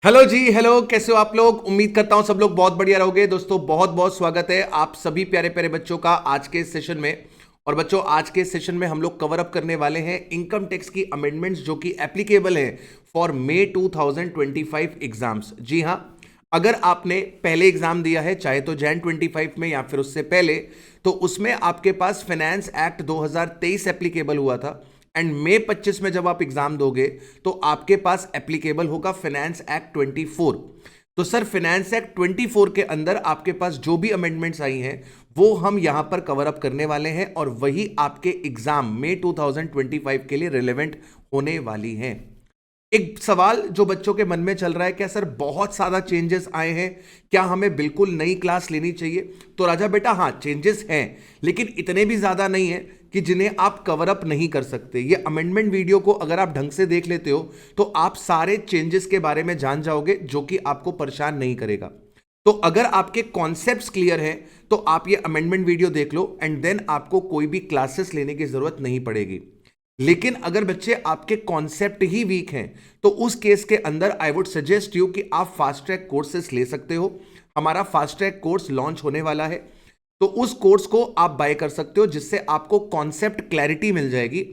Hello जी। Hello, कैसे हो आप लोग? उम्मीद करता हूं सब लोग बहुत बढ़िया रहोगे। दोस्तों बहुत बहुत स्वागत है आप सभी प्यारे प्यारे बच्चों का आज के इस सेशन में। और बच्चों आज के इस सेशन में हम लोग कवर अप करने वाले हैं इनकम टैक्स की अमेंडमेंट्स जो कि एप्लीकेबल हैं फॉर मई 2025 एग्जाम्स। जी हाँ, अगर आपने पहले एग्जाम दिया है चाहे तो जैन 25 में या फिर उससे पहले, तो उसमें आपके पास फाइनेंस एक्ट 2023 एप्लीकेबल हुआ था। एंड मई 25 में जब आप एग्जाम दोगे तो आपके पास एप्लीकेबल होगा फाइनेंस एक्ट 24। तो सर फाइनेंस एक्ट 24 के अंदर आपके पास जो भी अमेंडमेंट्स आई हैं वो हम यहां पर कवर अप करने वाले हैं और वही आपके एग्जाम मई 2025 के लिए रिलेवेंट होने वाली हैं। एक सवाल जो बच्चों के मन में चल रहा है, क्या सर बहुत सारा चेंजेस आए हैं, क्या हमें बिल्कुल नई क्लास लेनी चाहिए? तो राजा बेटा हाँ, चेंजेस हैं लेकिन इतने भी ज्यादा नहीं है कि जिन्हें आप कवर अप नहीं कर सकते। ये अमेंडमेंट वीडियो को अगर आप ढंग से देख लेते हो तो आप सारे चेंजेस के बारे में जान जाओगे जो कि आपको परेशान नहीं करेगा। तो अगर आपके कॉन्सेप्ट्स क्लियर हैं तो आप ये अमेंडमेंट वीडियो देख लो एंड देन आपको कोई भी क्लासेस लेने की जरूरत नहीं पड़ेगी। लेकिन अगर बच्चे आपके कॉन्सेप्ट ही वीक हैं तो उस केस के अंदर आई वुड सजेस्ट यू कि आप फास्ट ट्रैक कोर्सेस ले सकते हो। हमारा फास्ट ट्रैक कोर्स लॉन्च होने वाला है, तो उस कोर्स को आप बाय कर सकते हो जिससे आपको कॉन्सेप्ट क्लैरिटी मिल जाएगी।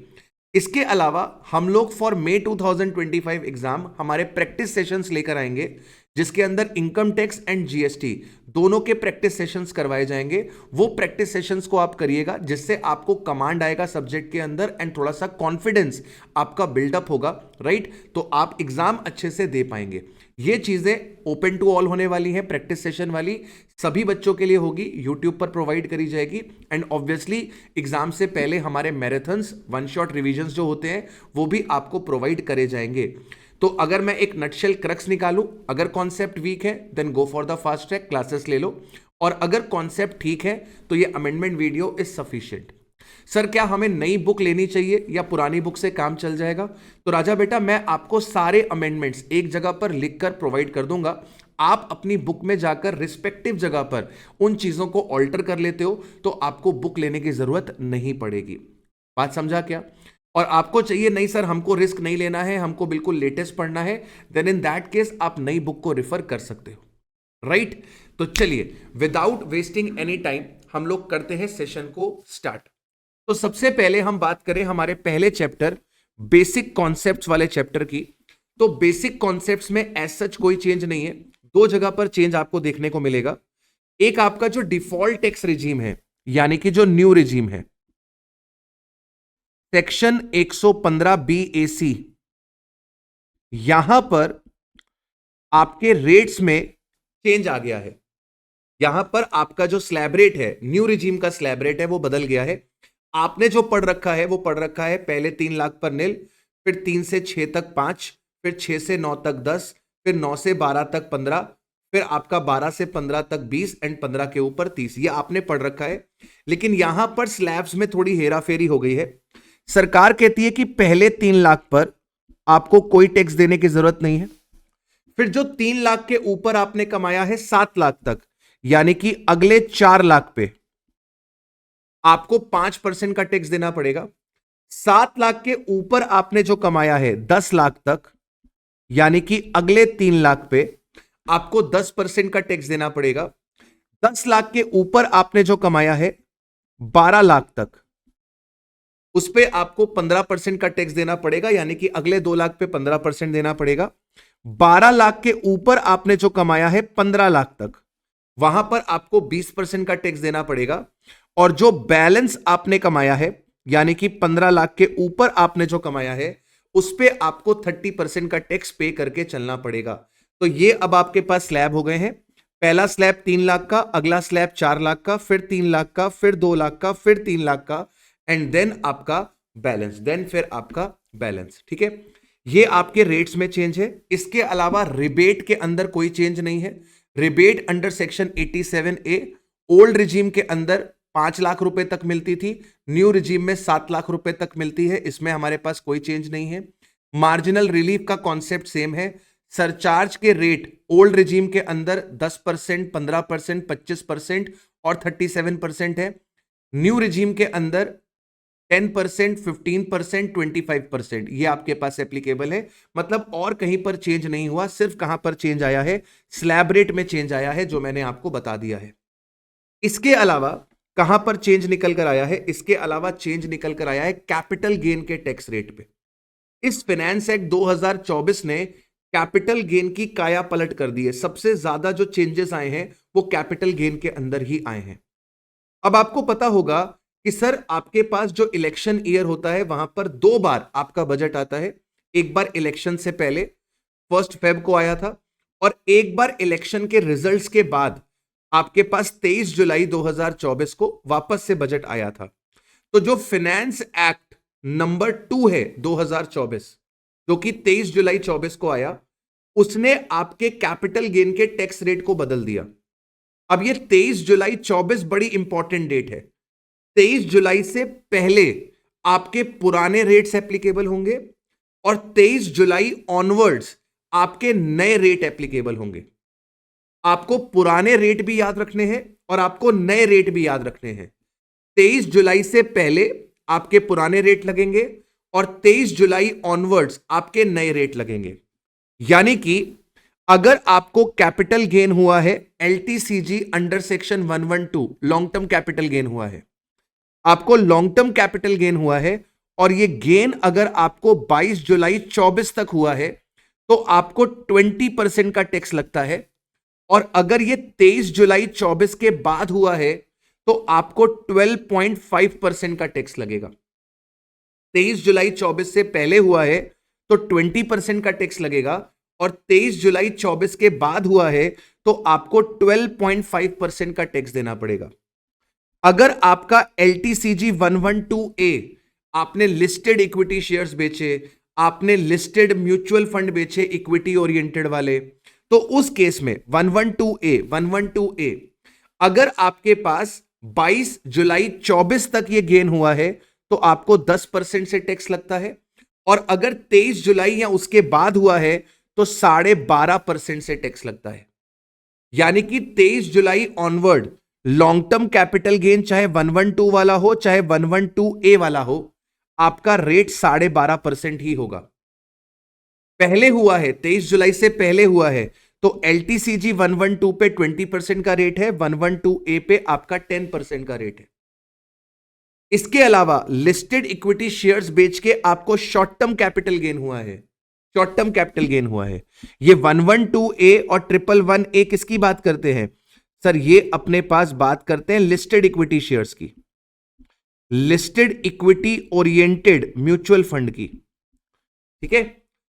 इसके अलावा हम लोग फॉर मई 2025 एग्जाम हमारे प्रैक्टिस सेशंस लेकर आएंगे जिसके अंदर इनकम टैक्स एंड जीएसटी दोनों के प्रैक्टिस सेशंस करवाए जाएंगे। वो प्रैक्टिस सेशंस को आप करिएगा जिससे आपको कमांड आएगा सब्जेक्ट के अंदर एंड थोड़ा सा कॉन्फिडेंस आपका बिल्डअप होगा, राइट? तो आप एग्जाम अच्छे से दे पाएंगे। ये चीजें ओपन टू ऑल होने वाली हैं, प्रैक्टिस सेशन वाली सभी बच्चों के लिए होगी, यूट्यूब पर प्रोवाइड करी जाएगी। एंड ऑब्वियसली एग्जाम से पहले हमारे मैराथन्स वन शॉट रिवीजन्स जो होते हैं वो भी आपको प्रोवाइड करे जाएंगे। तो अगर मैं एक नटशेल क्रक्स निकालूं, अगर कॉन्सेप्ट वीक है then go for the fast track classes ले लो, और अगर कॉन्सेप्ट ठीक है तो ये amendment video is sufficient. Sir क्या हमें नई बुक लेनी चाहिए या पुरानी बुक से काम चल जाएगा? तो राजा बेटा मैं आपको सारे अमेंडमेंट्स एक जगह पर लिखकर प्रोवाइड कर दूंगा। आप अपनी बुक में जाकर रिस्पेक्टिव जगह पर उन चीजों को ऑल्टर कर लेते हो तो आपको बुक लेने की जरूरत नहीं पड़ेगी। बात समझा क्या? और आपको चाहिए नहीं सर हमको रिस्क नहीं लेना है, हमको बिल्कुल लेटेस्ट पढ़ना है, देन इन दैट केस आप नई बुक को रिफर कर सकते हो, राइट? तो चलिए विदाउट वेस्टिंग एनी टाइम हम लोग करते हैं सेशन को स्टार्ट। तो सबसे पहले हम बात करें हमारे पहले चैप्टर बेसिक कॉन्सेप्ट्स वाले चैप्टर की। तो बेसिक कॉन्सेप्ट्स में एज सच कोई चेंज नहीं है, दो जगह पर चेंज आपको देखने को मिलेगा। एक आपका जो डिफॉल्ट टैक्स रिजीम है यानी कि जो न्यू रिजीम है, सेक्शन 115 BAC, यहां पर आपके रेट्स में चेंज आ गया है। यहां पर आपका जो स्लैब रेट है, न्यू रिजीम का स्लैब रेट है, वो बदल गया है। आपने जो पढ़ रखा है वो पढ़ रखा है पहले 3 लाख पर नील, फिर 3 से 6 तक 5, फिर 6 से 9 तक 10, फिर 9 से 12 तक 15, फिर आपका 12 से 15 तक 20 एंड 15 के ऊपर 30। ये आपने पढ़ रखा है। लेकिन यहां पर स्लैब्स में थोड़ी हेराफेरी हो गई है। सरकार कहती है कि पहले 3 लाख पर आपको कोई टैक्स देने की जरूरत नहीं है। फिर जो 3 लाख के ऊपर आपने कमाया है 7 लाख तक, यानी कि अगले 4 लाख पे आपको 5% का टैक्स देना पड़ेगा। 7 लाख के ऊपर आपने जो कमाया है 10 लाख तक, यानी कि अगले 3 लाख पे आपको 10% का टैक्स देना पड़ेगा। 10 लाख के ऊपर आपने जो कमाया है 12 लाख तक, उस पे आपको 15% का टैक्स देना पड़ेगा, यानी कि अगले 2 लाख पे 15% देना पड़ेगा। 12 लाख के ऊपर आपने जो कमाया है 15 लाख तक, वहां पर आपको 20% का टैक्स देना पड़ेगा। और जो बैलेंस आपने कमाया है यानी कि 15 लाख के ऊपर आपने जो कमाया है उस पे आपको 30% का टैक्स पे करके चलना पड़ेगा। तो ये अब आपके पास स्लैब हो गए हैं। पहला स्लैब 3 लाख का, अगला स्लैब 4 लाख का, फिर 3 लाख का, फिर 2 लाख का, फिर 3 लाख का, एंड देन आपका बैलेंस, देन फिर आपका बैलेंस। ठीक है, ये आपके रेट्स में चेंज है। इसके अलावा रिबेट के अंदर कोई चेंज नहीं है। Rebate under section 87A old regime के अंदर 5 लाख रुपए तक मिलती थी, न्यू रिजीम में 7 लाख रुपए तक मिलती है। इसमें हमारे पास कोई चेंज नहीं है। मार्जिनल रिलीफ का कॉन्सेप्ट सेम है। सरचार्ज के रेट ओल्ड रिजीम के अंदर 10%, 15%, 25% और 37% है। न्यू रिजीम के अंदर 10%, 15%, 25%, ये आपके पास एप्लीकेबल है। मतलब और कहीं पर चेंज नहीं हुआ, सिर्फ कहां पर चेंज आया है, स्लैब रेट में चेंज आया है, जो मैंने आपको बता दिया है। इसके अलावा कहां पर चेंज निकल कर आया है? इसके अलावा चेंज निकल कर आया है कैपिटल गेन के टैक्स रेट पे। इस फाइनेंस एक्ट 2024 ने कैपिटल गेन की काया पलट कर दी है। सबसे ज्यादा जो चेंजेस आए हैं वो कैपिटल गेन के अंदर ही आए हैं। अब आपको पता होगा कि सर आपके पास जो इलेक्शन ईयर होता है वहां पर दो बार आपका बजट आता है। एक बार इलेक्शन से पहले 1 फेब को आया था, और एक बार इलेक्शन के रिजल्ट्स के बाद आपके पास 23 जुलाई 2024 को वापस से बजट आया था। तो जो फाइनेंस एक्ट नंबर 2 है 2024, जो कि 23 जुलाई 24 को आया, उसने आपके कैपिटल गेन के टैक्स रेट को बदल दिया। अब ये 23 जुलाई 24 बड़ी इंपॉर्टेंट डेट है। 23 जुलाई से पहले आपके पुराने रेट्स एप्लीकेबल होंगे, और 23 जुलाई ऑनवर्ड्स आपके नए रेट एप्लीकेबल होंगे। आपको पुराने रेट भी याद रखने हैं और आपको नए रेट भी याद रखने हैं। 23 जुलाई से पहले आपके पुराने रेट लगेंगे, और 23 जुलाई ऑनवर्ड्स आपके नए रेट लगेंगे। यानी कि अगर आपको कैपिटल गेन हुआ है LTCG under section 112, long term capital gain हुआ है, आपको लॉन्ग टर्म कैपिटल गेन हुआ है, और ये गेन अगर आपको 22 जुलाई 24 तक हुआ है तो आपको 20% का टैक्स लगता है। और अगर ये 23 जुलाई 24 के बाद हुआ है तो आपको 12.5% का टैक्स लगेगा। 23 जुलाई 24 से पहले हुआ है तो 20% का टैक्स लगेगा, और 23 जुलाई 24 के बाद हुआ है तो आपको 12.5% का टैक्स देना पड़ेगा। अगर आपका एलटीसीजी 112A, आपने लिस्टेड इक्विटी शेयर्स बेचे, आपने लिस्टेड म्यूचुअल फंड बेचे इक्विटी ओरिएंटेड वाले, तो उस केस में 112A अगर आपके पास 22 जुलाई 24 तक ये गेन हुआ है तो आपको 10% से टैक्स लगता है, और अगर 23 जुलाई या उसके बाद हुआ है तो 12.5% से टैक्स लगता है। यानी कि 23 जुलाई onward long term capital gain चाहे 112 वाला हो चाहे 112A वाला हो, आपका रेट 12.5% ही होगा। पहले हुआ है 23 जुलाई से पहले हुआ है तो एलटीसीजी 112 पे 20% का रेट है, 112A पे आपका 10% का रेट है। इसके अलावा लिस्टेड इक्विटी शेयर्स बेच के आपको शॉर्ट टर्म कैपिटल गेन हुआ है, शॉर्ट टर्म कैपिटल गेन हुआ है। ये 112A और 111A किसकी बात करते हैं सर? ये अपने पास बात करते हैं लिस्टेड इक्विटी शेयर्स की, listed equity oriented mutual fund की। ठीक है,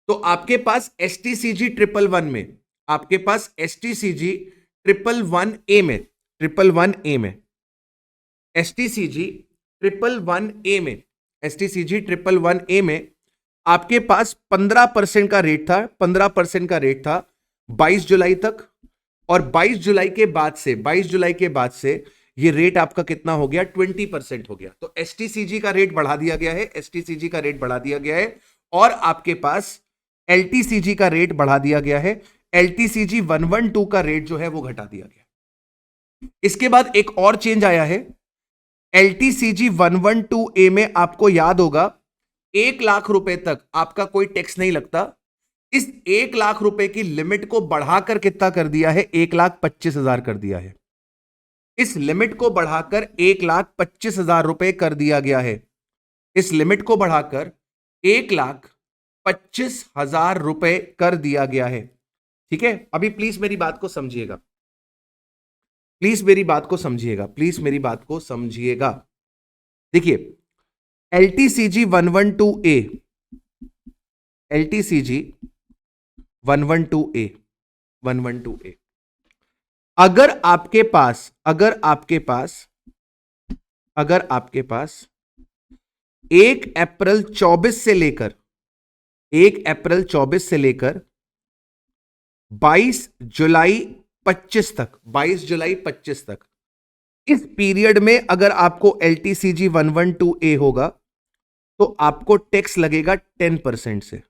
तो आपके पास एसटीसीजी 111 में, आपके पास एसटीसीजी 111A में, 111A में, एसटीसीजी 111A में, एसटीसीजी 111A में आपके पास 15% का रेट था, 15% का रेट था 22 जुलाई तक, और 22 जुलाई के बाद से, 22 जुलाई के बाद से ये रेट आपका कितना हो गया? 20% हो गया। तो एसटीसीजी का रेट बढ़ा दिया गया है, एसटीसीजी का रेट बढ़ा दिया गया है, और आपके पास एलटीसीजी का रेट बढ़ा दिया गया है। एलटीसीजी 112 का रेट जो है वो घटा दिया गया। इसके बाद एक और चेंज आया है, एलटीसीजी 112A में आपको याद होगा 1 लाख रुपए तक आपका कोई टैक्स नहीं लगता। इस 1 लाख रुपए की लिमिट को बढ़ाकर कितना कर दिया है? 1,25,000 कर दिया है। इस लिमिट को बढ़ाकर 1,25,000 रुपए कर दिया गया है। इस लिमिट को बढ़ाकर 1,25,000 रुपए कर दिया गया है। ठीक है, अभी प्लीज मेरी बात को समझिएगा, प्लीज मेरी बात को समझिएगा, प्लीज मेरी बात को समझिएगा। देखिए LTCG 112A, LTCG 112A, 112A, अगर आपके पास 1 अप्रैल 24 से लेकर 22 जुलाई 25 तक, 22 जुलाई 25 तक, इस पीरियड में अगर आपको एलटीसीजी 112A होगा तो आपको टैक्स लगेगा 10% से,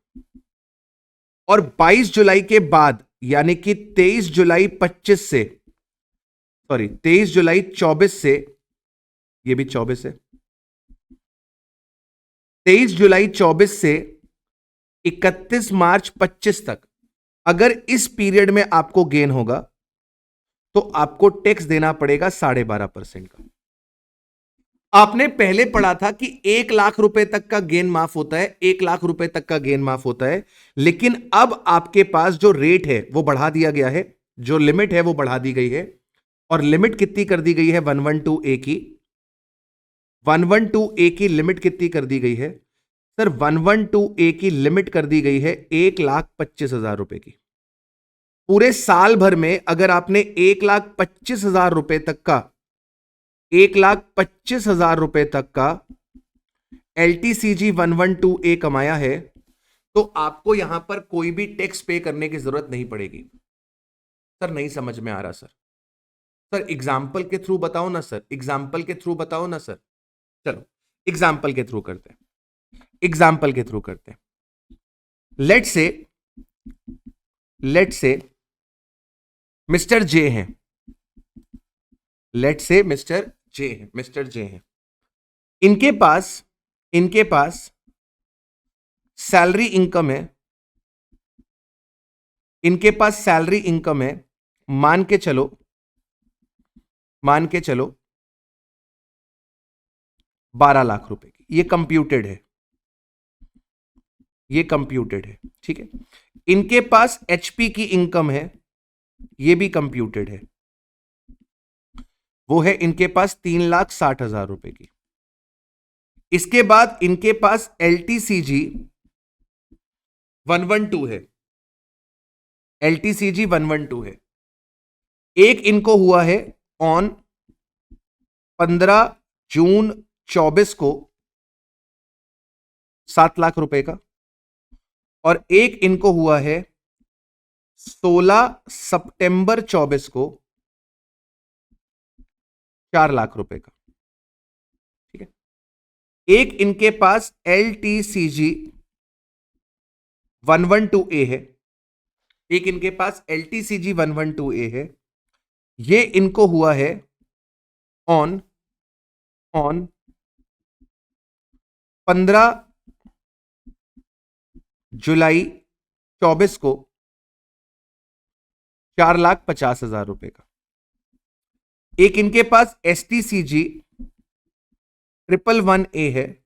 और 22 जुलाई के बाद यानी कि 23 जुलाई 25 से, सॉरी 23 जुलाई 24 से, ये भी 24 है, 23 जुलाई 24 से 31 मार्च 25 तक अगर इस पीरियड में आपको गेन होगा तो आपको टैक्स देना पड़ेगा 12.5% का। आपने पहले पढ़ा था कि 1 लाख रुपए तक का गेन माफ होता है, 1 लाख रुपए तक का गेन माफ होता है, लेकिन अब आपके पास जो रेट है वो बढ़ा दिया गया है, जो लिमिट है वो बढ़ा दी गई है। और लिमिट कितनी कर दी गई है? 112A की 112A की लिमिट कितनी कर दी गई है सर? 112A की लिमिट कर दी गई है 1,25,000 रुपए की। पूरे साल भर में अगर आपने 1,25,000 रुपए तक का 1,25,000 रुपए तक का LTCG 112A कमाया है तो आपको यहां पर कोई भी टैक्स पे करने की जरूरत नहीं पड़ेगी। सर नहीं समझ में आ रहा सर एग्जाम्पल के थ्रू बताओ ना सर, एग्जाम्पल के थ्रू बताओ ना सर। चलो एग्जाम्पल के थ्रू करते हैं, एग्जाम्पल के थ्रू करते हैं। लेट से मिस्टर जे हैं, लेट से मिस्टर जे हैं, इनके पास सैलरी इनकम है, इनके पास सैलरी इनकम है, मान के चलो 12 लाख रुपए की। ये कंप्यूटेड है, ठीक है। इनके पास एचपी की इनकम है, ये भी कंप्यूटेड है, वो है इनके पास 3,60,000 रुपए की। इसके बाद इनके पास LTCG 112 है, LTCG 112 है। एक इनको हुआ है ऑन 15 जून 24 को 7 लाख रुपए का, और एक इनको हुआ है 16 सितंबर 24 को 4 लाख रुपए का, ठीक है। एक इनके पास LTCG 112A है, एक इनके पास LTCG 112A है। ये इनको हुआ है ऑन 15 जुलाई 24 को 4,50,000 रुपए का। एक इनके पास STCG 111A है,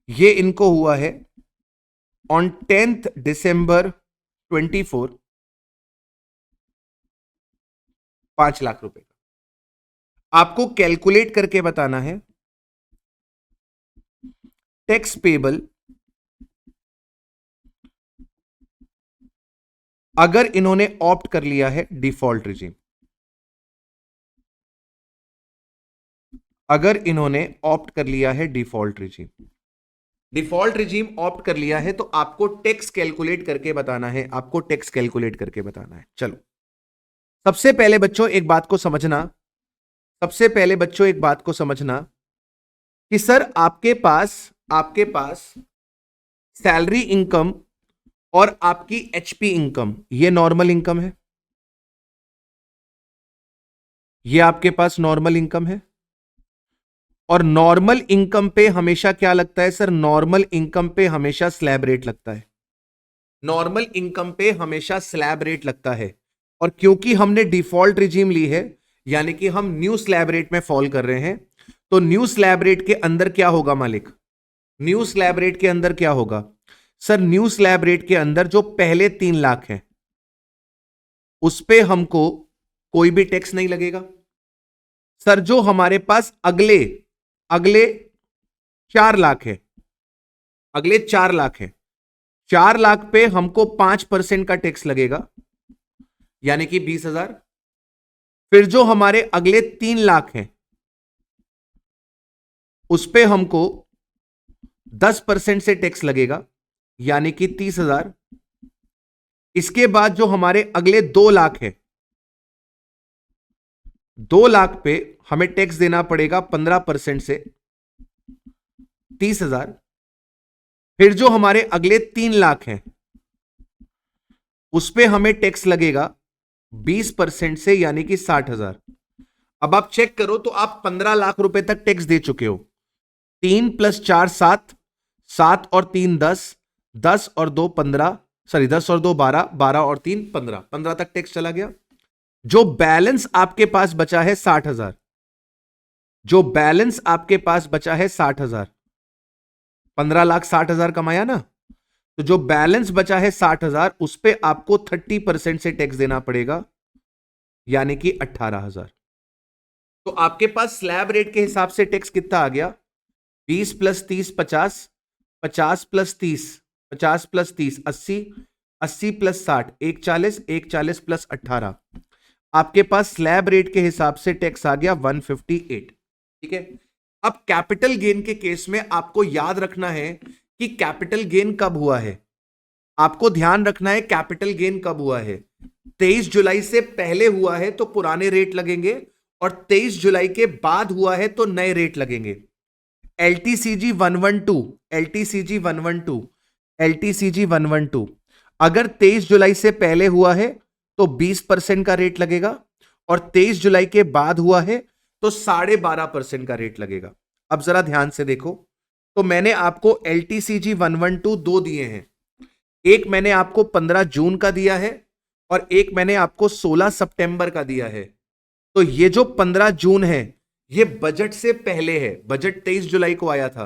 ये इनको हुआ है ऑन 10 दिसंबर 24 5 लाख रुपए का। आपको कैलकुलेट करके बताना है टैक्स पेबल अगर इन्होंने ऑप्ट कर लिया है डिफॉल्ट रिजीम, अगर इन्होंने ऑप्ट कर लिया है डिफॉल्ट रिजीम ऑप्ट कर लिया है तो आपको टैक्स कैलकुलेट करके बताना है, आपको टैक्स कैलकुलेट करके बताना है। चलो सबसे पहले बच्चों एक बात को समझना, कि सर आपके पास सैलरी इनकम और आपकी एचपी इनकम ये नॉर्मल इनकम है, ये आपके पास नॉर्मल इनकम है। और नॉर्मल इनकम पे हमेशा क्या लगता है सर? नॉर्मल इनकम पे हमेशा स्लैब रेट लगता है, नॉर्मल इनकम पे हमेशा स्लैब रेट लगता है। और क्योंकि हमने डिफॉल्ट रिजीम ली है यानी कि हम न्यू स्लैब रेट में फॉल कर रहे हैं, तो न्यू स्लैब रेट के अंदर क्या होगा मालिक? न्यू स्लैब रेट के अंदर क्या होगा सर? न्यू स्लैब रेट के अंदर जो पहले 3 लाख है उस पे हमको कोई भी टैक्स नहीं लगेगा। सर जो हमारे पास अगले 4 लाख है, अगले 4 लाख है, 4 लाख पे हमको 5% का टैक्स लगेगा यानी कि 20,000। फिर जो हमारे अगले 3 लाख हैं उस पे हमको 10% से टैक्स लगेगा यानी कि 30,000। इसके बाद जो हमारे अगले 2 लाख है, 2 लाख पे हमें टैक्स देना पड़ेगा 15% से 30,000। फिर जो हमारे अगले 3 लाख हैं उस पे हमें टैक्स लगेगा 20% से यानी कि 60,000। अब आप चेक करो तो आप 15 लाख रुपए तक टैक्स दे चुके हो। 3 + 4 7, 7 और 3 10, 10 और 2 15, सॉरी 10 और 2 12, 12 और 3 15, 15 तक टैक्स चला गया। जो बैलेंस आपके पास बचा है 60,000, जो बैलेंस आपके पास बचा है 60,000, 15,60,000 कमाया ना, तो जो बैलेंस बचा है 60,000 उस पे आपको 30% से टैक्स देना पड़ेगा, यानी कि 18,000। तो आपके पास स्लैब रेट के हिसाब से टैक्स कितना आ गया? 20 + 30 50, 50 + 30 50 + 30 80, 80 + 60 140, 140 + 18, आपके पास स्लैब रेट के हिसाब से टैक्स आ गया 158। ठीक है, अब कैपिटल गेन के केस में आपको याद रखना है कि कैपिटल गेन कब हुआ है। आपको ध्यान रखना है कैपिटल गेन कब हुआ है। 23 जुलाई से पहले हुआ है तो पुराने रेट लगेंगे, और 23 जुलाई के बाद हुआ है तो नए रेट लगेंगे। LTCG 112, LTCG 112, LTCG 112 अगर 23 जुलाई से पहले हुआ है तो 20% का रेट लगेगा, और 23 जुलाई के बाद हुआ है तो 12.5% का रेट लगेगा। अब जरा ध्यान से देखो, तो मैंने आपको LTCG 112 दो दिए हैं, एक मैंने आपको 15 जून का दिया है और एक मैंने आपको 16 सितंबर का दिया है। तो ये जो 15 जून है ये बजट से पहले है, बजट 23 जुलाई को आया था,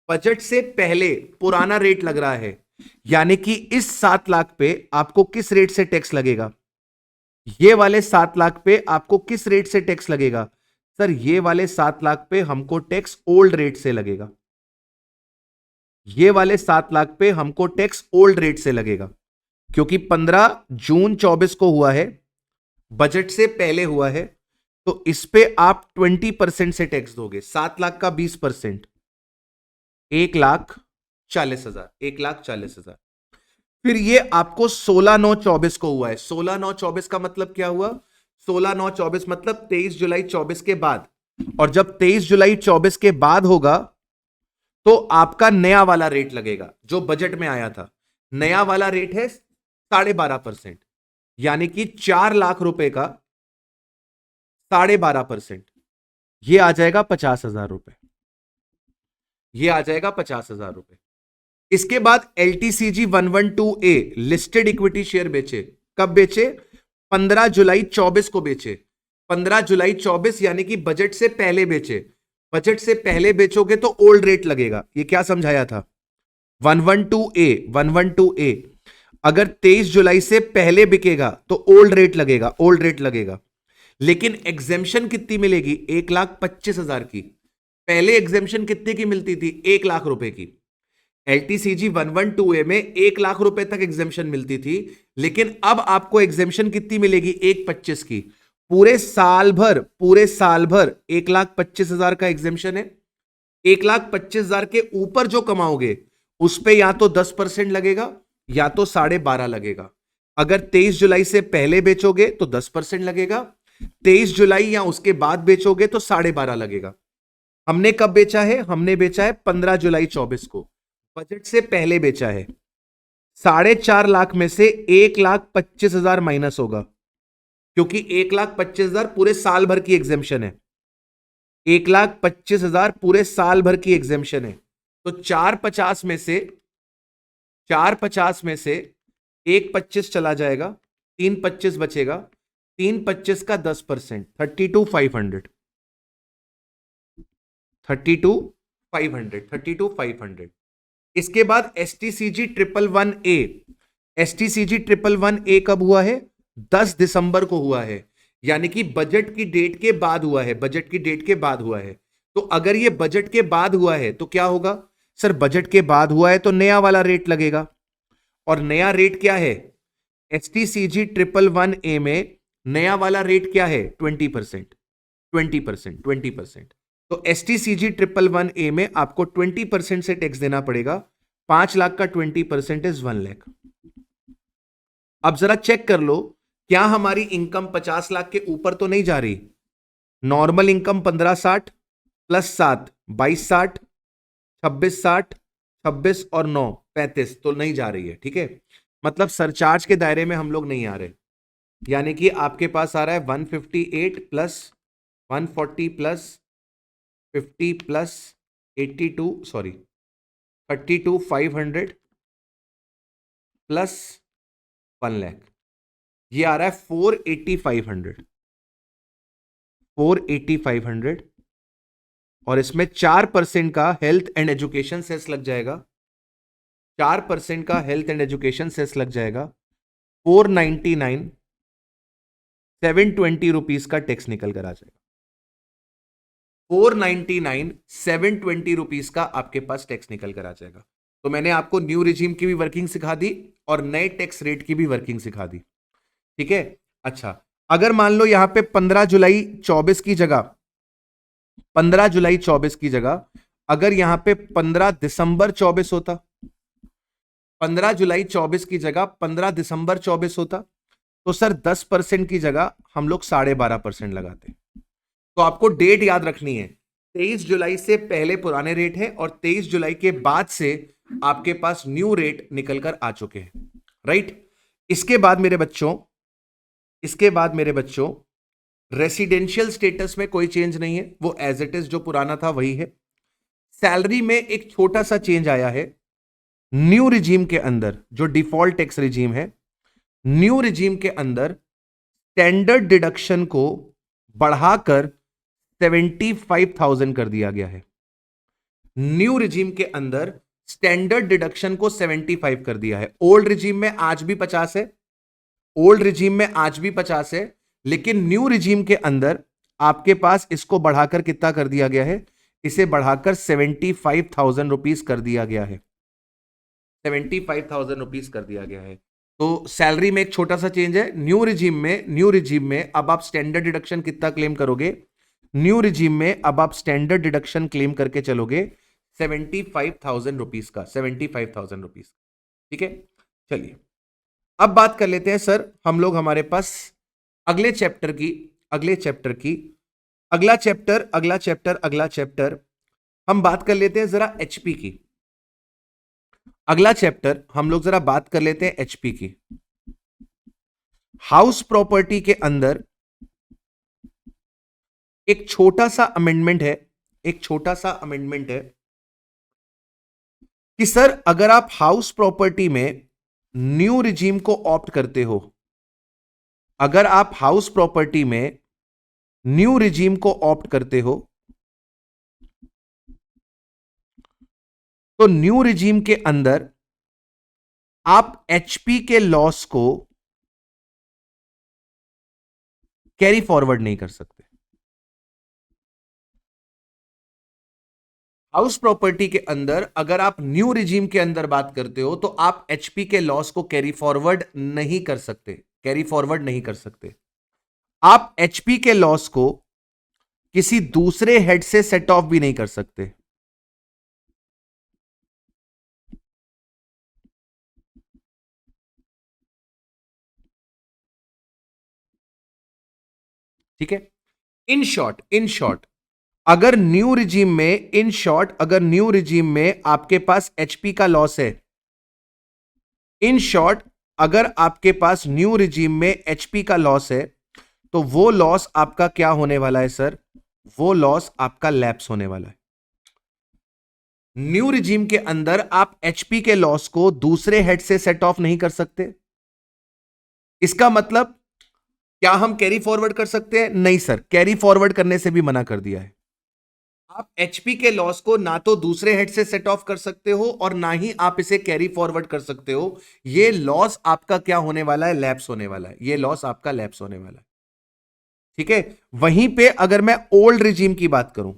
बजट से पहले पुराना रेट लग रहा है, यानी कि इस 7 लाख पे आपको किस रेट से टैक्स लगेगा? ये वाले 7 लाख पे आपको किस रेट से टैक्स लगेगा? सर ये वाले 7 लाख पे हमको टैक्स ओल्ड रेट से लगेगा, ये वाले 7 लाख पे हमको टैक्स ओल्ड रेट से लगेगा, क्योंकि 15 जून 24 को हुआ है, बजट से पहले हुआ है, तो इस पे आप 20% से टैक्स दोगे। 7 लाख का 20%, 1,40,000, 1,40,000। फिर ये आपको 16/9/24 को हुआ है। 16/9/24 का मतलब क्या हुआ? 16/9/24 मतलब 23 जुलाई 24 के बाद, और जब 23 जुलाई 24 के बाद होगा तो आपका नया वाला रेट लगेगा जो बजट में आया था। नया वाला रेट है 12.5%, यानी कि 4 लाख रुपए का 12.5%, ये आ जाएगा 50,000 रुपए, ये आ जाएगा 50,000 रुपए। इसके बाद LTCG 112A listed equity share बेचे, कब बेचे? 15 जुलाई 24 को बेचे, 15 जुलाई 24 यानी कि बजट से पहले बेचे। बजट से पहले बेचोगे तो ओल्ड रेट लगेगा, ये क्या समझाया था? 112A, 112A अगर 23 जुलाई से पहले बिकेगा तो ओल्ड रेट लगेगा, ओल्ड रेट लगेगा। लेकिन एग्जेम्पशन कितनी मिलेगी? 1,25,000 की। पहले एग्जेम्पशन कितने की मिलती थी? 1 लाख रुपए की। LTCG 112A में 1 लाख रुपए तक एग्जेम्पशन मिलती थी, लेकिन अब आपको एग्जेम्पशन कितनी मिलेगी? 1,25,000 की। पूरे साल भर 1,25,000 का एग्जेम्पशन है। 1,25,000 के ऊपर जो कमाओगे उस पे या तो 10% लगेगा या तो 12.5% लगेगा। अगर 23 जुलाई से पहले बेचोगे तो 10% लगेगा, 23 जुलाई या उसके बाद बेचोगे तो 12.5% लगेगा। हमने कब बेचा है? हमने बेचा है 15 जुलाई 24 को, बजट से पहले बेचा है। 4.5 लाख में से 1,25,000 माइनस होगा, क्योंकि 1,25,000 पूरे साल भर की एग्जेम्पशन है। 1,25,000 पूरे साल भर की एग्जेम्पशन है। तो 450 में से 1,25 चला जाएगा, 3,25 बचेगा, 3,25 का 10%, 32,500, 32,500, 32,500। इसके बाद STCG 111A, STCG 111A कब हुआ है? 10 दिसंबर को हुआ है, यानी कि बजट की डेट के बाद हुआ है, बजट की डेट के बाद हुआ है। तो अगर ये बजट के बाद हुआ है तो क्या होगा? सर बजट के बाद हुआ है तो नया वाला रेट लगेगा, और नया रेट क्या है? STCG 111A में नया वाला रेट क्या है? 20%, 20%, 20%। तो STCG 111A में आपको 20% से टैक्स देना पड़ेगा। 5 लाख का 20% इज 1 लाख। अब जरा चेक कर लो, क्या हमारी इनकम 50 लाख के ऊपर तो नहीं जा रही? नॉर्मल इनकम 1560 प्लस 7 2260, 2660, 26 और 9 35 तो नहीं जा रही है। ठीक है, मतलब सरचार्ज के दायरे में हम लोग नहीं आ रहे, यानी कि आपके पास आ रहा है 158 plus 140 plus 50 plus 82, sorry 32,500 plus 1 lakh, ये आ रहा है 480,500, 480,500, और इसमें 4% का हेल्थ एंड एजुकेशन सेस लग जाएगा, 4% का हेल्थ एंड एजुकेशन सेस लग जाएगा, 499, 720 रुपीज का टैक्स निकल कर आ जाएगा, 499, 720 रुपीज का आपके पास टैक्स निकल कर आ जाएगा। तो मैंने आपको न्यू रिजीम की भी वर्किंग सिखा दी और नए टैक्स रेट की भी वर्किंग सिखा दी, ठीक है। अच्छा, अगर मान लो यहां पे 15 जुलाई 24 की जगह, 15 जुलाई 24 की जगह अगर यहां पे 15 दिसंबर 24 होता, 15 जुलाई 24 की जगह 15 दिसंबर 24 होता, तो सर 10% की जगह हम लोग 12.5% लगाते। तो आपको डेट याद रखनी है, 23 जुलाई से पहले पुराने रेट है और 23 जुलाई के बाद से आपके पास न्यू रेट निकलकर आ चुके हैं, राइट। इसके बाद मेरे बच्चों रेसिडेंशियल स्टेटस में कोई चेंज नहीं है, वो एज इट इज जो पुराना था वही है। सैलरी में एक छोटा सा चेंज आया है न्यू रिजीम के अंदर, जो डिफॉल्ट टैक्स रिजीम है, न्यू रिजीम के अंदर स्टैंडर्ड डिडक्शन को बढ़ाकर 75,000 कर दिया गया है। न्यू रिजीम के अंदर स्टैंडर्ड डिडक्शन को 75 कर दिया है। ओल्ड रिजीम में आज भी 50 है, ओल्ड रिजीम में आज भी 50 है, लेकिन न्यू रिजीम के अंदर आपके पास इसको बढ़ाकर कितना कर दिया गया है, इसे बढ़ाकर 75,000 रुपीज कर दिया गया है, 75,000 रुपीज कर दिया गया है। तो सैलरी में एक छोटा सा चेंज है। न्यू रिजीम में अब आप स्टैंडर्ड डिडक्शन कितना क्लेम करोगे, न्यू रिजीम में अब आप स्टैंडर्ड डिडक्शन क्लेम करके चलोगे 75,000 रुपीज का, 75,000 रुपीज, ठीक है। चलिए अब बात कर लेते हैं सर हम लोग हमारे पास अगले चैप्टर की, अगला चैप्टर हम बात कर लेते हैं जरा एचपी की। अगला चैप्टर हम लोग जरा बात कर लेते हैं एचपी की। हाउस प्रॉपर्टी के अंदर एक छोटा सा अमेंडमेंट है, कि सर अगर आप हाउस प्रॉपर्टी में न्यू रिजीम को ऑप्ट करते हो, अगर आप हाउस प्रॉपर्टी में न्यू रिजीम को ऑप्ट करते हो, तो न्यू रिजीम के अंदर आप एचपी के लॉस को कैरी फॉरवर्ड नहीं कर सकते। हाउस प्रॉपर्टी के अंदर अगर आप न्यू रिजीम के अंदर बात करते हो तो आप एचपी के लॉस को कैरी फॉरवर्ड नहीं कर सकते, आप एचपी के लॉस को किसी दूसरे हेड से सेट ऑफ भी नहीं कर सकते। ठीक है। इन शॉर्ट अगर न्यू रिजीम में आपके पास एचपी का लॉस है, इन शॉर्ट अगर आपके पास न्यू रिजीम में एचपी का लॉस है, तो वो लॉस आपका क्या होने वाला है सर, वो लॉस आपका लैप्स होने वाला है। न्यू रिजीम के अंदर आप एचपी के लॉस को दूसरे हेड से सेट ऑफ नहीं कर सकते। इसका मतलब क्या हम कैरी फॉरवर्ड कर सकते हैं? नहीं सर, कैरी फॉरवर्ड करने से भी मना कर दिया है। आप एचपी के लॉस को ना तो दूसरे हेड से सेट ऑफ कर सकते हो और ना ही आप इसे कैरी फॉरवर्ड कर सकते हो। ये लॉस आपका क्या होने वाला है, लैप्स होने वाला है। ये लॉस आपका लैप्स होने वाला है, ठीक है। वहीं पे अगर मैं ओल्ड रिजीम की बात करूं,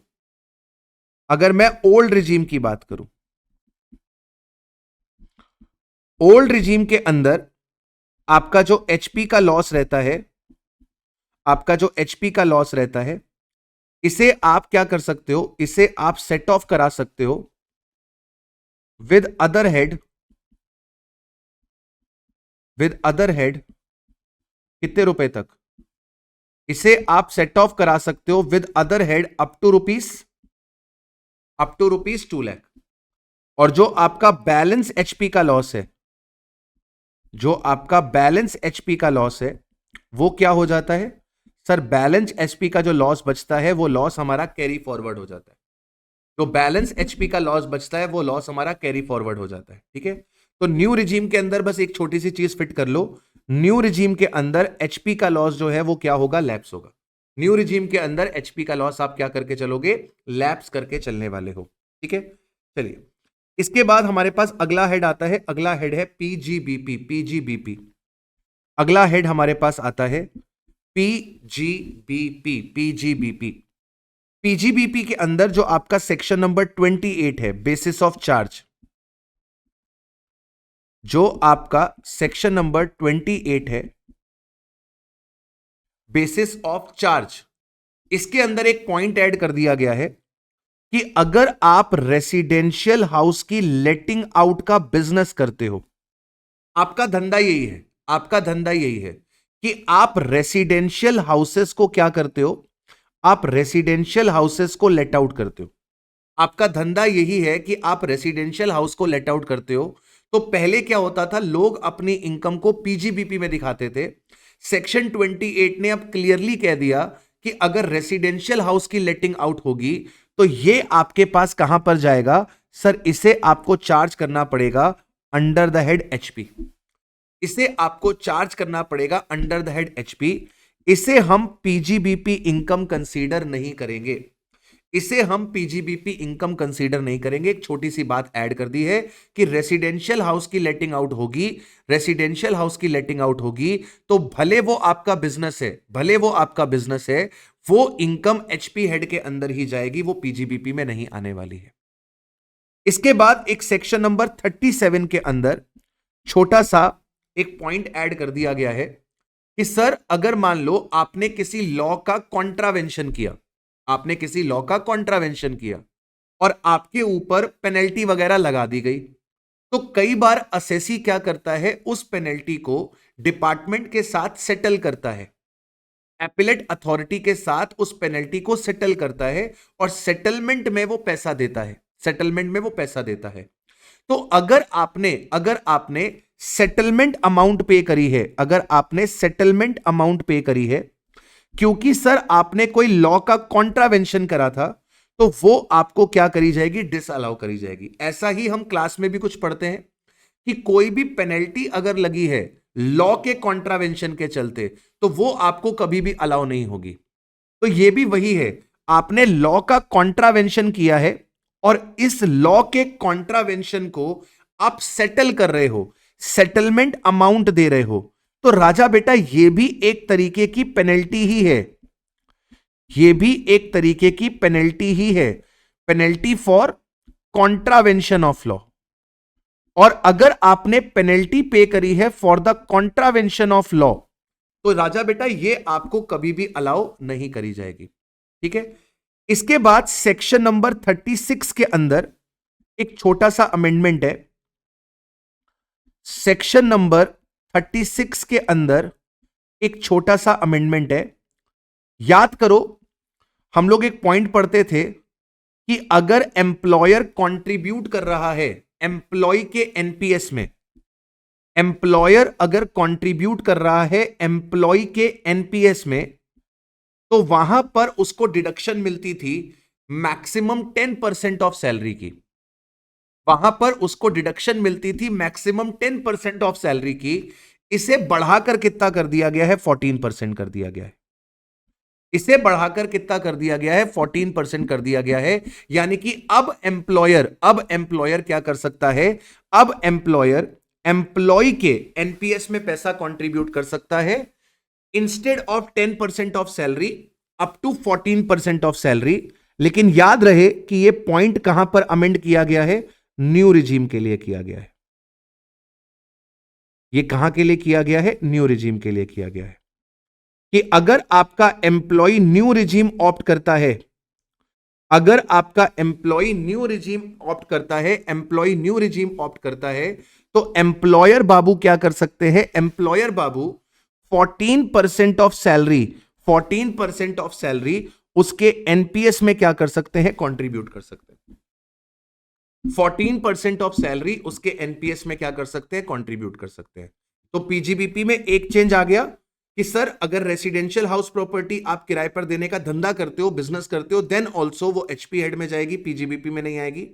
ओल्ड रिजीम के अंदर आपका जो एचपी का लॉस रहता है, इसे आप क्या कर सकते हो, इसे आप सेट ऑफ करा सकते हो विद अदर हेड कितने रुपए तक, इसे आप सेट ऑफ करा सकते हो with other head up to rupees 2 lakh. और जो आपका बैलेंस एचपी का लॉस है, वो क्या हो जाता है सर, बैलेंस एचपी का जो लॉस बचता है वो लॉस हमारा कैरी फॉरवर्ड हो जाता है। जो बैलेंस एचपी का लॉस बचता है वो लॉस हमारा कैरी फॉरवर्ड हो जाता है, ठीक है। तो न्यू रिजीम के अंदर बस एक छोटी सी चीज फिट कर लो, न्यू रिजीम के अंदर एचपी का लॉस जो है वो क्या होगा, लैप्स होगा। न्यू रिजीम के अंदर एचपी का लॉस आप क्या करके चलोगे, लैप्स करके चलने वाले हो, ठीक है। चलिए, इसके बाद हमारे पास अगला हेड आता है, अगला हेड है पीजीबीपी। पीजीबीपी अगला हेड हमारे पास आता है पीजीबीपी। पीजीबीपी पीजीबीपी के अंदर जो आपका सेक्शन नंबर 28 है, बेसिस ऑफ चार्ज, जो आपका सेक्शन नंबर 28 है, बेसिस ऑफ चार्ज, इसके अंदर एक पॉइंट ऐड कर दिया गया है कि अगर आप रेसिडेंशियल हाउस की लेटिंग आउट का बिजनेस करते हो, आपका धंधा यही है, आपका धंधा यही है कि आप रेसिडेंशियल हाउसेस को क्या करते हो, आप रेसिडेंशियल हाउसेस को लेट आउट करते हो। आपका धंधा यही है कि आप रेसिडेंशियल हाउस को लेट आउट करते हो। तो पहले क्या होता था, लोग अपनी इनकम को पीजीबीपी में दिखाते थे। सेक्शन 28 ने अब क्लियरली कह दिया कि अगर रेसिडेंशियल हाउस की लेटिंग आउट होगी तो ये आपके पास कहां पर जाएगा, सर इसे आपको चार्ज करना पड़ेगा अंडर द हेड एचपी। इसे आपको चार्ज करना पड़ेगा अंडर द हेड एचपी। इसे हम पीजीबीपी इनकम कंसीडर नहीं करेंगे, इसे हम पीजीबीपी इनकम कंसीडर नहीं करेंगे। एक छोटी सी बात ऐड कर दी है कि रेसिडेंशियल हाउस की लेटिंग आउट होगी, रेसिडेंशियल हाउस की लेटिंग आउट होगी तो भले वो आपका बिजनेस है, भले वो आपका बिजनेस है, वो इनकम एचपी हेड के अंदर ही जाएगी, वो पीजीबीपी में नहीं आने वाली है। इसके बाद एक सेक्शन नंबर 37 के अंदर छोटा सा एक पॉइंट ऐड कर दिया गया है कि सर अगर मान लो आपने किसी लॉ का कॉन्ट्रावेंशन किया, आपने किसी लॉ का कॉन्ट्रावेंशन किया और आपके ऊपर पेनल्टी वगैरह लगा दी गई, तो कई बार असेसी क्या करता है, उस पेनल्टी को डिपार्टमेंट के साथ सेटल करता है, एपिलेट अथॉरिटी के साथ उस पेनल्टी को सेटल करता है और सेटलमेंट में वो पैसा देता है, सेटलमेंट में वो पैसा देता है। तो अगर आपने सेटलमेंट अमाउंट पे करी है, अगर आपने सेटलमेंट अमाउंट पे करी है क्योंकि सर आपने कोई लॉ का कॉन्ट्रावेंशन करा था, तो वो आपको क्या करी जाएगी, डिसअलाउ करी जाएगी। ऐसा ही हम क्लास में भी कुछ पढ़ते हैं कि कोई भी पेनल्टी अगर लगी है लॉ के कॉन्ट्रावेंशन के चलते तो वो आपको कभी भी अलाउ नहीं होगी। तो ये भी वही है, आपने लॉ का कॉन्ट्रावेंशन किया है और इस लॉ के कॉन्ट्रावेंशन को आप सेटल कर रहे हो, सेटलमेंट अमाउंट दे रहे हो, तो राजा बेटा ये भी एक तरीके की पेनल्टी ही है, ये भी एक तरीके की पेनल्टी ही है, penalty for contravention of law. और अगर आपने पेनल्टी पे करी है for the contravention of law तो राजा बेटा ये आपको कभी भी अलाउ नहीं करी जाएगी, ठीक है। इसके बाद सेक्शन नंबर 36 के अंदर एक छोटा सा अमेंडमेंट है। सेक्शन नंबर 36 के अंदर एक छोटा सा अमेंडमेंट है। याद करो, हम लोग एक पॉइंट पढ़ते थे कि अगर एम्प्लॉयर कंट्रीब्यूट कर रहा है एम्प्लॉय के एनपीएस में, एम्प्लॉयर अगर कंट्रीब्यूट कर रहा है एम्प्लॉय के एनपीएस में, तो वहां पर उसको डिडक्शन मिलती थी मैक्सिमम 10% ऑफ सैलरी की, वहां पर उसको डिडक्शन मिलती थी मैक्सिमम 10% ऑफ सैलरी की। इसे बढ़ाकर कितना कर दिया गया है, 14% कर दिया गया है। इसे बढ़ाकर कितना कर दिया गया है, 14% कर दिया गया है। यानी कि अब एम्प्लॉयर क्या कर सकता है, अब एम्प्लॉयर एम्प्लॉय के एनपीएस में पैसा कंट्रीब्यूट कर सकता है instead of 10% of salary up to 14% of salary. लेकिन याद रहे कि यह पॉइंट कहां पर अमेंड किया गया है, न्यू रिजीम के लिए किया गया है। यह कहां के लिए किया गया है, न्यू रिजीम के लिए किया गया है कि अगर आपका एम्प्लॉय न्यू रिजीम ऑप्ट करता है, अगर आपका एम्प्लॉय न्यू रिजीम ऑप्ट करता है, एम्प्लॉय न्यू रिजीम ऑप्ट करता है, तो एम्प्लॉयर बाबू क्या कर सकते हैं, employer Babu 14% of salary, 14% of salary उसके एनपीएस में क्या कर सकते हैं, कंट्रीब्यूट कर सकते हैं। 14% ऑफ सैलरी उसके एनपीएस में क्या कर सकते हैं, कंट्रीब्यूट कर सकते हैं। तो पीजीबीपी में एक चेंज आ गया कि सर अगर रेसिडेंशियल हाउस प्रॉपर्टी आप किराए पर देने का धंधा करते हो, बिजनेस करते हो, देन ऑल्सो वो एचपी हेड में जाएगी, पीजीबीपी में नहीं आएगी।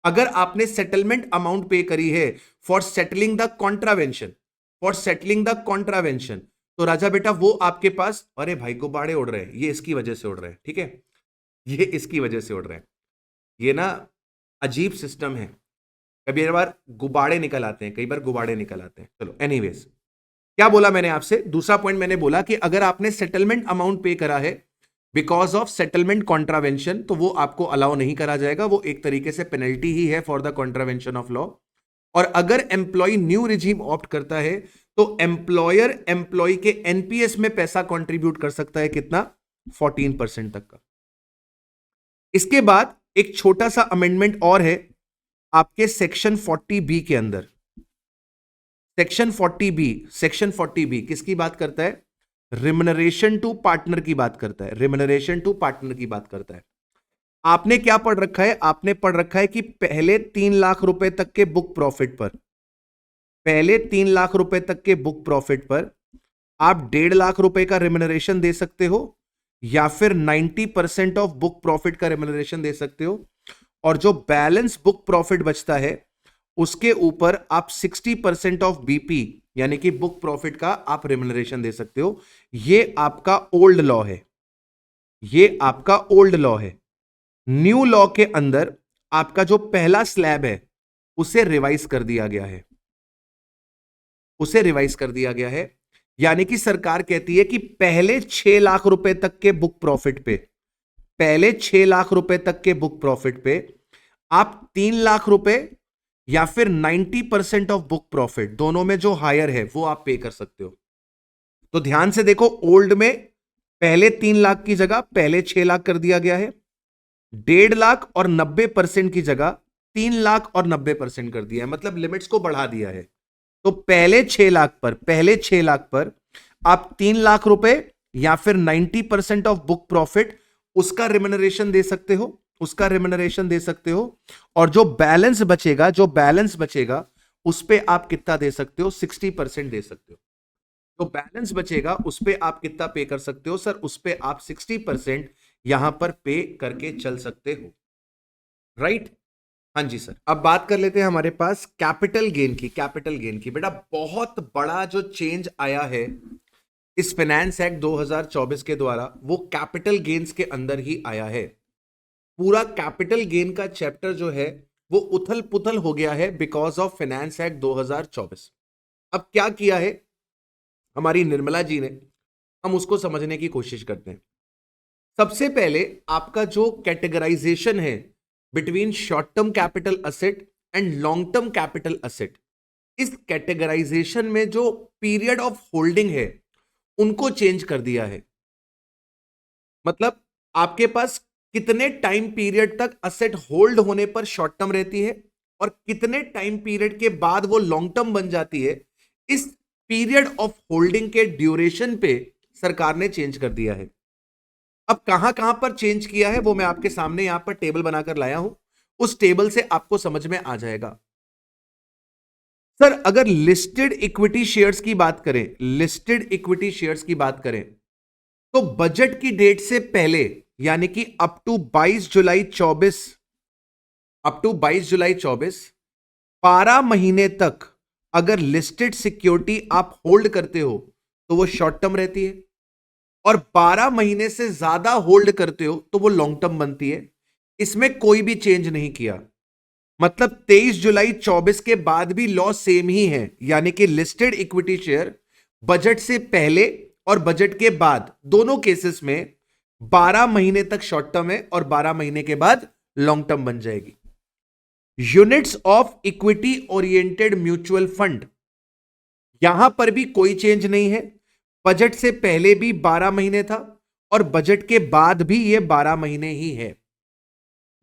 अगर आपने सेटलमेंट अमाउंट पे करी है for settling the contravention, for settling the contravention, तो राजा बेटा वो आपके पास, अरे भाई गुब्बारे उड़ रहे हैं, ये इसकी वजह से उड़ रहे हैं, ठीक है, ये इसकी वजह से उड़ रहे हैं। ये ना अजीब सिस्टम है, कभी बार गुब्बारे निकल आते हैं, कई बार गुब्बारे निकल आते हैं। चलो एनीवेज, क्या बोला मैंने आपसे, दूसरा पॉइंट मैंने बोला कि अगर आपने सेटलमेंट अमाउंट पे करा है बिकॉज ऑफ सेटलमेंट कॉन्ट्रावेंशन, तो वो आपको अलाउ नहीं करा जाएगा, वो एक तरीके से पेनल्टी ही है for the contravention of law. और अगर एम्प्लॉय न्यू रिजीम ऑप्ट करता है तो एम्प्लॉयर एम्प्लॉय के एनपीएस में पैसा कंट्रीब्यूट कर सकता है, कितना, 14% तक का। इसके बाद एक छोटा सा अमेंडमेंट और है आपके सेक्शन 40B के अंदर। सेक्शन 40B किसकी बात करता है, रिम्यूनरेशन टू पार्टनर की बात करता है, रिम्यूनरेशन टू पार्टनर की बात करता है। आपने क्या पढ़ रखा है, आपने पढ़ रखा है कि पहले 3 लाख रुपए तक के बुक प्रॉफिट पर, पहले 3 लाख रुपए तक के बुक प्रॉफिट पर आप 1.5 लाख रुपए का रिम्यूनरेशन दे सकते हो, या फिर 90% ऑफ बुक प्रॉफिट का रिम्यूनरेशन दे सकते हो, और जो बैलेंस बुक प्रॉफिट बचता है उसके ऊपर आप 60% ऑफ बीपी यानी कि बुक प्रॉफिट का आप रिम्यूनरेशन दे सकते हो। ये आपका ओल्ड लॉ है, ये आपका ओल्ड लॉ है। न्यू लॉ के अंदर आपका जो पहला स्लैब है उसे रिवाइज कर दिया गया है, उसे रिवाइज कर दिया गया है। यानी कि सरकार कहती है कि पहले 6 लाख रुपए तक के बुक प्रॉफिट पे, पहले 6 लाख रुपए तक के बुक प्रॉफिट पे आप 3 लाख रुपए या फिर 90% ऑफ बुक प्रॉफिट, दोनों में जो हायर है वो आप पे कर सकते हो। तो ध्यान से देखो, ओल्ड में पहले 3 लाख की जगह पहले 6 लाख कर दिया गया है, 1.5 लाख और 90% की जगह 3 लाख और 90% कर दिया है, मतलब लिमिट्स को बढ़ा दिया है। तो पहले 6 लाख पर, पहले 6 लाख पर आप 3 लाख रुपए या फिर 90% ऑफ बुक प्रॉफिट उसका रिम्यूनरेशन दे सकते हो, उसका रिम्यूनरेशन दे सकते हो। और जो बैलेंस बचेगा, जो बैलेंस बचेगा उस पे आप कितना दे सकते हो, 60% दे सकते हो। जो बैलेंस बचेगा उस पे आप कितना पे कर सकते हो, सर उस पे आप 60% यहां पर पे करके चल सकते हो, राइट। हाँ जी सर, अब बात कर लेते हैं हमारे पास कैपिटल गेन की, कैपिटल गेन की। बेटा बहुत बड़ा जो चेंज आया है इस फाइनेंस एक्ट 2024 के द्वारा, वो कैपिटल गेन्स के अंदर ही आया है। पूरा कैपिटल गेन का चैप्टर जो है वो उथल पुथल हो गया है बिकॉज ऑफ फाइनेंस एक्ट 2024। अब क्या किया है हमारी निर्मला जी ने, हम उसको समझने की कोशिश करते हैं। सबसे पहले आपका जो कैटेगराइजेशन है between short term capital asset and long term capital asset, इस कैटेगराइजेशन में जो पीरियड ऑफ होल्डिंग है उनको चेंज कर दिया है। मतलब आपके पास कितने टाइम पीरियड तक असेट होल्ड होने पर शॉर्ट टर्म रहती है और कितने टाइम पीरियड के बाद वो लॉन्ग टर्म बन जाती है, इस पीरियड ऑफ होल्डिंग के ड्यूरेशन पे सरकार ने चेंज कर दिया है। अब कहां कहां पर चेंज किया है वो मैं आपके सामने यहां पर टेबल बनाकर लाया हूं, उस टेबल से आपको समझ में आ जाएगा। सर अगर लिस्टेड इक्विटी शेयर्स की बात करें, लिस्टेड इक्विटी शेयर्स की बात करें, तो बजट की डेट से पहले यानी कि अप टू 22 जुलाई 24, अप टू 22 जुलाई 24, 12 महीने तक अगर लिस्टेड सिक्योरिटी आप होल्ड करते हो तो वो शॉर्ट टर्म रहती है, और 12 महीने से ज्यादा होल्ड करते हो तो वो लॉन्ग टर्म बनती है। इसमें कोई भी चेंज नहीं किया। मतलब 23 जुलाई 24 के बाद भी लॉ सेम ही है, यानी कि लिस्टेड इक्विटी शेयर बजट से पहले और बजट के बाद दोनों केसेस में 12 महीने तक शॉर्ट टर्म है और 12 महीने के बाद लॉन्ग टर्म बन जाएगी। Units of equity oriented mutual fund, यहां पर भी कोई चेंज नहीं है। बजट से पहले भी 12 महीने था और बजट के बाद भी ये 12 महीने ही है,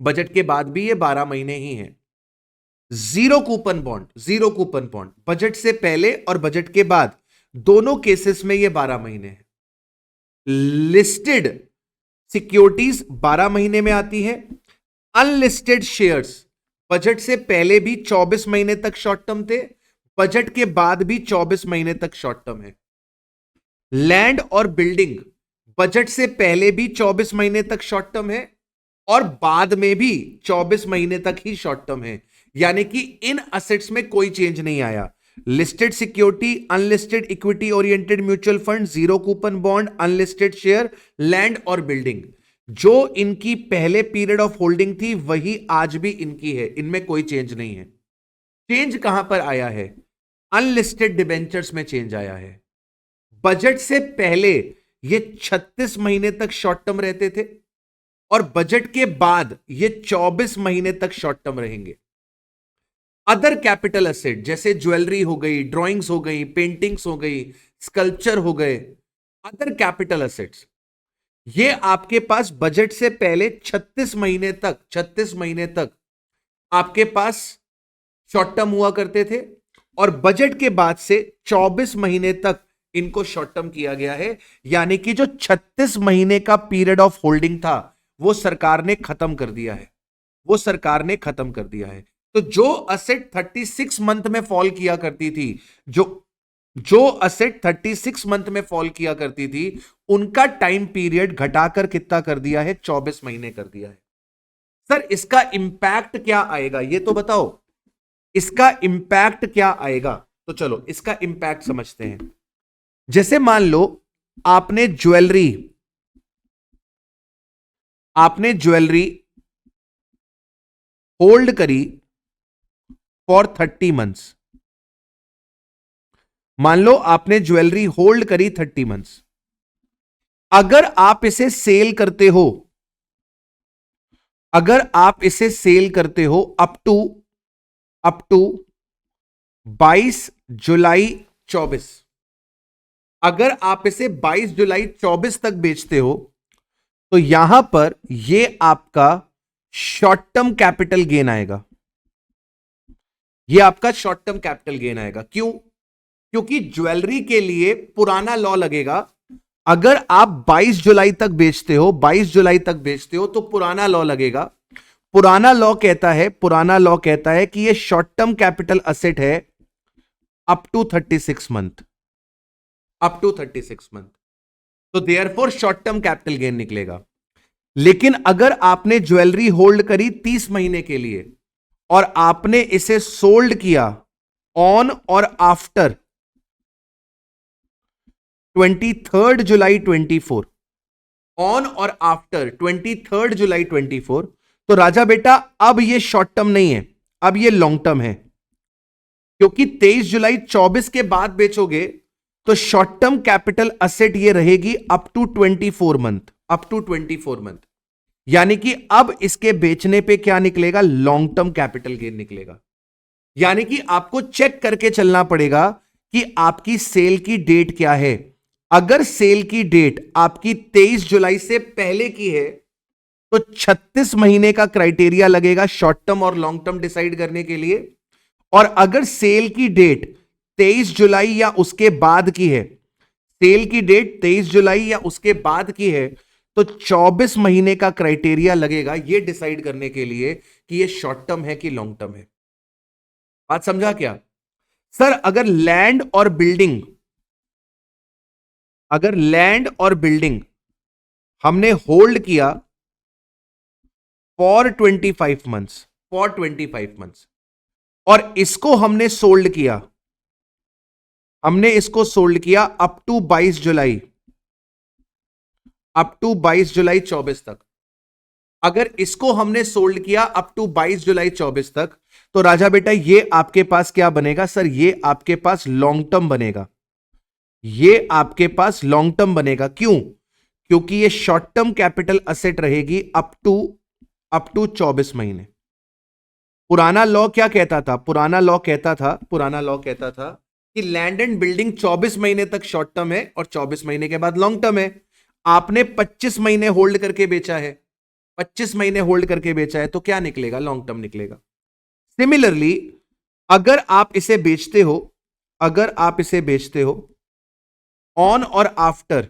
बजट के बाद भी ये 12 महीने ही है। Zero coupon bond, zero coupon bond budget से पहले और बजट के बाद दोनों केसेस में ये 12 महीने है। लिस्टेड सिक्योरिटीज 12 महीने में आती है। अनलिस्टेड शेयर्स बजट से पहले भी 24 महीने तक शॉर्ट टर्म थे, बजट के बाद भी 24 महीने तक शॉर्ट टर्म है। लैंड और बिल्डिंग बजट से पहले भी 24 महीने तक शॉर्ट टर्म है और बाद में भी 24 महीने तक ही शॉर्ट टर्म है, यानी कि इन असेट्स में कोई चेंज नहीं आया। Listed security, unlisted equity oriented mutual fund, zero coupon bond, unlisted share, land और बिल्डिंग, जो इनकी पहले पीरियड ऑफ होल्डिंग थी वही आज भी इनकी है, इनमें कोई चेंज नहीं है। चेंज कहां पर आया है? अनलिस्टेड डिबेंचर्स में चेंज आया है। बजट से पहले ये 36 महीने तक शॉर्ट टर्म रहते थे और बजट के बाद ये 24 महीने तक शॉर्ट टर्म रहेंगे। अदर कैपिटल एसेट जैसे ज्वेलरी हो गई, ड्राइंग्स हो गई, पेंटिंग्स हो गई, स्कल्पचर हो गए, अदर कैपिटल एसेट्स, ये आपके पास बजट से पहले 36 महीने तक आपके पास शॉर्ट टर्म हुआ करते थे और बजट के बाद से 24 महीने तक इनको शॉर्ट टर्म किया गया है, यानी कि जो 36 महीने का पीरियड ऑफ होल्डिंग था वो सरकार ने खत्म कर दिया है, वो सरकार ने खत्म कर दिया है। तो जो असेट 36 मंथ में फॉल किया करती थी, जो असेट 36 मंथ में फॉल किया करती थी, उनका टाइम पीरियड घटाकर कितना कर दिया है? 24 महीने कर दिया है। सर इसका इंपैक्ट क्या आएगा ये तो बताओ, इसका इंपैक्ट क्या आएगा? तो चलो इसका इंपैक्ट समझते हैं। जैसे मान लो आपने ज्वेलरी होल्ड करी फॉर 30 मंथ्स। मान लो आपने ज्वेलरी होल्ड करी 30 मंथ्स। अगर आप इसे सेल करते हो, अप टू 22 जुलाई 24, अगर आप इसे 22 जुलाई 24 तक बेचते हो तो यहां पर यह आपका शॉर्ट टर्म कैपिटल गेन आएगा। यह आपका शॉर्ट टर्म कैपिटल गेन आएगा। क्यों? क्योंकि ज्वेलरी के लिए पुराना लॉ लगेगा। अगर आप 22 जुलाई तक बेचते हो तो पुराना लॉ लगेगा। पुराना लॉ कहता है कि यह शॉर्ट टर्म कैपिटल असेट है अप टू 36 मंथ, तो therefore short term capital gain निकलेगा। लेकिन अगर आपने ज्वेलरी होल्ड करी 30 महीने के लिए और आपने इसे सोल्ड किया ऑन और आफ्टर 23 जुलाई 24, ऑन और आफ्टर 23 जुलाई 24, तो राजा बेटा अब ये शॉर्ट टर्म नहीं है, अब ये लॉन्ग टर्म है। क्योंकि 23 जुलाई 24 के बाद बेचोगे तो शॉर्ट टर्म कैपिटल असेट ये रहेगी अप टू 24 मंथ, यानी कि अब इसके बेचने पे क्या निकलेगा? लॉन्ग टर्म कैपिटल गेन निकलेगा। यानी कि आपको चेक करके चलना पड़ेगा कि आपकी सेल की डेट क्या है। अगर सेल की डेट आपकी 23 जुलाई से पहले की है तो 36 महीने का क्राइटेरिया लगेगा शॉर्ट टर्म और लॉन्ग टर्म डिसाइड करने के लिए। और अगर सेल की डेट 23 जुलाई या उसके बाद की है, तो 24 महीने का क्राइटेरिया लगेगा यह डिसाइड करने के लिए कि यह शॉर्ट टर्म है कि लॉन्ग टर्म है। बात समझा क्या? सर अगर लैंड और बिल्डिंग हमने होल्ड किया फॉर 25 मंथ्स, और इसको हमने सोल्ड किया अप टू 22 जुलाई 24 तक। अगर इसको हमने सोल्ड किया अप टू 22 जुलाई 24 तक, तो राजा बेटा ये आपके पास क्या बनेगा? सर ये आपके पास लॉन्ग टर्म बनेगा। क्यों? क्योंकि ये शॉर्ट टर्म कैपिटल असेट रहेगी अप टू 24 महीने। पुराना लॉ क्या कहता था? पुराना लॉ कहता था कि लैंड एंड बिल्डिंग 24 महीने तक शॉर्ट टर्म है और 24 महीने के बाद लॉन्ग टर्म है। आपने 25 महीने होल्ड करके बेचा है, तो क्या निकलेगा? लॉन्ग टर्म निकलेगा। सिमिलरली अगर आप इसे बेचते हो ऑन और आफ्टर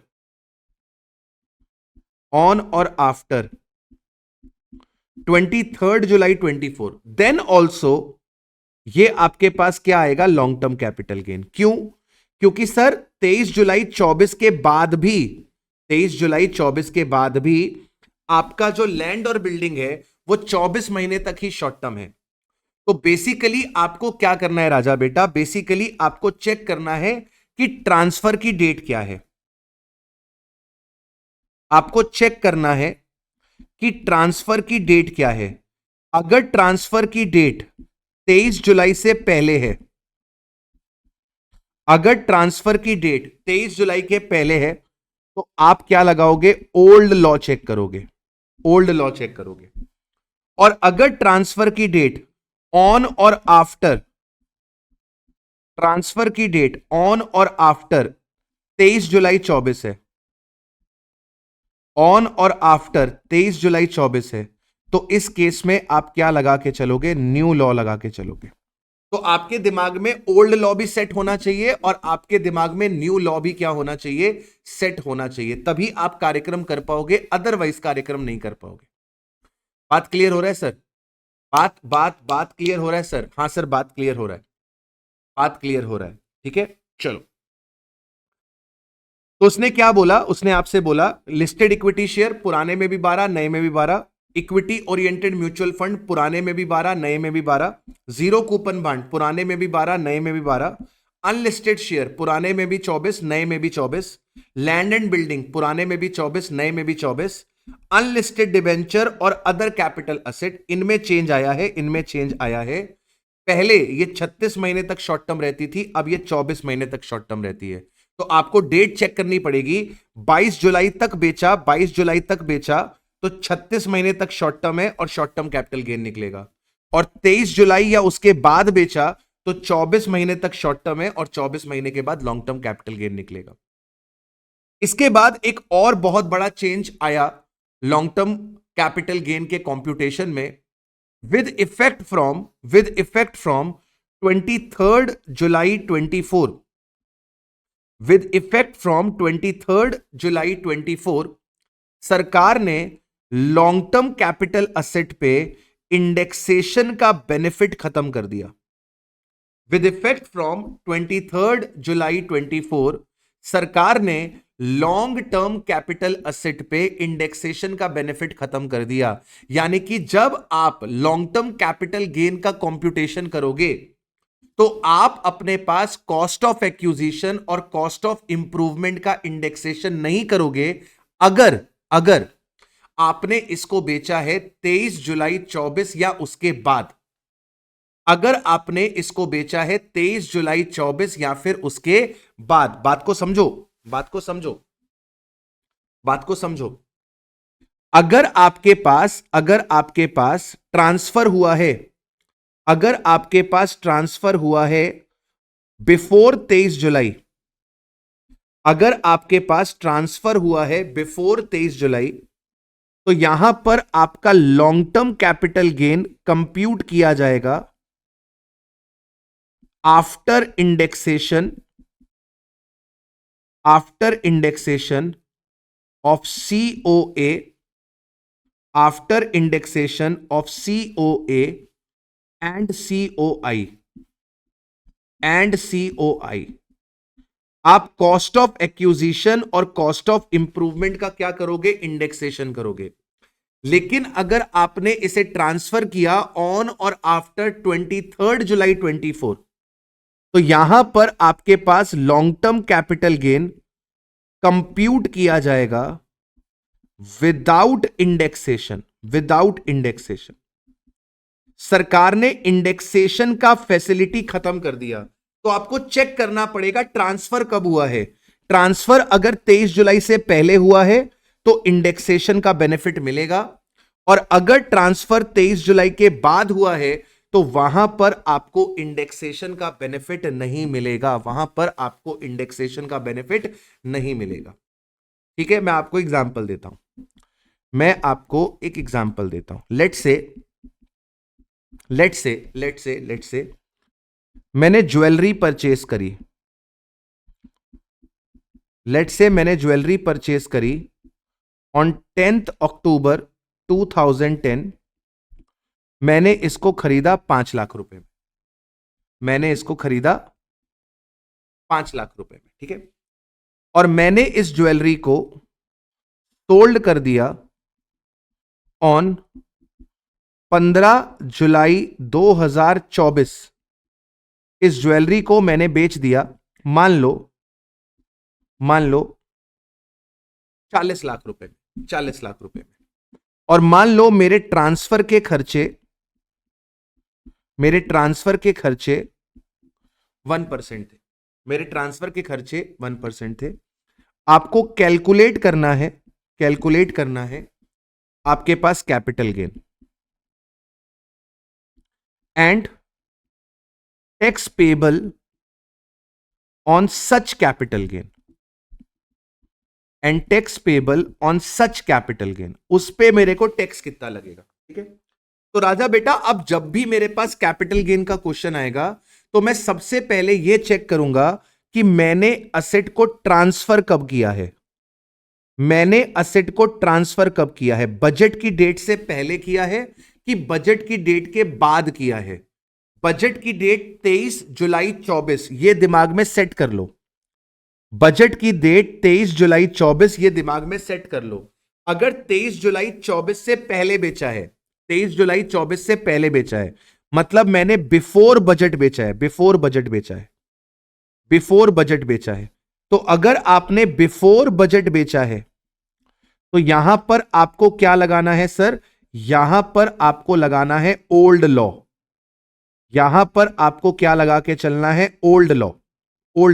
23 जुलाई 24, देन ऑल्सो ये आपके पास क्या आएगा? Long term capital gain. क्यों? क्योंकि सर 23 जुलाई 24 के बाद भी 23 जुलाई 24 के बाद भी आपका जो लैंड और बिल्डिंग है वो 24 महीने तक ही शॉर्ट टर्म है। तो बेसिकली आपको क्या करना है राजा बेटा, बेसिकली आपको चेक करना है कि ट्रांसफर की डेट क्या है। आपको चेक करना है कि ट्रांसफर की डेट क्या है। अगर ट्रांसफर की डेट 23 जुलाई से पहले है, अगर ट्रांसफर की डेट 23 जुलाई के पहले है तो आप क्या लगाओगे, ओल्ड लॉ चेक करोगे, ओल्ड लॉ चेक करोगे। और अगर ट्रांसफर की डेट ऑन और आफ्टर, ट्रांसफर की डेट ऑन और आफ्टर 23 जुलाई 24 है, ऑन और आफ्टर 23 जुलाई 24 है, तो इस केस में आप क्या लगा के चलोगे, न्यू लॉ लगा के चलोगे। तो आपके दिमाग में ओल्ड लॉ भी सेट होना चाहिए और आपके दिमाग में न्यू लॉ भी क्या होना चाहिए, सेट होना चाहिए, तभी आप कार्यक्रम कर पाओगे, अदरवाइज कार्यक्रम नहीं कर पाओगे। बात क्लियर हो रहा है सर? बात क्लियर हो रहा है सर? हाँ सर, बात क्लियर हो रहा है, बात क्लियर हो रहा है, ठीक है। चलो, तो उसने क्या बोला, उसने आपसे बोला लिस्टेड इक्विटी शेयर पुराने में भी 12, नए में भी 12, इक्विटी ओरिएंटेड म्यूचुअल फंड पुराने में भी 12, नए में भी 12, जीरो कूपन बॉन्ड पुराने में भी 12, नए में भी 12, अनलिस्टेड शेयर पुराने में भी 24, नए में भी 24, लैंड एंड बिल्डिंग पुराने में भी 24, नए में भी 24, अनलिस्टेड डिबेंचर और अदर कैपिटल असेट, इनमें चेंज आया है, इनमें चेंज आया है। पहले ये 36 महीने तक शॉर्ट टर्म रहती थी, अब ये 24 महीने तक शॉर्ट टर्म रहती है। तो आपको डेट चेक करनी पड़ेगी। 22 जुलाई तक बेचा, 22 जुलाई तक बेचा तो 36 महीने तक शॉर्ट टर्म है और शॉर्ट टर्म कैपिटल गेन निकलेगा। और 23 जुलाई या उसके बाद बेचा तो 24 महीने तक शॉर्ट टर्म है और 24 महीने के बाद लॉन्ग टर्म कैपिटल गेन निकलेगा। इसके बाद एक और बहुत बड़ा चेंज आया लॉन्ग टर्म कैपिटल गेन के कंप्यूटेशन में, with effect from 23 July 24, with effect from 23 जुलाई 24 सरकार ने लॉन्ग टर्म कैपिटल असेट पे इंडेक्सेशन का बेनिफिट खत्म कर दिया। विद इफेक्ट फ्रॉम 23 जुलाई 24 सरकार ने लॉन्ग टर्म कैपिटल असेट पे इंडेक्सेशन का बेनिफिट खत्म कर दिया। यानी कि जब आप लॉन्ग टर्म कैपिटल गेन का कंप्यूटेशन करोगे तो आप अपने पास कॉस्ट ऑफ एक्विजिशन और कॉस्ट ऑफ इंप्रूवमेंट का इंडेक्सेशन नहीं करोगे अगर आपने इसको बेचा है 23 जुलाई 24 या उसके बाद। अगर आपने इसको बेचा है 23 जुलाई 24 या फिर उसके बाद। बात को समझो, बात को समझो, बात को समझो। अगर आपके पास ट्रांसफर हुआ है, अगर आपके पास ट्रांसफर हुआ है बिफोर 23 जुलाई, अगर आपके पास ट्रांसफर हुआ है बिफोर 23 जुलाई तो यहां पर आपका long term capital gain compute किया जाएगा after indexation of COA, after indexation of COA and COI। आप कॉस्ट ऑफ एक्विजिशन और कॉस्ट ऑफ इंप्रूवमेंट का क्या करोगे, इंडेक्सेशन करोगे। लेकिन अगर आपने इसे ट्रांसफर किया ऑन और आफ्टर 23 जुलाई 24 तो यहां पर आपके पास long term capital gain compute किया जाएगा विदाउट इंडेक्सेशन, विदाउट इंडेक्सेशन। सरकार ने इंडेक्सेशन का फैसिलिटी खत्म कर दिया। तो आपको चेक करना पड़ेगा ट्रांसफर कब हुआ है। ट्रांसफर अगर 23 जुलाई से पहले हुआ है तो इंडेक्सेशन का बेनिफिट मिलेगा, और अगर ट्रांसफर 23 जुलाई के बाद हुआ है तो वहां पर आपको इंडेक्सेशन का बेनिफिट नहीं मिलेगा, वहां पर आपको इंडेक्सेशन का बेनिफिट नहीं मिलेगा। ठीक है, मैं आपको एग्जांपल देता हूं, मैं आपको एक एग्जांपल देता हूं। लेट्स से मैंने ज्वेलरी परचेस करी, लेट्स से मैंने ज्वेलरी परचेस करी ऑन 10 अक्टूबर 2010। मैंने इसको खरीदा 5 लाख रुपए में, मैंने इसको खरीदा 5 लाख रुपए में, ठीक है। और मैंने इस ज्वेलरी को सोल्ड कर दिया ऑन 15 जुलाई 2024। इस ज्वेलरी को मैंने बेच दिया, मान लो 40 लाख रुपए में, 40 लाख रुपए में। और मान लो मेरे ट्रांसफर के खर्चे 1% थे, मेरे ट्रांसफर के खर्चे 1% थे। आपको कैलकुलेट करना है आपके पास capital gain and tax payable on such capital gain, and tax payable on such capital gain, उस पे मेरे को टैक्स कितना लगेगा, ठीक है। तो राजा बेटा अब जब भी मेरे पास कैपिटल गेन का क्वेश्चन आएगा तो मैं सबसे पहले यह चेक करूंगा कि मैंने असेट को ट्रांसफर कब किया है। मैंने असेट को ट्रांसफर कब किया है, बजट की डेट से पहले किया है कि बजट की डेट के बाद किया है। बजट की डेट 23 जुलाई 24, ये दिमाग में सेट कर लो। बजट की डेट 23 जुलाई 24, ये दिमाग में सेट कर लो। अगर 23 जुलाई 24 से पहले बेचा है, 23 जुलाई 24 से पहले बेचा है, मतलब मैंने बिफोर बजट बेचा है, बिफोर बजट बेचा है। तो अगर आपने बिफोर बजट बेचा है तो यहां पर आपको क्या लगाना है सर, यहां पर आपको लगाना है ओल्ड लॉ। यहां पर आपको क्या लगा के चलना है, ओल्ड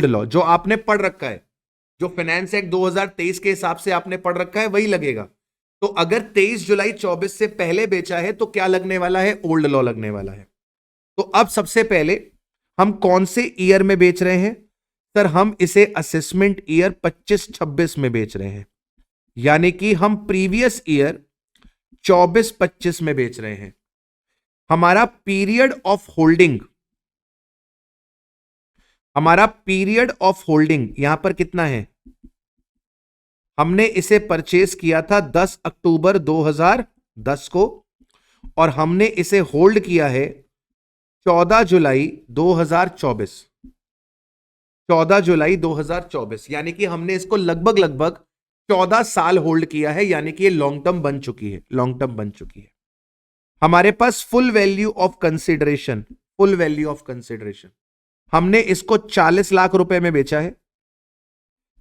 लॉ जो आपने पढ़ रखा है, जो फाइनेंस एक्ट 2023 के हिसाब से आपने पढ़ रखा है वही लगेगा। तो अगर 23 जुलाई 24 से पहले बेचा है तो क्या लगने वाला है, ओल्ड लॉ लगने वाला है। तो अब सबसे पहले हम कौन से ईयर में बेच रहे हैं सर, हम इसे असेसमेंट ईयर 25-26 में बेच रहे हैं, यानी कि हम प्रीवियस ईयर 24-25 में बेच रहे हैं। हमारा पीरियड ऑफ होल्डिंग यहां पर कितना है, हमने इसे परचेस किया था 10 अक्टूबर 2010 को और हमने इसे होल्ड किया है 14 जुलाई 2024, यानी कि हमने इसको लगभग 14 साल होल्ड किया है, यानी कि ये लॉन्ग टर्म बन चुकी है। हमारे पास फुल वैल्यू ऑफ कंसिडरेशन हमने इसको 40 लाख रुपए में बेचा है।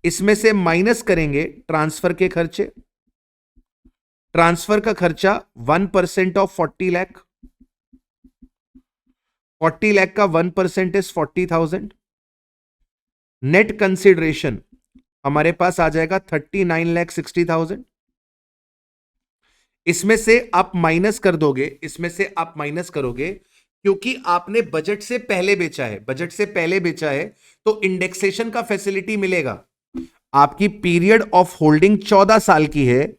इसमें से माइनस करेंगे ट्रांसफर के खर्चे, ट्रांसफर का खर्चा 1% ऑफ 40 लाख, 40 लाख का 1% इज 40,000। नेट कंसिडरेशन हमारे पास आ जाएगा 39,60,000। इसमें से आप माइनस करोगे क्योंकि आपने बजट से पहले बेचा है तो इंडेक्सेशन का फैसिलिटी मिलेगा। आपकी पीरियड ऑफ होल्डिंग 14 साल की है,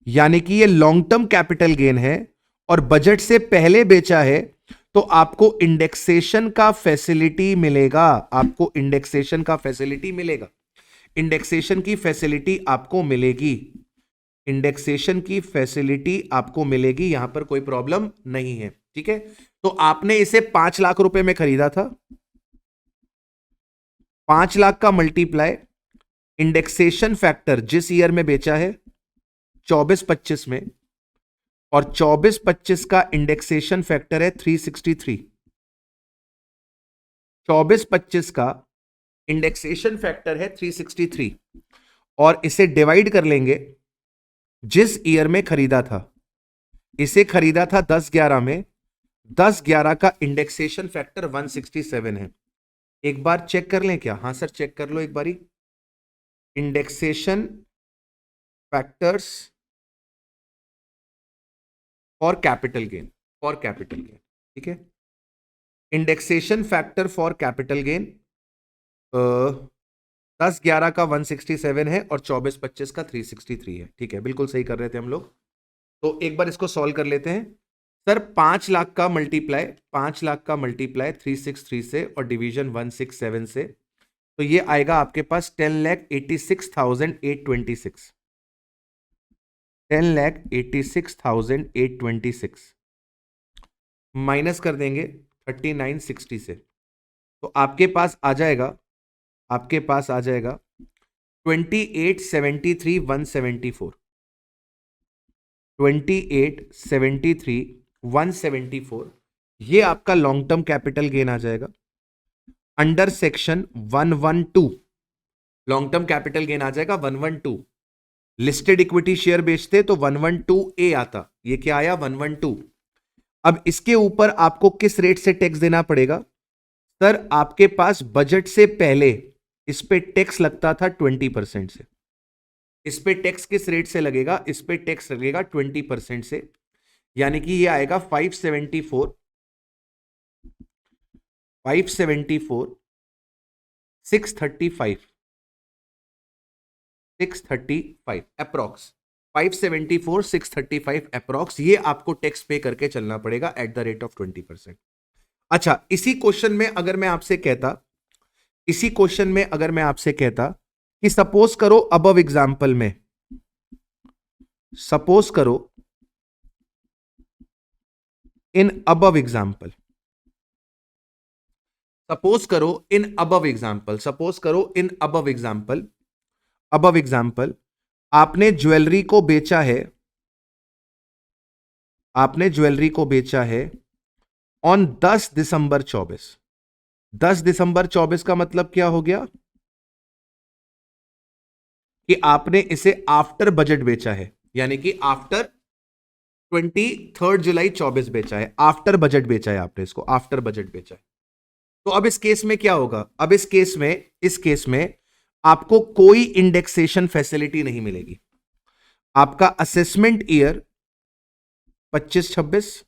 यानी कि ये लॉन्ग टर्म कैपिटल गेन है, और बजट से पहले बेचा है तो आपको इंडेक्सेशन का फैसिलिटी मिलेगा। इंडेक्सेशन की फैसिलिटी आपको मिलेगी, यहां पर कोई प्रॉब्लम नहीं है, ठीक है। तो आपने इसे 5 लाख रुपए में खरीदा था, 5 लाख का मल्टीप्लाई इंडेक्सेशन फैक्टर जिस ईयर में बेचा है 24-25 में, और 24-25 का इंडेक्सेशन फैक्टर है 363। 24-25 का इंडेक्सेशन फैक्टर है 363 और इसे डिवाइड कर लेंगे जिस ईयर में खरीदा था। इसे खरीदा था 10-11 में, 10-11 का इंडेक्सेशन फैक्टर 167 है। एक बार चेक कर लें क्या, हाँ सर चेक कर लो एक बारी। Indexation factors for capital gain, ठीक है। Indexation factor for capital gain 10-11 का 167 है और 24-25 का 363 है, ठीक है, बिल्कुल सही कर रहे थे हम लोग। तो एक बार इसको सॉल्व कर लेते हैं सर। 5 लाख का मल्टीप्लाई 363 से और डिवीजन 167 से, तो ये आएगा आपके पास 10,86,826, 10,86,826 माइनस कर देंगे 3960 से, तो आपके पास आ जाएगा आपके पास आ जाएगा 2873,174, 2873,174, ये आपका लॉन्ग टर्म कैपिटल गेन आ जाएगा। Under section 112 long term capital gain आ जाएगा 112। लिस्टेड इक्विटी शेयर बेचते तो 112A आता, ये क्या आया 112। अब इसके ऊपर आपको किस रेट से टैक्स देना पड़ेगा? सर आपके पास बजट से पहले इस पे टैक्स लगता था 20% से। इस पे टैक्स किस रेट से लगेगा? इस पे टैक्स लगेगा 20% से, यानी कि ये आएगा 574 635 अप्रॉक्स, 574 635 अप्रॉक्स, ये आपको टैक्स पे करके चलना पड़ेगा एट द रेट ऑफ 20%। अच्छा, इसी क्वेश्चन में अगर मैं आपसे कहता कि सपोज करो अबव एग्जाम्पल में, सपोज करो in above example, above example आपने ज्वेलरी को बेचा है ऑन 10 दिसंबर 24। 10 दिसंबर 24 का मतलब क्या हो गया कि आपने इसे आफ्टर बजट बेचा है, यानी कि आफ्टर 23 जुलाई 24 बेचा है, आफ्टर बजट बेचा है आपने इसको, आफ्टर बजट बेचा है। तो अब इस केस में क्या होगा? अब इस केस में आपको कोई इंडेक्सेशन फैसिलिटी नहीं मिलेगी। आपका असेसमेंट ईयर 25-26,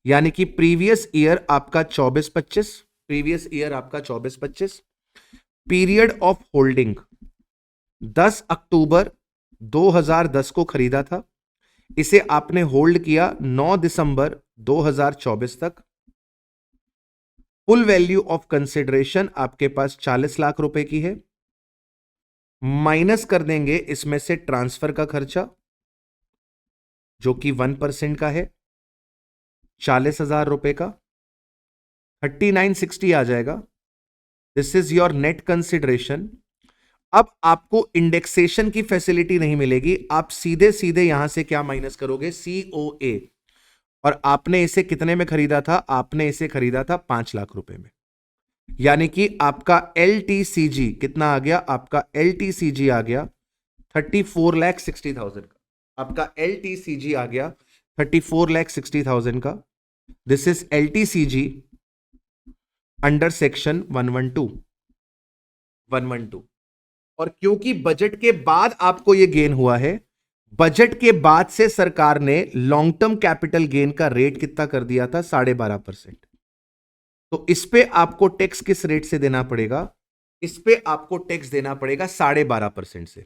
यानी कि प्रीवियस ईयर आपका 24-25, पीरियड ऑफ होल्डिंग 10 अक्टूबर 2010 को खरीदा था, इसे आपने होल्ड किया 9 दिसंबर 2024 तक। फुल वैल्यू ऑफ कंसिडरेशन आपके पास 40 लाख रुपए की है, माइनस कर देंगे इसमें से ट्रांसफर का खर्चा जो कि 1% का है, 40,000 रुपए का, 3960 आ जाएगा। This is your net consideration. अब आपको इंडेक्सेशन की फैसिलिटी नहीं मिलेगी, आप सीधे सीधे यहां से क्या माइनस करोगे? COA। और आपने इसे कितने में खरीदा था? आपने इसे खरीदा था 5 लाख रुपए में, यानी कि आपका LTCG कितना आ गया? आपका LTCG आ गया 34,60,000 का। आपका LTCG आ गया 34,60,000 का। This is LTCG under section 112। और क्योंकि बजट के बाद आपको यह गेन हुआ है, बजट के बाद से सरकार ने लॉन्ग टर्म कैपिटल गेन का रेट कितना कर दिया था? 12.5%। तो इस पे आपको टैक्स किस रेट से देना पड़ेगा? इस पे आपको टैक्स देना पड़ेगा 12.5% से।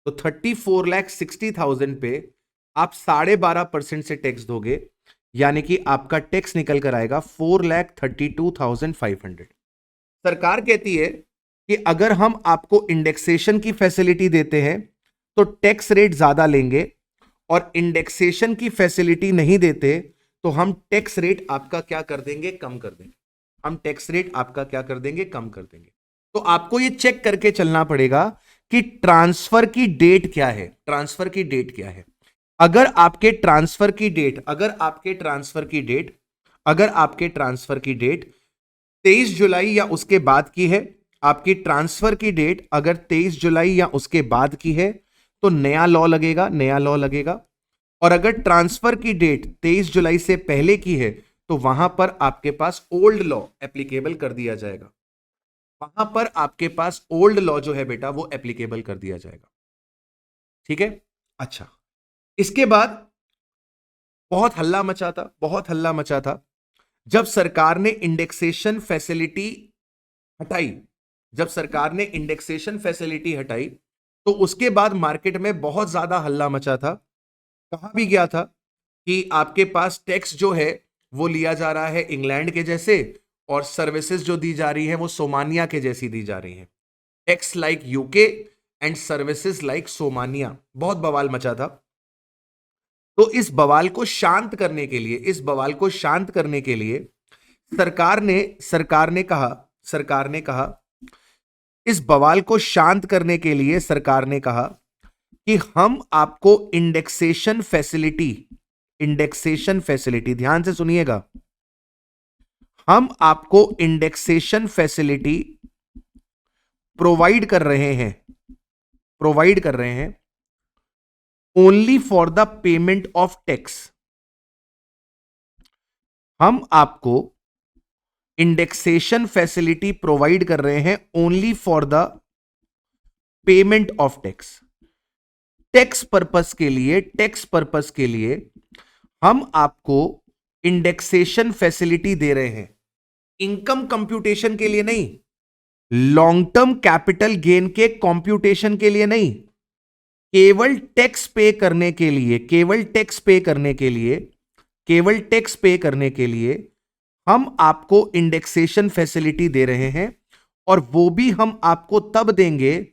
तो 34,60,000 पे आप 12.5% से टैक्स दोगे, यानी कि आपका टैक्स निकल कर आएगा 4,32,500। सरकार कहती है कि अगर हम आपको इंडेक्सेशन की फैसिलिटी देते हैं तो टैक्स रेट ज्यादा लेंगे, और इंडेक्सेशन की फैसिलिटी नहीं देते तो हम टैक्स रेट आपका क्या कर देंगे? कम कर देंगे। हम टैक्स रेट आपका क्या कर देंगे? कम कर देंगे। तो आपको ये चेक करके चलना पड़ेगा कि ट्रांसफर की डेट क्या है, ट्रांसफर की डेट क्या है। अगर आपके ट्रांसफर की डेट 23 जुलाई या उसके बाद की है, आपकी ट्रांसफर की डेट अगर 23 जुलाई या उसके बाद की है तो नया लॉ लगेगा। और अगर ट्रांसफर की डेट 23 जुलाई से पहले की है तो वहां पर आपके पास ओल्ड लॉ एप्लीकेबल कर दिया जाएगा। वहां पर आपके पास ओल्ड लॉ जो है बेटा वो एप्लीकेबल कर दिया जाएगा। ठीक है। अच्छा, इसके बाद बहुत हल्ला मचा था जब सरकार ने इंडेक्सेशन फैसिलिटी हटाई। तो उसके बाद मार्केट में बहुत ज्यादा हल्ला मचा था। कहा भी गया था कि आपके पास टैक्स जो है वो लिया जा रहा है इंग्लैंड के जैसे, और सर्विसेज जो दी जा रही है वो सोमानिया के जैसी दी जा रही है। Tax like UK and services like सोमानिया। बहुत बवाल मचा था। तो इस बवाल को शांत करने के लिए सरकार ने कहा इस बवाल को शांत करने के लिए सरकार ने कहा कि हम आपको इंडेक्सेशन फैसिलिटी, ध्यान से सुनिएगा, हम आपको इंडेक्सेशन फैसिलिटी प्रोवाइड कर रहे हैं only for the payment of tax. हम आपको इंडेक्सेशन फैसिलिटी प्रोवाइड कर रहे हैं only for the payment of tax. Tax purpose के लिए हम आपको इंडेक्सेशन फैसिलिटी दे रहे हैं, इनकम कंप्यूटेशन के लिए नहीं, लॉन्ग टर्म कैपिटल गेन के कंप्यूटेशन के लिए नहीं, केवल टैक्स पे करने के लिए हम आपको इंडेक्सेशन फैसिलिटी दे रहे हैं, और वो भी हम आपको तब देंगे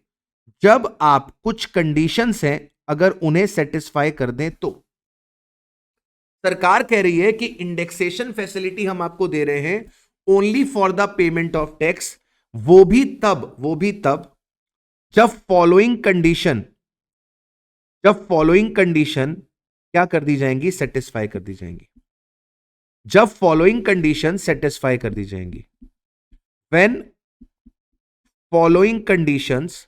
जब आप कुछ कंडीशंस हैं, अगर उन्हें सेटिस्फाई कर दें तो। सरकार कह रही है कि इंडेक्सेशन फैसिलिटी हम आपको दे रहे हैं only for the payment of tax, वो भी तब जब फॉलोइंग कंडीशन क्या कर दी जाएंगी, सेटिस्फाई कर दी जाएंगी। जब फॉलोइंग कंडीशन सेटिस्फाई कर दी जाएंगी, when following conditions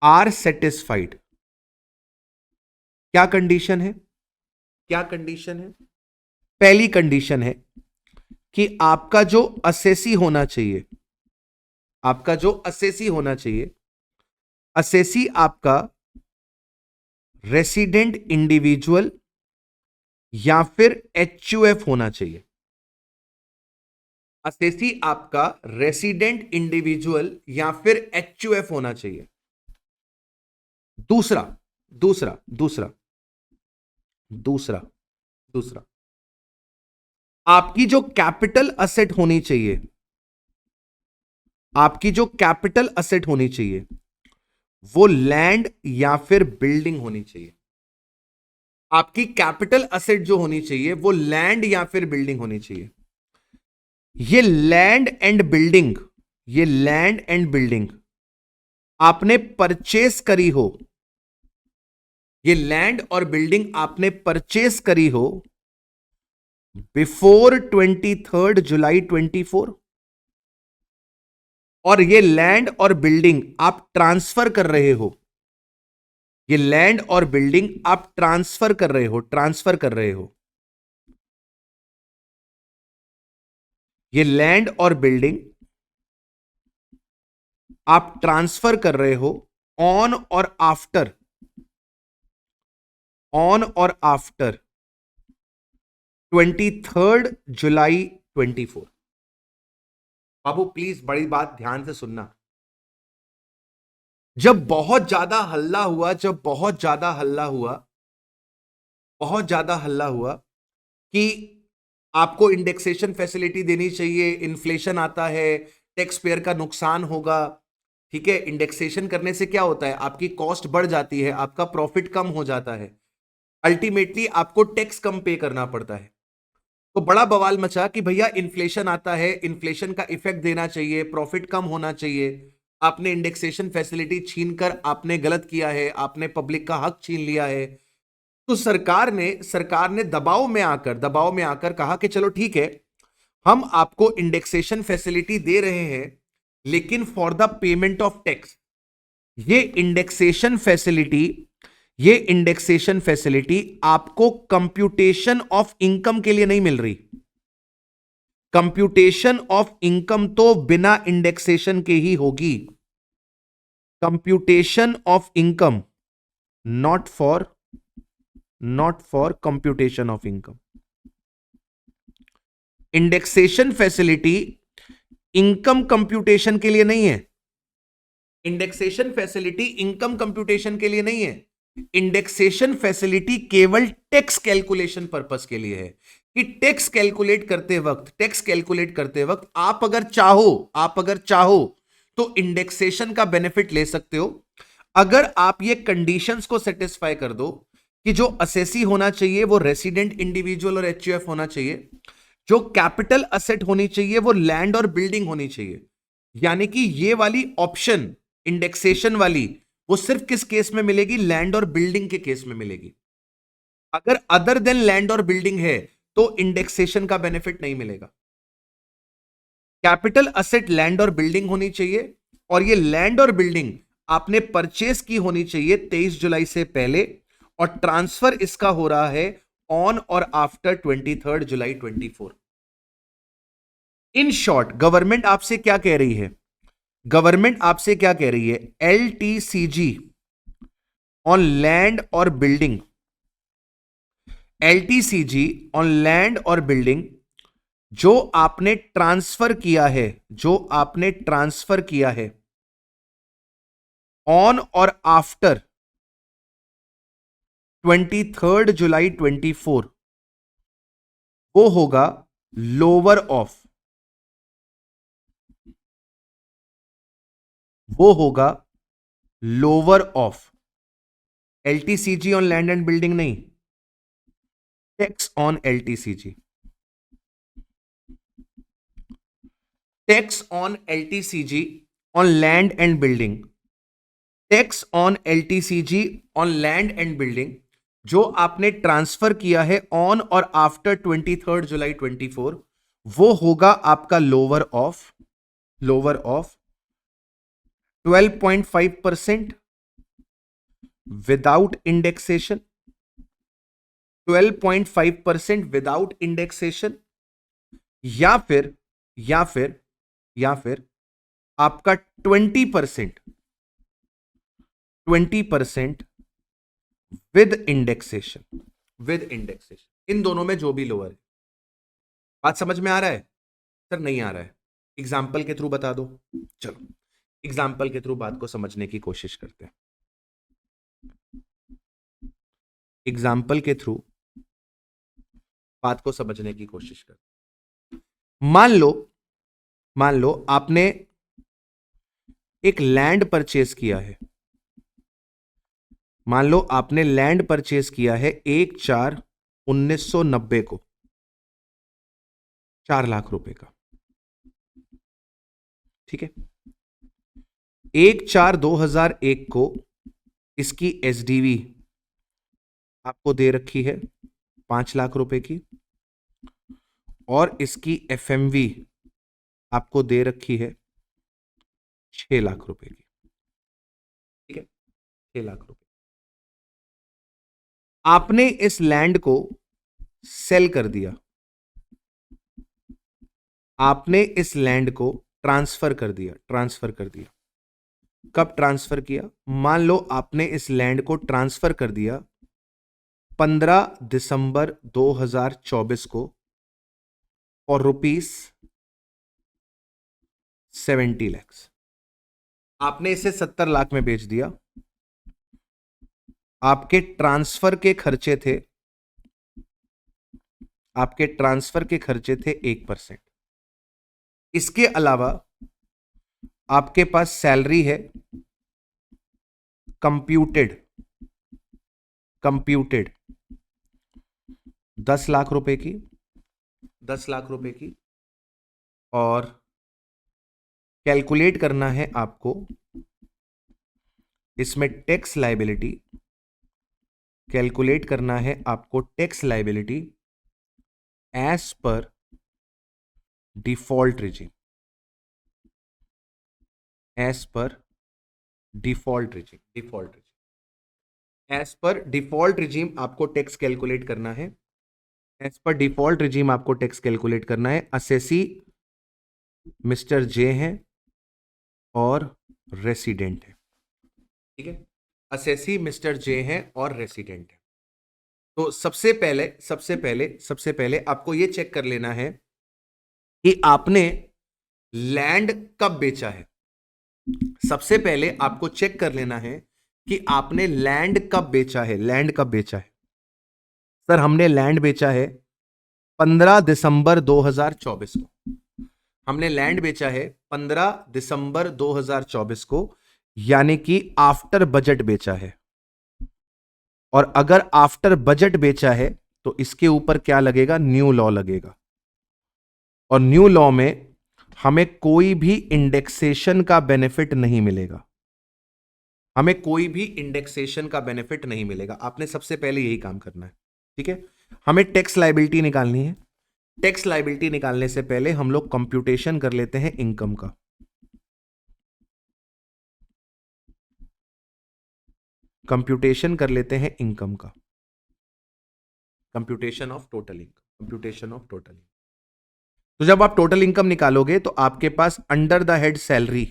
are satisfied. क्या कंडीशन है? पहली कंडीशन है कि आपका जो असेसी होना चाहिए, असेसी आपका रेसिडेंट इंडिविजुअल या फिर एचयूएफ होना चाहिए। असेसी आपका रेसिडेंट इंडिविजुअल या फिर एचयूएफ होना चाहिए। दूसरा आपकी जो कैपिटल असेट होनी चाहिए, वो लैंड या फिर बिल्डिंग होनी चाहिए। आपकी कैपिटल असेट जो होनी चाहिए वो लैंड या फिर बिल्डिंग होनी चाहिए। ये लैंड एंड बिल्डिंग आपने परचेस करी हो, ये लैंड और बिल्डिंग आपने परचेस करी हो बिफोर 23 जुलाई 24, और ये लैंड और बिल्डिंग आप ट्रांसफर कर रहे हो, ये लैंड और बिल्डिंग आप ट्रांसफर कर रहे हो, ये लैंड और बिल्डिंग आप ट्रांसफर कर रहे हो ऑन और आफ्टर 23 जुलाई 24। बाबू प्लीज बड़ी बात ध्यान से सुनना। जब बहुत ज्यादा हल्ला हुआ कि आपको इंडेक्सेशन फैसिलिटी देनी चाहिए, इन्फ्लेशन आता है, टैक्स पेयर का नुकसान होगा, ठीक है, इंडेक्सेशन करने से क्या होता है, आपकी कॉस्ट बढ़ जाती है, आपका प्रॉफिट कम हो जाता है, अल्टीमेटली आपको टैक्स कम पे करना पड़ता है। तो बड़ा बवाल मचा कि भैया इन्फ्लेशन आता है, इन्फ्लेशन का इफेक्ट देना चाहिए, प्रॉफिट कम होना चाहिए, आपने इंडेक्सेशन फैसिलिटी छीनकर आपने गलत किया है, आपने पब्लिक का हक छीन लिया है। तो सरकार ने दबाव में आकर कहा कि चलो ठीक है, हम आपको इंडेक्सेशन फैसिलिटी दे रहे हैं, लेकिन for the payment of tax. ये इंडेक्सेशन फैसिलिटी आपको कंप्यूटेशन ऑफ इनकम के लिए नहीं मिल रही। कंप्यूटेशन ऑफ इनकम तो बिना इंडेक्सेशन के ही होगी। Computation of income, not for computation of income. Indexation facility income computation के लिए नहीं है। इंडेक्सेशन फैसिलिटी इनकम कंप्यूटेशन के लिए नहीं है। इंडेक्सेशन फैसिलिटी केवल टैक्स कैलकुलेशन पर्पस के लिए है कि टैक्स कैलकुलेट करते वक्त आप अगर चाहो तो इंडेक्सेशन का बेनिफिट ले सकते हो, अगर आप ये कंडीशंस को सेटिस्फाई कर दो कि जो असेसी होना चाहिए वो रेसिडेंट इंडिविजुअल और एचयूएफ होना चाहिए, जो कैपिटल असेट होनी चाहिए वो लैंड और बिल्डिंग होनी चाहिए, यानी कि ये वाली ऑप्शन इंडेक्सेशन वाली वो सिर्फ किस केस में मिलेगी? लैंड और बिल्डिंग के केस में मिलेगी। अगर अदर देन लैंड और बिल्डिंग है तो इंडेक्सेशन का बेनिफिट नहीं मिलेगा। कैपिटल असेट लैंड और बिल्डिंग होनी चाहिए, और ये लैंड और बिल्डिंग आपने परचेस की होनी चाहिए 23 जुलाई से पहले, और ट्रांसफर इसका हो रहा है ऑन और after 23 July 24। In short government आपसे क्या कह रही है? गवर्नमेंट आपसे क्या कह रही है? LTCG ऑन लैंड और बिल्डिंग, LTCG ऑन लैंड और बिल्डिंग जो आपने ट्रांसफर किया है, जो आपने ट्रांसफर किया है ऑन और आफ्टर 23 जुलाई 24, वो होगा लोअर ऑफ, वो होगा lower of LTCG on land and building नहीं, tax on LTCG, tax on LTCG on land and building, tax on LTCG on land and building जो आपने ट्रांसफर किया है ऑन और आफ्टर 23 जुलाई 24, वो होगा आपका lower of 12.5% without indexation, 12.5% without indexation, या फिर आपका 20% विद इंडेक्सेशन, इन दोनों में जो भी लोअर है। बात समझ में आ रहा है? सर नहीं आ रहा है, एग्जाम्पल के थ्रू बता दो। चलो एग्जाम्पल के थ्रू बात को समझने की कोशिश करते हैं। एग्जाम्पल के थ्रू बात को समझने की कोशिश करते हैं। मान लो आपने एक लैंड परचेस किया है, मान लो आपने लैंड परचेस किया है 1/4/1990 को 4 लाख रुपए का, ठीक है। 1/4/2001 को इसकी SDV आपको दे रखी है 5 लाख रुपए की, और इसकी FMV आपको दे रखी है 6 लाख रुपए की, ठीक है, 6 लाख रुपए। आपने इस लैंड को सेल कर दिया, आपने इस लैंड को ट्रांसफर कर दिया। कब ट्रांसफर किया? मान लो आपने इस लैंड को ट्रांसफर कर दिया 15 दिसंबर 2024 को और ₹70 लाख। आपने इसे 70 लाख में बेच दिया। आपके ट्रांसफर के खर्चे थे 1%। इसके अलावा आपके पास सैलरी है कंप्यूटेड 10 लाख रुपए की, और कैलकुलेट करना है आपको इसमें tax liability, as per default regime, as per default regime आपको टैक्स कैलकुलेट करना है। असेसी मिस्टर जे हैं और रेसिडेंट है, ठीक है। असेसी मिस्टर जे हैं और रेसिडेंट है। तो सबसे पहले आपको यह चेक कर लेना है कि आपने लैंड कब बेचा है। सबसे पहले आपको चेक कर लेना है कि आपने लैंड कब बेचा है। सर हमने लैंड बेचा है 15 दिसंबर 2024 को। हमने लैंड बेचा है 15 दिसंबर 2024 को, यानी कि आफ्टर बजट बेचा है। और अगर आफ्टर बजट बेचा है तो इसके ऊपर क्या लगेगा? न्यू लॉ लगेगा। और न्यू लॉ में हमें कोई भी इंडेक्सेशन का बेनिफिट नहीं मिलेगा, हमें कोई भी इंडेक्सेशन का बेनिफिट नहीं मिलेगा। आपने सबसे पहले यही काम करना है, ठीक है। हमें टैक्स लायबिलिटी निकालनी है। टैक्स लायबिलिटी निकालने से पहले हम लोग कंप्यूटेशन कर लेते हैं इनकम का। कंप्यूटेशन कर लेते हैं इनकम का, computation of total income, computation of total income. तो जब आप टोटल इनकम निकालोगे तो आपके पास under the head salary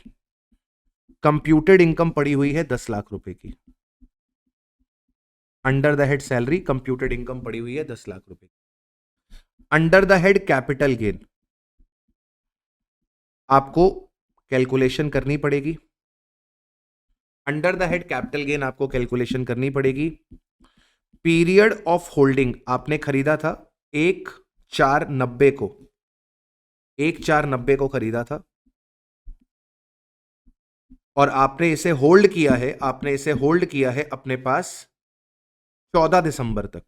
computed income पड़ी हुई है 10 लाख रुपए की। Under the head salary computed income पड़ी हुई है 10 लाख रुपए की। Under the head capital gain आपको कैलकुलेशन करनी पड़ेगी। Under the head capital gain आपको कैलकुलेशन करनी पड़ेगी। पीरियड ऑफ होल्डिंग आपने खरीदा था 1/4/90 को, 1/4/90 को खरीदा था और आपने इसे होल्ड किया है, आपने इसे होल्ड किया है अपने पास 14 दिसंबर तक,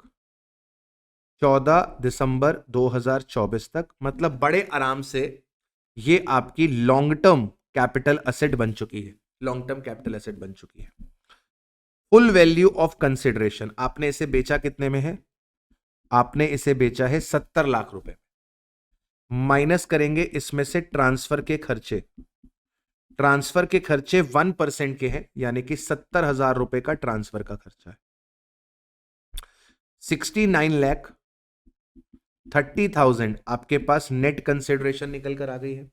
14 दिसंबर 2024 तक। मतलब बड़े आराम से ये आपकी लॉन्ग टर्म कैपिटल एसेट बन चुकी है, लॉन्ग टर्म कैपिटल एसेट बन चुकी है। फुल वैल्यू ऑफ कंसिडरेशन आपने इसे बेचा कितने में है? आपने इसे बेचा है 70 लाख रुपए। माइनस करेंगे इसमें से ट्रांसफर के खर्चे, ट्रांसफर के खर्चे 1% के हैं, यानी कि 70,000 रुपए का ट्रांसफर का खर्चा है। 69,30,000 आपके पास नेट कंसिडरेशन निकल कर आ गई है।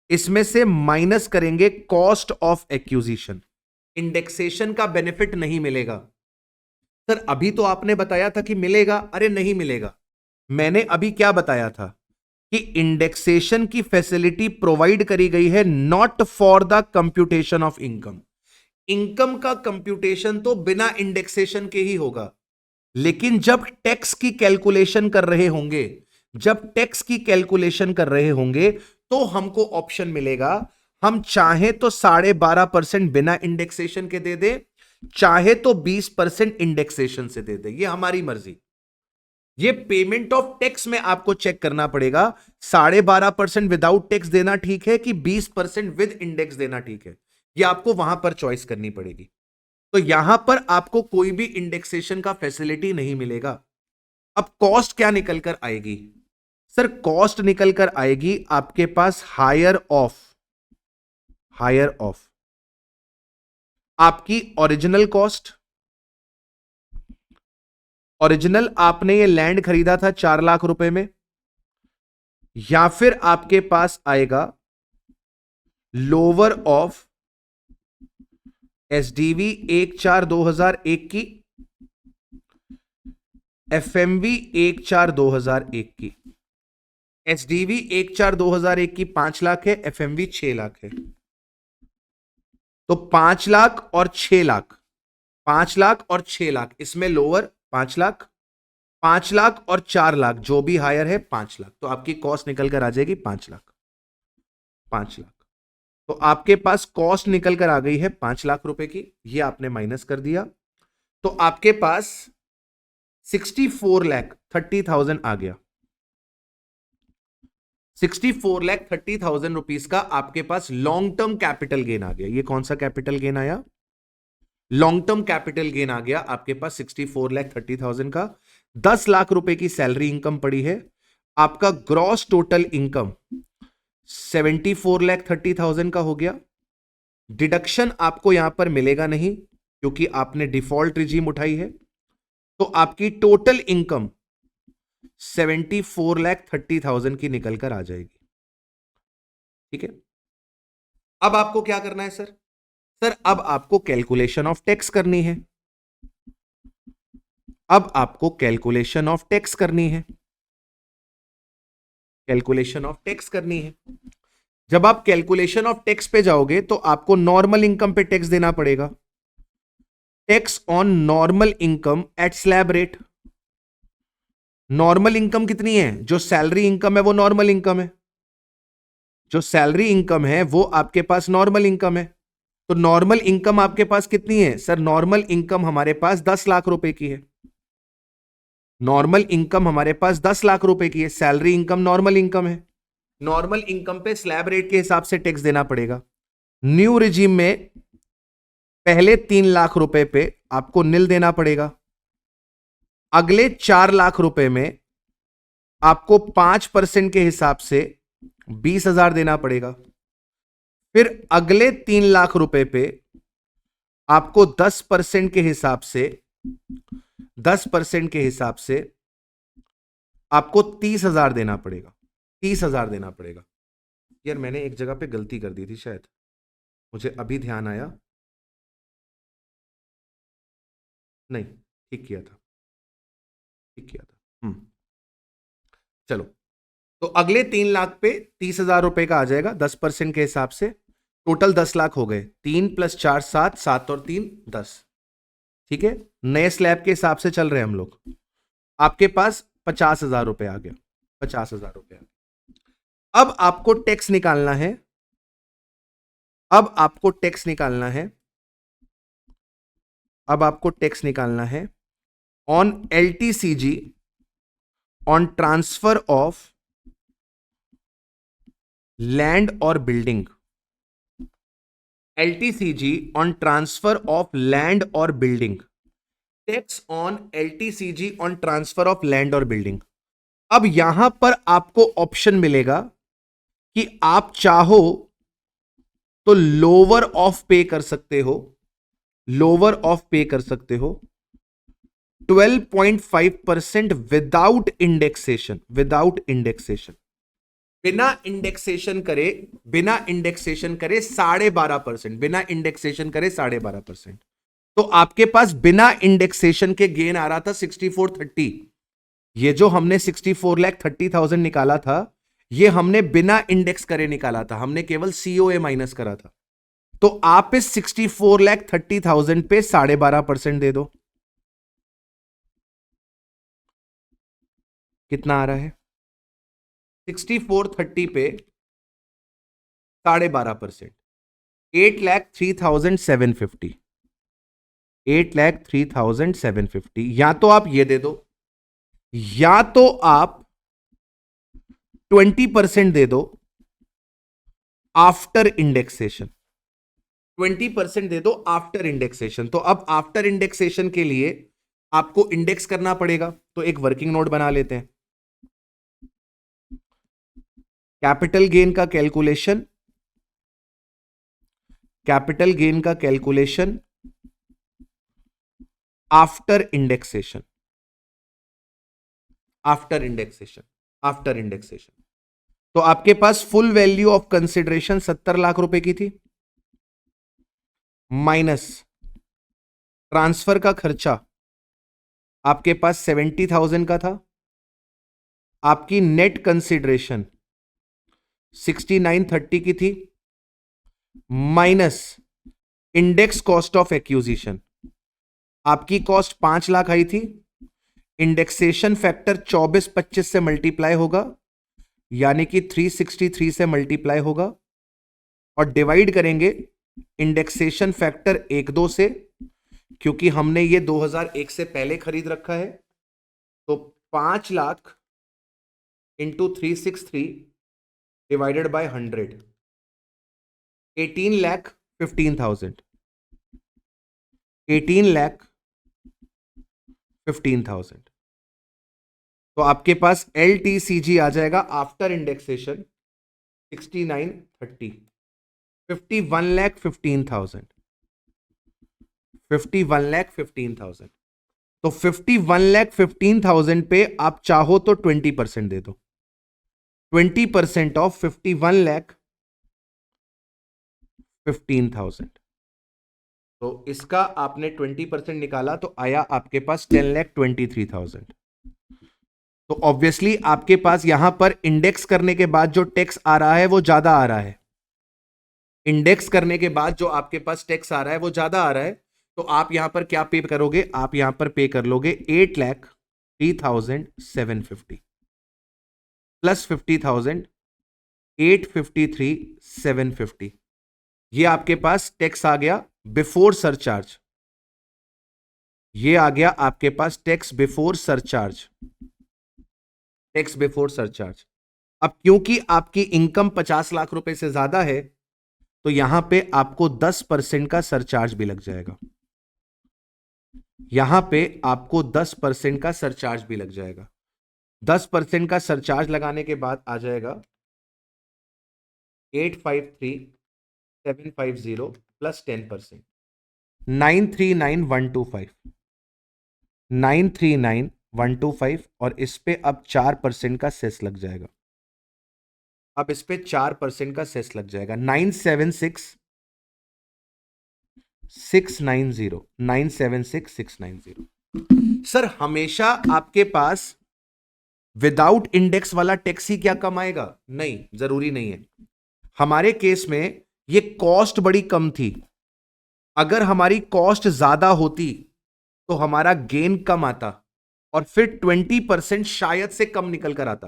इसमें से माइनस करेंगे कॉस्ट ऑफ एक्विजिशन। इंडेक्सेशन का बेनिफिट नहीं मिलेगा। सर अभी तो आपने बताया था कि मिलेगा। अरे नहीं मिलेगा। मैंने अभी क्या बताया था कि इंडेक्सेशन की फैसिलिटी प्रोवाइड करी गई है not for the computation of income. Income का कंप्यूटेशन तो बिना इंडेक्सेशन के ही होगा, लेकिन जब टैक्स की कैलकुलेशन कर रहे होंगे, जब टैक्स की कैलकुलेशन कर रहे होंगे तो हमको ऑप्शन मिलेगा, हम चाहे तो 12.5% बिना इंडेक्सेशन के दे दे, चाहे तो 20% इंडेक्सेशन से दे दे, ये हमारी मर्जी। ये पेमेंट ऑफ टैक्स में आपको चेक करना पड़ेगा 12.5% विदाउट टैक्स देना ठीक है कि 20% विद इंडेक्स देना ठीक है। ये आपको वहां पर चॉइस करनी पड़ेगी। तो यहां पर आपको कोई भी इंडेक्सेशन का फैसिलिटी नहीं मिलेगा। अब कॉस्ट क्या निकल कर आएगी? सर कॉस्ट निकल कर आएगी आपके पास हायर ऑफ, हायर ऑफ आपकी ओरिजिनल कॉस्ट। ओरिजिनल आपने ये लैंड खरीदा था 4 लाख रुपए में, या फिर आपके पास आएगा लोअर ऑफ एसडीवी 1/4/2001 की, एफएमवी 1/4/2001 की। एसडीवी 1/4/2001 की 5 लाख है, एफएमवी 6 लाख है। तो 5 लाख और 6 लाख, 5 लाख और 6 लाख, इसमें लोअर 5 लाख, 5 लाख और 4 लाख, जो भी हायर है 5 लाख। तो आपकी कॉस्ट निकल कर आ जाएगी 5 लाख, 5 लाख। तो आपके पास कॉस्ट निकल कर आ गई है 5 लाख रुपए की, ये आपने माइनस कर दिया। तो आपके पास 64,30,000 आ गया। 64,30,000 रुपीस का आपके पास लॉन्ग टर्म कैपिटल गेन आ गया। ये कौन सा कैपिटल गेन आया? लॉन्ग टर्म कैपिटल गेन आ गया आपके पास 64,30,000 का। 10 लाख रुपए की सैलरी इनकम पड़ी है। आपका ग्रॉस टोटल इनकम 74,30,000 का हो गया। डिडक्शन आपको यहां पर मिलेगा नहीं क्योंकि आपने डिफॉल्ट रिजीम उठाई है। तो आपकी टोटल इनकम 74,30,000 की निकलकर आ जाएगी। ठीक है, अब आपको क्या करना है सर? सर अब आपको कैलकुलेशन ऑफ टैक्स करनी है। अब आपको कैलकुलेशन ऑफ टैक्स करनी है, कैलकुलेशन ऑफ टैक्स करनी है। जब आप कैलकुलेशन ऑफ टैक्स पे जाओगे तो आपको नॉर्मल इनकम पे टैक्स देना पड़ेगा। Tax on normal income eight slab rate. Normal income कितनी है? जो सैलरी इनकम है वो नॉर्मल इनकम है, जो सैलरी इनकम है वो आपके पास नॉर्मल इनकम है। तो नॉर्मल इनकम आपके पास कितनी है? सर नॉर्मल इनकम हमारे पास 10 लाख रुपए की है। नॉर्मल इनकम हमारे पास 10 लाख रुपए की है। सैलरी इनकम नॉर्मल इनकम है, नॉर्मल इनकम पे स्लैब रेट के हिसाब से टैक्स देना पड़ेगा। न्यू रिजीम में पहले 3 लाख रुपए पे आपको निल देना पड़ेगा, अगले 4 लाख रुपए में आपको 5% के हिसाब से 20,000 देना पड़ेगा, फिर अगले 3 लाख रुपए पे आपको 10% के हिसाब से 10% के हिसाब से आपको 30,000 देना पड़ेगा। 30,000 देना पड़ेगा। यार मैंने एक जगह पे गलती कर दी थी, शायद मुझे अभी ध्यान आया। नहीं, ठीक किया था, ठीक किया था। चलो, तो अगले 3 लाख पे 30,000 रुपए का आ जाएगा 10% के हिसाब से। टोटल 10 लाख हो गए। 3 + 4 7, 7 और 3 10। ठीक है, नए स्लैब के हिसाब से चल रहे हैं हम लोग। आपके पास 50,000 रुपए आ गया। 50,000 रुपए। अब आपको टैक्स निकालना है। अब आपको टैक्स निकालना है। अब आपको टैक्स निकालना है on LTCG, on transfer of land और building. LTCG on transfer of land और building. Tax on LTCG on transfer of land और बिल्डिंग। अब यहां पर आपको ऑप्शन मिलेगा कि आप चाहो तो लोअर ऑफ पे कर सकते हो, लोअर ऑफ पे कर सकते हो 12.5% विदाउट इंडेक्सेशन। विदाउट इंडेक्सेशन, बिना इंडेक्सेशन करे, बिना इंडेक्सेशन करे 12.5%, बिना इंडेक्सेशन करे 12.5%। तो आपके पास बिना इंडेक्सेशन के गेन आ रहा था 6430। ये जो हमने 64,30,000 निकाला था, ये हमने बिना इंडेक्स करे निकाला था, हमने केवल COA माइनस करा था। तो आप इस 64,30,000 पे 12.5% दे दो। कितना आ रहा है? 6430 पे 12.5%, 8,03,750। 8,03,750। या तो आप ये दे दो, या तो आप 20% दे दो आफ्टर इंडेक्सेशन। 20% दे दो आफ्टर इंडेक्सेशन। तो अब आफ्टर इंडेक्सेशन के लिए आपको इंडेक्स करना पड़ेगा। तो एक वर्किंग नोट बना लेते हैं। कैपिटल गेन का कैलकुलेशन, कैपिटल गेन का calculation after indexation, after indexation, after indexation. तो आपके पास full value of consideration 70 lakh रुपए की थी, माइनस ट्रांसफर का खर्चा आपके पास 70,000 का था। आपकी नेट कंसिडरेशन 6930 की थी, minus index cost of accusation. आपकी कॉस्ट 5 लाख आई थी। इंडेक्सेशन फैक्टर 24-25 से मल्टीप्लाई होगा, यानी कि 363 से मल्टीप्लाई होगा, और डिवाइड करेंगे इंडेक्सेशन फैक्टर 1-2 से, क्योंकि हमने ये 2001 से पहले खरीद रखा है। तो 5 लाख इंटू 363 डिवाइडेड बाय 100, 18,15,000। 18,15,000। तो आपके पास LTCG आ जाएगा आफ्टर इंडेक्सेशन 6930, 51,15,000। 51,15,000। तो 51,15,000 पे आप चाहो तो 20% दे दो। 20% ऑफ 51,15,000। तो इसका आपने 20% निकाला तो आया आपके पास 10,23,000। तो ऑब्वियसली आपके पास यहां पर इंडेक्स करने के बाद जो टैक्स आ रहा है वो ज्यादा आ रहा है। इंडेक्स करने के बाद जो आपके पास टैक्स आ रहा है वो ज्यादा आ रहा है। तो आप यहां पर क्या पे करोगे? आप यहां पर पे कर लोगे 8,03,750 प्लस 50,000, 853,750। ये आपके पास टैक्स आ गया बिफोर सरचार्ज। ये आ गया आपके पास tax before surcharge, tax before surcharge. अब क्योंकि आपकी इनकम 50 लाख रुपए से ज्यादा है तो यहां पे आपको 10% का सरचार्ज भी लग जाएगा, यहां पे आपको 10% का सरचार्ज भी लग जाएगा। 10% का सरचार्ज लगाने के बाद आ जाएगा 853,750 प्लस 10%, 939,125, 939,125 और इस पे अब 4% का सेस लग जाएगा। अब इस पे 4% का सेस लग जाएगा, 976,690, 976,690। सर हमेशा आपके पास विदाउट इंडेक्स वाला टैक्स ही क्या कम आएगा? नहीं, जरूरी नहीं है। हमारे केस में ये कॉस्ट बड़ी कम थी, अगर हमारी कॉस्ट ज्यादा होती तो हमारा गेन कम आता और फिर 20% शायद से कम निकल कर आता।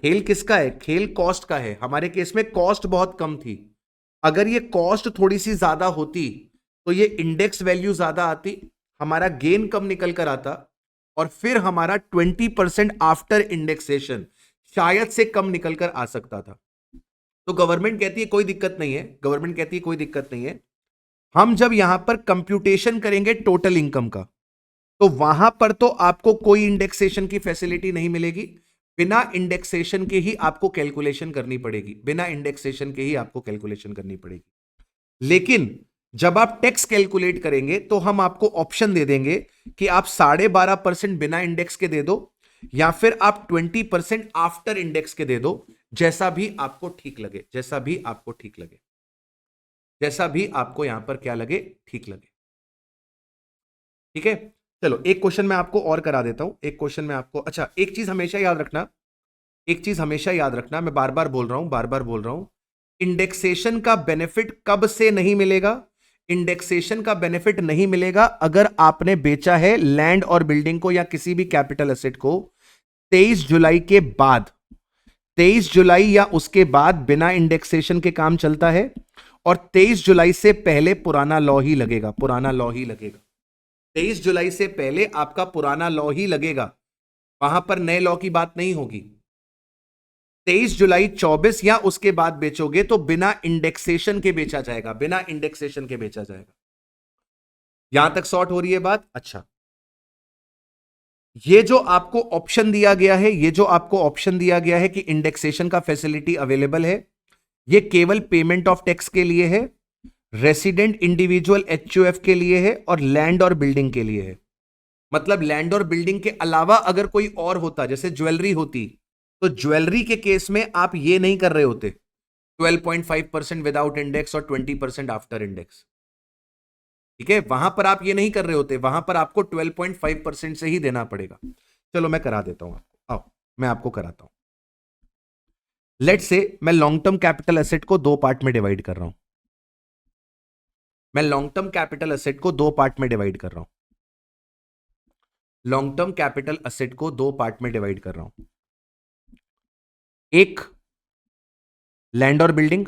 खेल किसका है? खेल कॉस्ट का है। हमारे केस में कॉस्ट बहुत कम थी, अगर ये कॉस्ट थोड़ी सी ज्यादा होती तो ये इंडेक्स वैल्यू ज्यादा आती, हमारा गेन कम निकल कर आता और फिर हमारा 20% आफ्टर इंडेक्सेशन शायद से कम निकल कर आ सकता था। तो गवर्नमेंट कहती है कोई दिक्कत नहीं है, गवर्नमेंट कहती है कोई दिक्कत नहीं है, हम जब यहां पर कंप्यूटेशन करेंगे टोटल इनकम का तो वहां पर तो आपको कोई इंडेक्सेशन की फैसिलिटी नहीं मिलेगी, बिना इंडेक्सेशन के ही आपको कैलकुलेशन करनी पड़ेगी, बिना इंडेक्सेशन के ही आपको कैलकुलेशन करनी पड़ेगी। लेकिन जब आप टैक्स कैलकुलेट करेंगे तो हम आपको ऑप्शन दे देंगे कि आप 12.5% बिना इंडेक्स के दे दो या फिर आप 20% आफ्टर इंडेक्स के दे दो, जैसा भी आपको ठीक लगे, जैसा भी आपको ठीक लगे, जैसा भी आपको यहां पर क्या लगे, ठीक लगे। ठीक है, चलो एक क्वेश्चन मैं आपको और करा देता हूं, एक क्वेश्चन में आपको, अच्छा एक चीज हमेशा याद रखना, एक चीज हमेशा याद रखना, मैं बार बार बोल रहा हूं, बार बार बोल रहा हूं, इंडेक्सेशन का बेनिफिट कब से नहीं मिलेगा? इंडेक्सेशन का बेनिफिट नहीं मिलेगा अगर आपने बेचा है लैंड और बिल्डिंग को या किसी भी कैपिटल एसेट को 23 जुलाई के बाद, 23 जुलाई या उसके बाद बिना इंडेक्सेशन के काम चलता है और 23 जुलाई से पहले पुराना लॉ ही लगेगा, पुराना लॉ ही लगेगा। 23 जुलाई से पहले आपका पुराना लॉ ही लगेगा, वहां पर नए लॉ की बात नहीं होगी। 23 जुलाई 24 या उसके बाद बेचोगे तो बिना इंडेक्सेशन के बेचा जाएगा, बिना इंडेक्सेशन के बेचा जाएगा। यहां तक शॉर्ट हो रही है बात? अच्छा, ये जो आपको ऑप्शन दिया गया है, ये जो आपको ऑप्शन दिया गया है कि इंडेक्सेशन का फैसिलिटी अवेलेबल है, ये केवल पेमेंट ऑफ टैक्स के लिए है, रेसिडेंट इंडिविजुअल एचयूएफ के लिए है और लैंड और बिल्डिंग के लिए है। मतलब लैंड और बिल्डिंग के अलावा अगर कोई और होता, जैसे ज्वेलरी होती, तो ज्वेलरी के केस में आप ये नहीं कर रहे होते 12.5% विदाउट इंडेक्स और 20% आफ्टर इंडेक्स। ठीक है, वहां पर आप ये नहीं कर रहे होते, वहां पर आपको 12.5% से ही देना पड़ेगा। चलो मैं करा देता हूं आपको, आओ मैं आपको कराता हूं। लेट्स से मैं लॉन्ग टर्म कैपिटल एसेट को दो पार्ट में डिवाइड कर रहा हूं, मैं लॉन्ग टर्म कैपिटल एसेट को दो पार्ट में डिवाइड कर रहा हूं, लॉन्ग टर्म कैपिटल एसेट को दो पार्ट में डिवाइड कर रहा हूं, एक लैंड और बिल्डिंग,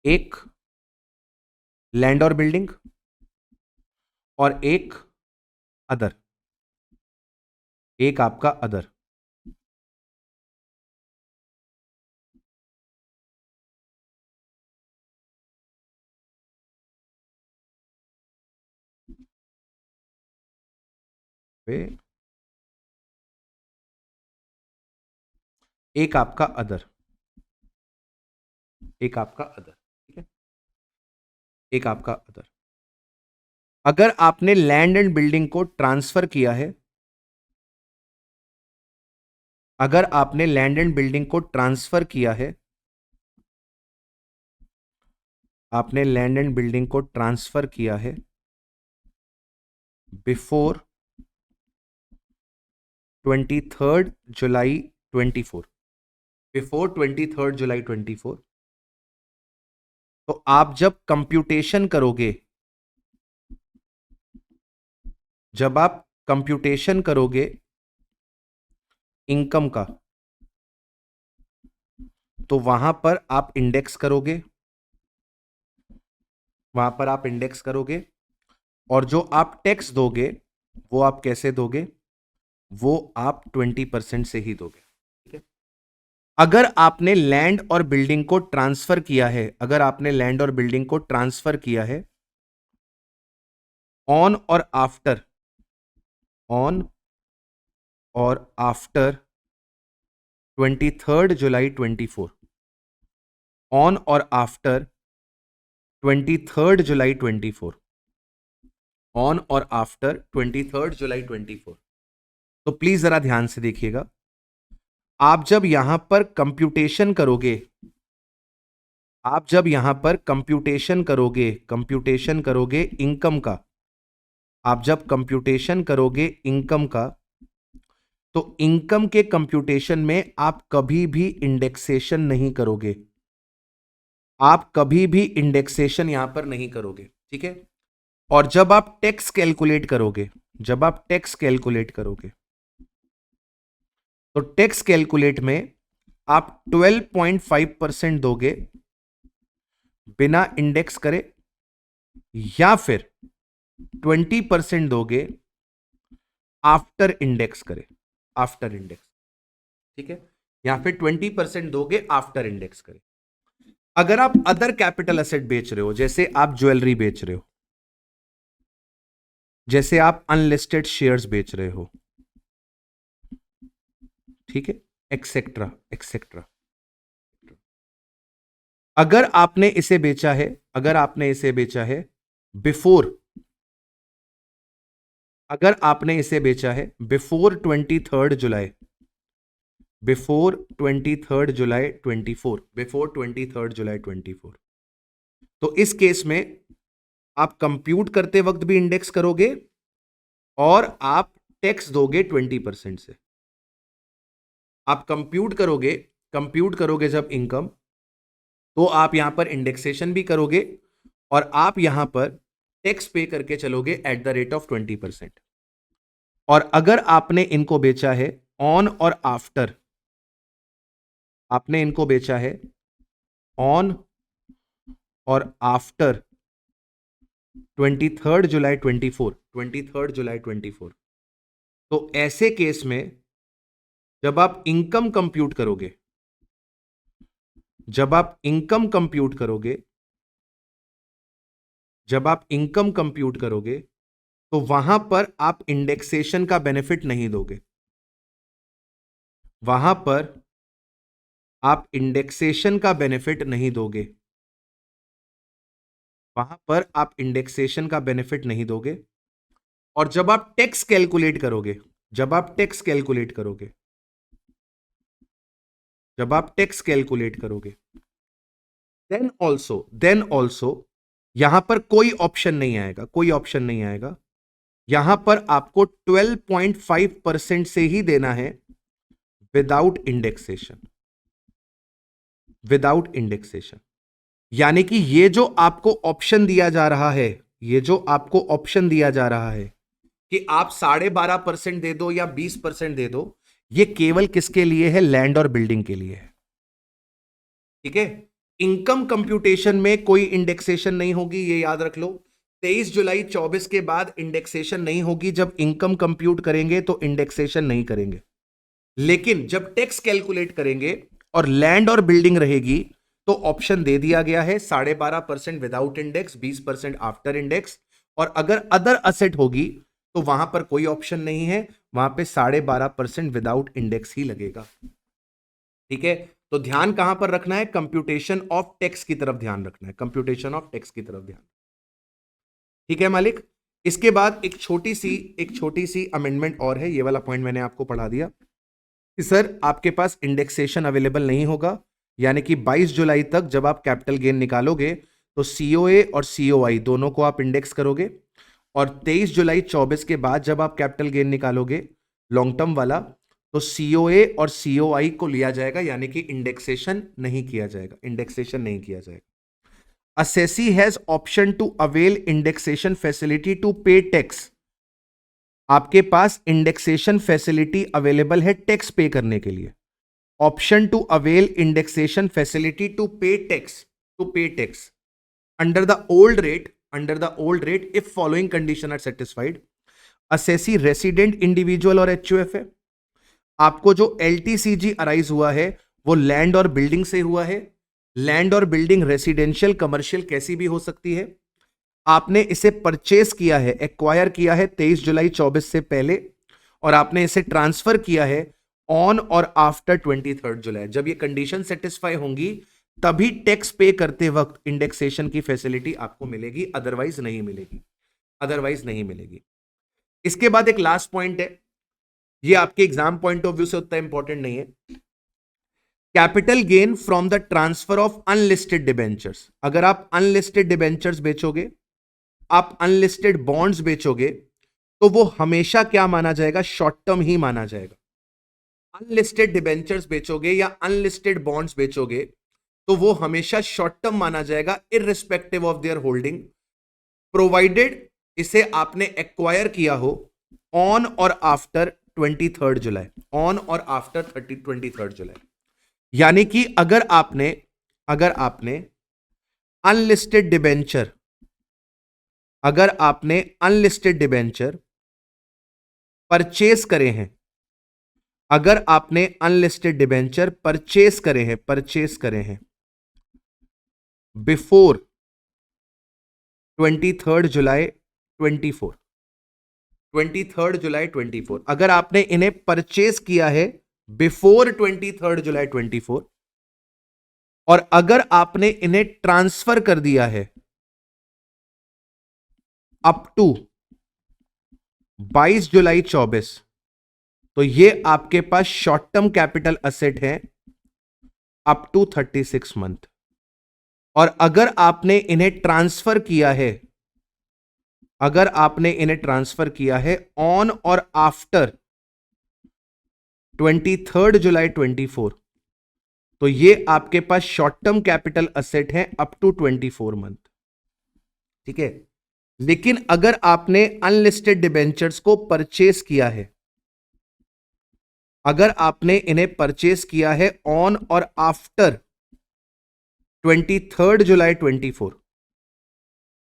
एक लैंड और बिल्डिंग और एक अदर, एक आपका अदर। एक आपका अदर, एक आपका अदर, ठीक है, एक आपका अदर। अगर आपने लैंड एंड बिल्डिंग को ट्रांसफर किया है, अगर आपने लैंड एंड बिल्डिंग को ट्रांसफर किया है, आपने लैंड एंड बिल्डिंग को ट्रांसफर किया है बिफोर 23 जुलाई 24, बिफोर 23 जुलाई 24, तो आप जब कंप्यूटेशन करोगे, जब आप कंप्यूटेशन करोगे इनकम का, तो वहां पर आप इंडेक्स करोगे, वहां पर आप इंडेक्स करोगे और जो आप टैक्स दोगे वो आप कैसे दोगे? वो आप 20% से ही दोगे। ठीक है, अगर आपने लैंड और बिल्डिंग को ट्रांसफर किया है, अगर आपने लैंड और बिल्डिंग को ट्रांसफर किया है ऑन और आफ्टर 23 जुलाई 24, ऑन और आफ्टर 23 जुलाई 24, ऑन और आफ्टर 23 जुलाई 24। तो प्लीज जरा ध्यान से देखिएगा, आप जब यहां पर कंप्यूटेशन करोगे, आप जब यहां पर कंप्यूटेशन करोगे इनकम का, आप जब कंप्यूटेशन करोगे इनकम का, तो इनकम के कंप्यूटेशन में आप कभी भी इंडेक्सेशन नहीं करोगे, आप कभी भी इंडेक्सेशन यहां पर नहीं करोगे, ठीक है। और जब आप टैक्स कैलकुलेट करोगे, जब आप टैक्स कैलकुलेट करोगे, तो टैक्स कैलकुलेट में आप 12.5% दोगे बिना इंडेक्स करे, या फिर 20% दोगे आफ्टर इंडेक्स करे, आफ्टर इंडेक्स, ठीक है, या फिर 20% दोगे आफ्टर इंडेक्स करे। अगर आप अदर कैपिटल एसेट बेच रहे हो, जैसे आप ज्वेलरी बेच रहे हो, जैसे आप अनलिस्टेड शेयर्स बेच रहे हो, ठीक है, एक्सेट्रा एक्सेट्रा, अगर आपने इसे बेचा है, अगर आपने इसे बेचा है बिफोर, अगर आपने इसे बेचा है बिफोर 23 जुलाई, बिफोर 23 जुलाई 24, बिफोर 23 जुलाई 24, तो इस केस में आप कंप्यूट करते वक्त भी इंडेक्स करोगे और आप टैक्स दोगे 20% से। आप कंप्यूट करोगे जब इनकम, तो आप यहां पर इंडेक्सेशन भी करोगे और आप यहां पर टैक्स पे करके चलोगे एट द रेट ऑफ 20%। और अगर आपने इनको बेचा है ऑन और आफ्टर, आपने इनको बेचा है ऑन और आफ्टर 23 जुलाई 24, 23 जुलाई 24, तो ऐसे केस में जब आप इनकम कंप्यूट करोगे, जब आप इनकम कंप्यूट करोगे, जब आप इनकम कंप्यूट करोगे, तो वहां पर आप इंडेक्सेशन का बेनिफिट नहीं दोगे, वहां पर आप इंडेक्सेशन का बेनिफिट नहीं दोगे, वहां पर आप इंडेक्सेशन का बेनिफिट नहीं दोगे। और जब आप टैक्स कैलकुलेट करोगे, जब आप टैक्स कैलकुलेट करोगे, जब आप टैक्स कैलकुलेट करोगे, देन ऑल्सो यहां पर कोई ऑप्शन नहीं आएगा, कोई ऑप्शन नहीं आएगा, यहां पर आपको 12.5% से ही देना है विदाउट इंडेक्सेशन, विदाउट इंडेक्सेशन। यानी कि ये जो आपको ऑप्शन दिया जा रहा है, ये जो आपको ऑप्शन दिया जा रहा है कि आप 12.5% दे दो या 20% दे दो, ये केवल किसके लिए है? लैंड और बिल्डिंग के लिए है, ठीक है। इनकम कंप्यूटेशन में कोई इंडेक्सेशन नहीं होगी, ये याद रख लो। 23 जुलाई 24 के बाद इंडेक्सेशन नहीं होगी। जब इनकम कंप्यूट करेंगे तो इंडेक्सेशन नहीं करेंगे, लेकिन जब टैक्स कैलकुलेट करेंगे और लैंड और बिल्डिंग रहेगी तो ऑप्शन दे दिया गया है 12.5% विदाउट इंडेक्स, 20% आफ्टर इंडेक्स। और अगर अदर असेट होगी तो वहां पर कोई ऑप्शन नहीं है, वहां पे 12.5% विदाउट इंडेक्स ही लगेगा, ठीक है। तो ध्यान कहां पर रखना है? कंप्यूटेशन ऑफ टैक्स की तरफ ध्यान रखना है, कंप्यूटेशन ऑफ टैक्स की तरफ ध्यान, ठीक है मालिक। इसके बाद एक छोटी सी अमेंडमेंट और है, ये वाला पॉइंट मैंने आपको पढ़ा दिया कि सर आपके पास इंडेक्सेशन अवेलेबल नहीं होगा, यानी कि 22 जुलाई तक जब आप कैपिटल गेन निकालोगे तो सीओए और सीओआई दोनों को आप इंडेक्स करोगे, और 23 जुलाई 24 के बाद जब आप कैपिटल गेन निकालोगे लॉन्ग टर्म वाला, तो सीओए और सीओआई को लिया जाएगा, यानी कि इंडेक्सेशन नहीं किया जाएगा, इंडेक्सेशन नहीं किया जाएगा। Assessee has option to avail indexation facility to pay tax. आपके पास इंडेक्सेशन फैसिलिटी अवेलेबल है टैक्स पे करने के लिए। Option to avail indexation facility to pay tax under the old rate if following condition are satisfied. Assessee resident individual और HUF है। आपको जो एलटीसीजी अराइज हुआ है वो लैंड और बिल्डिंग से हुआ है। लैंड और बिल्डिंग रेसिडेंशियल कमर्शियल कैसी भी हो सकती है। आपने इसे परचेस किया है, एक्वायर किया है 23 जुलाई 24 से पहले, और आपने इसे ट्रांसफर किया है ऑन और आफ्टर 23 जुलाई। जब ये कंडीशन सेटिस्फाई होंगी तभी टैक्स पे करते वक्त इंडेक्सेशन की फैसिलिटी आपको मिलेगी, अदरवाइज नहीं मिलेगी, अदरवाइज नहीं मिलेगी। इसके बाद एक लास्ट पॉइंट है, ये आपके एग्जाम पॉइंट ऑफ व्यू से उतना इंपॉर्टेंट नहीं है। Capital gain from the transfer of unlisted debentures. अगर आप अनलिस्टेड डिबेंचर्स बेचोगे, आप अनलिस्टेड बॉन्ड्स बेचोगे, तो वो हमेशा क्या माना जाएगा, शॉर्ट टर्म ही माना जाएगा। अनलिस्टेड डिबेंचर्स बेचोगे या अनलिस्टेड बॉन्ड्स बेचोगे तो वो हमेशा शॉर्ट टर्म माना जाएगा, irrespective of their holding, provided इसे आपने एक्वायर किया हो ऑन और आफ्टर 23 जुलाई, ऑन और आफ्टर 23 जुलाई। यानी कि अगर आपने अनलिस्टेड डिबेंचर, अगर आपने अनलिस्टेड डिबेंचर परचेस करे हैं, अगर आपने अनलिस्टेड डिबेंचर परचेस करे हैं बिफोर 23 जुलाई 24, 23 जुलाई 24, अगर आपने इन्हें परचेस किया है बिफोर 23 जुलाई 24, और अगर आपने इन्हें ट्रांसफर कर दिया है अप टू 22 जुलाई 24, तो ये आपके पास शॉर्ट टर्म कैपिटल असेट है अप टू 36 मंथ। और अगर आपने इन्हें ट्रांसफर किया है, अगर आपने इन्हें ट्रांसफर किया है ऑन और आफ्टर 23 जुलाई 24, तो ये आपके पास शॉर्ट टर्म कैपिटल असेट है अप टू 24 मंथ। ठीक है। लेकिन अगर आपने अनलिस्टेड डिबेंचर्स को परचेस किया है, अगर आपने इन्हें परचेस किया है ऑन और आफ्टर 23 जुलाई 24,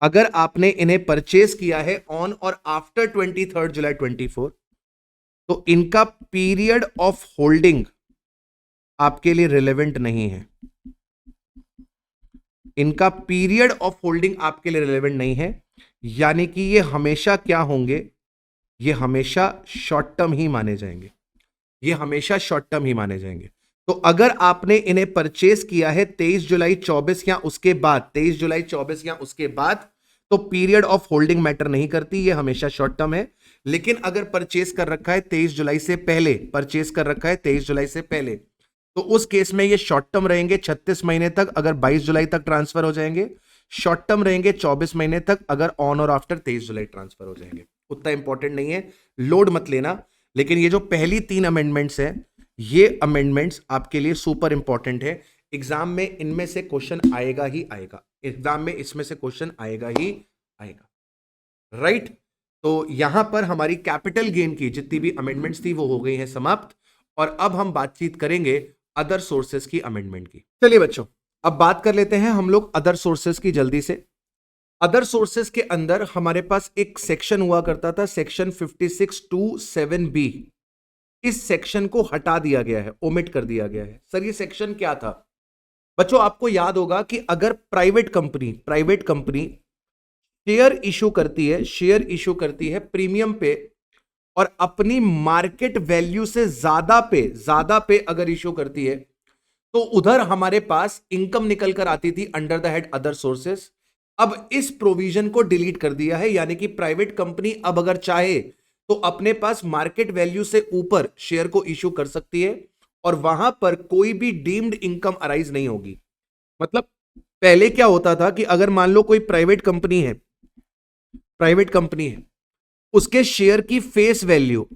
अगर आपने इन्हें परचेस किया है ऑन और आफ्टर 23 जुलाई 24, तो इनका पीरियड ऑफ होल्डिंग आपके लिए रिलेवेंट नहीं है। इनका पीरियड ऑफ होल्डिंग आपके लिए रिलेवेंट नहीं है, यानी कि ये हमेशा क्या होंगे, ये हमेशा शॉर्ट टर्म ही माने जाएंगे, ये हमेशा शॉर्ट टर्म ही माने जाएंगे। तो अगर आपने इन्हें परचेस किया है 23 जुलाई 24 या उसके बाद, 23 जुलाई 24 या उसके बाद, तो पीरियड ऑफ होल्डिंग मैटर नहीं करती, ये हमेशा शॉर्ट टर्म है। लेकिन अगर परचेस कर रखा है 23 जुलाई से पहले, परचेस कर रखा है 23 जुलाई से पहले, तो उस केस में ये शॉर्ट टर्म रहेंगे 36 महीने तक, अगर 22 जुलाई तक ट्रांसफर हो जाएंगे। शॉर्ट टर्म रहेंगे 24 महीने तक, अगर ऑन और आफ्टर 23 जुलाई ट्रांसफर हो जाएंगे। उतना इंपॉर्टेंट नहीं है, लोड मत लेना। लेकिन ये जो पहली 3 अमेंडमेंट्स हैं, ये अमेंडमेंट्स आपके लिए सुपर इंपॉर्टेंट है। एग्जाम में इनमें से क्वेश्चन आएगा ही आएगा, एग्जाम में इसमें से क्वेश्चन आएगा ही आएगा, राइट। तो यहां पर हमारी कैपिटल गेन की जितनी भी अमेंडमेंट्स थी वो हो गई हैं समाप्त, और अब हम बातचीत करेंगे अदर सोर्सेस की अमेंडमेंट की। चलिए बच्चों, अब बात कर लेते हैं हम लोग अदर सोर्सेस की जल्दी से। अदर सोर्सेस के अंदर हमारे पास एक सेक्शन हुआ करता था, सेक्शन 56(2)(7)(b। इस सेक्शन को हटा दिया गया है, ओमिट कर दिया गया है। सर ये सेक्शन क्या था? बच्चों आपको याद होगा कि अगर प्राइवेट कंपनी शेयर इशू करती है प्रीमियम पे, और अपनी मार्केट वैल्यू से ज्यादा पे अगर इशू करती है, तो उधर हमारे पास इनकम निकल कर आती थी under the head other sources. अब इस प्रोविजन को डिलीट कर दिया है, यानी कि प्राइवेट कंपनी अब अगर चाहे तो अपने पास मार्केट वैल्यू से ऊपर शेयर को इशू कर सकती है, और वहां पर कोई भी डीम्ड इनकम अराइज नहीं होगी। मतलब पहले क्या होता था कि अगर मान लो कोई प्राइवेट कंपनी है, उसके शेयर की फेस वैल्यू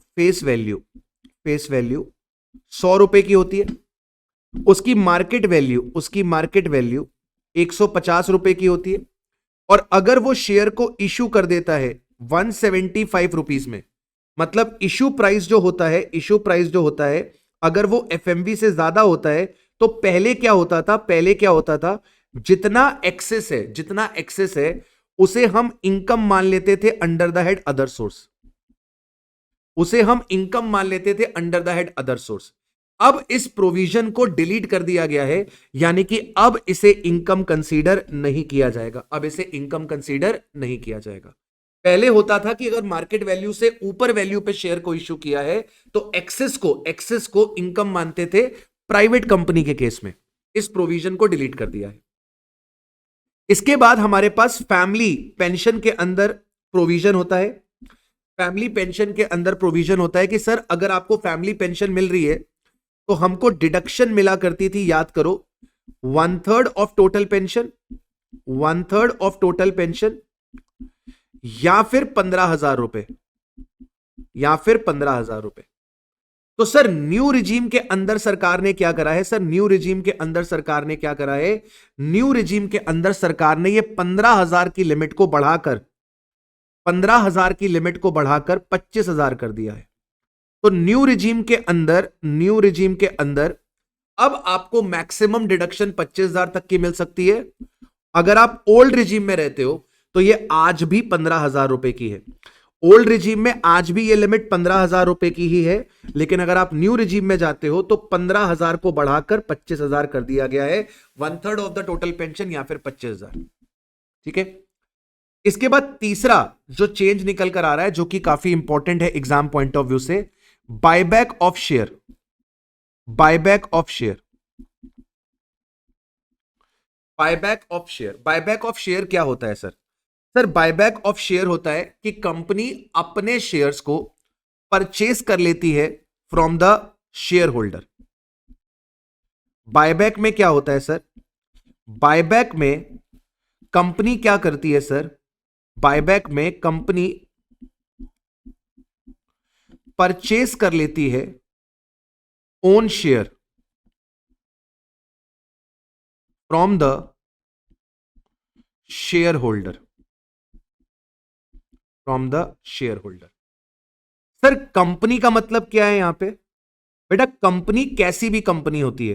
100 रुपए की होती है, उसकी मार्केट वैल्यू 150 रुपए की होती है, और अगर वो शेयर को इशू कर देता है 175 रुपीज में, मतलब इशू प्राइस जो होता है अगर वो एफएमवी से ज्यादा होता है, तो पहले क्या होता था, जितना एक्सेस है उसे हम इनकम मान लेते थे under the head other source, अब इस प्रोविजन को डिलीट कर दिया गया है, यानी कि अब इसे इनकम कंसीडर नहीं किया जाएगा। अब इसे इनकम कंसीडर नहीं किया जाएगा। पहले होता था कि अगर मार्केट वैल्यू से ऊपर वैल्यू पे शेयर को इश्यू किया है तो एक्सेस को इनकम मानते थे प्राइवेट कंपनी के केस में। इस प्रोविजन को डिलीट कर दिया है। इसके बाद हमारे पास फैमिली पेंशन के अंदर प्रोविजन होता है। फैमिली पेंशन के अंदर प्रोविजन होता है कि सर अगर आपको फैमिली पेंशन मिल रही है तो हमको डिडक्शन मिला करती थी, याद करो, 1/3 of total pension, 1/3 of total pension, या फिर 15,000 रुपए, या फिर 15,000 रुपए। तो सर न्यू रिजीम के अंदर सरकार ने क्या करा है? सर न्यू रिजीम के अंदर सरकार ने क्या करा है? न्यू रिजीम के अंदर सरकार ने ये 15,000 की लिमिट को बढ़ाकर 15,000 की लिमिट को बढ़ाकर 25,000 कर दिया है। तो न्यू रिजीम के अंदर अब आपको मैक्सिमम डिडक्शन 25,000 तक की मिल सकती है। अगर आप ओल्ड रिजीम में रहते हो तो ये आज भी 15,000 रुपए की है। ओल्ड रिजीम में आज भी ये लिमिट 15,000 रुपए की ही है, लेकिन अगर आप न्यू रिजीम में जाते हो तो 15,000 को बढ़ाकर 25,000 कर दिया गया है। 1/3 ऑफ द टोटल पेंशन या फिर 25,000। ठीक है। इसके बाद तीसरा जो चेंज निकल कर आ रहा है, जो कि काफी इंपॉर्टेंट है एग्जाम पॉइंट ऑफ व्यू से, buyback of share. Buyback of share, buyback of share, buyback of share क्या होता है sir? Sir buyback of share होता है कि कंपनी अपने शेयर्स को परचेज कर लेती है from the share holder. Buyback में क्या होता है सर? बायबैक में कंपनी क्या करती है सर? बायबैक में कंपनी परचेज कर लेती है own share from the share holder, from the share holder. Sir company का मतलब क्या है यहां पे? बेटा कंपनी कैसी भी कंपनी होती है।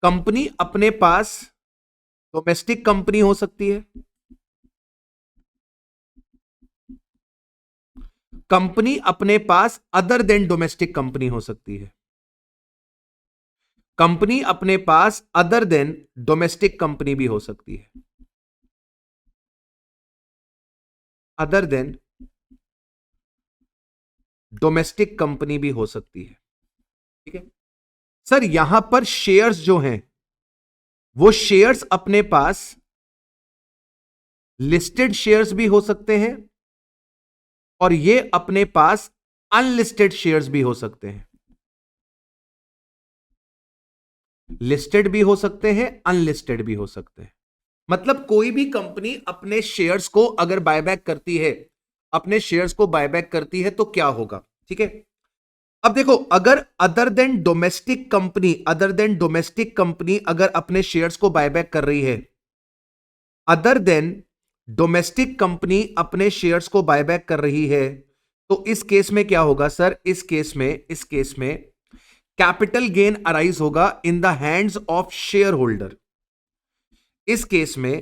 कंपनी अपने पास डोमेस्टिक कंपनी हो सकती है, कंपनी अपने पास अदर देन डोमेस्टिक कंपनी हो सकती है, कंपनी अपने पास अदर देन डोमेस्टिक कंपनी भी हो सकती है, अदर देन डोमेस्टिक कंपनी भी हो सकती है। ठीक है सर, यहां पर शेयर्स जो हैं वो शेयर्स अपने पास लिस्टेड शेयर्स भी हो सकते हैं और ये अपने पास अनलिस्टेड शेयर्स भी हो सकते हैं। लिस्टेड भी हो सकते हैं, अनलिस्टेड भी हो सकते हैं। मतलब कोई भी कंपनी अपने शेयर्स को अगर बायबैक करती है, अपने शेयर्स को बायबैक करती है तो क्या होगा? ठीक है, अब देखो, अगर other than domestic company, other than domestic company अगर अपने शेयर्स को बायबैक कर रही है, अदर देन डोमेस्टिक कंपनी अपने शेयर्स को बायबैक कर रही है, तो इस केस में क्या होगा सर? इस केस में कैपिटल गेन अराइज होगा in the hands of share holder. इस केस में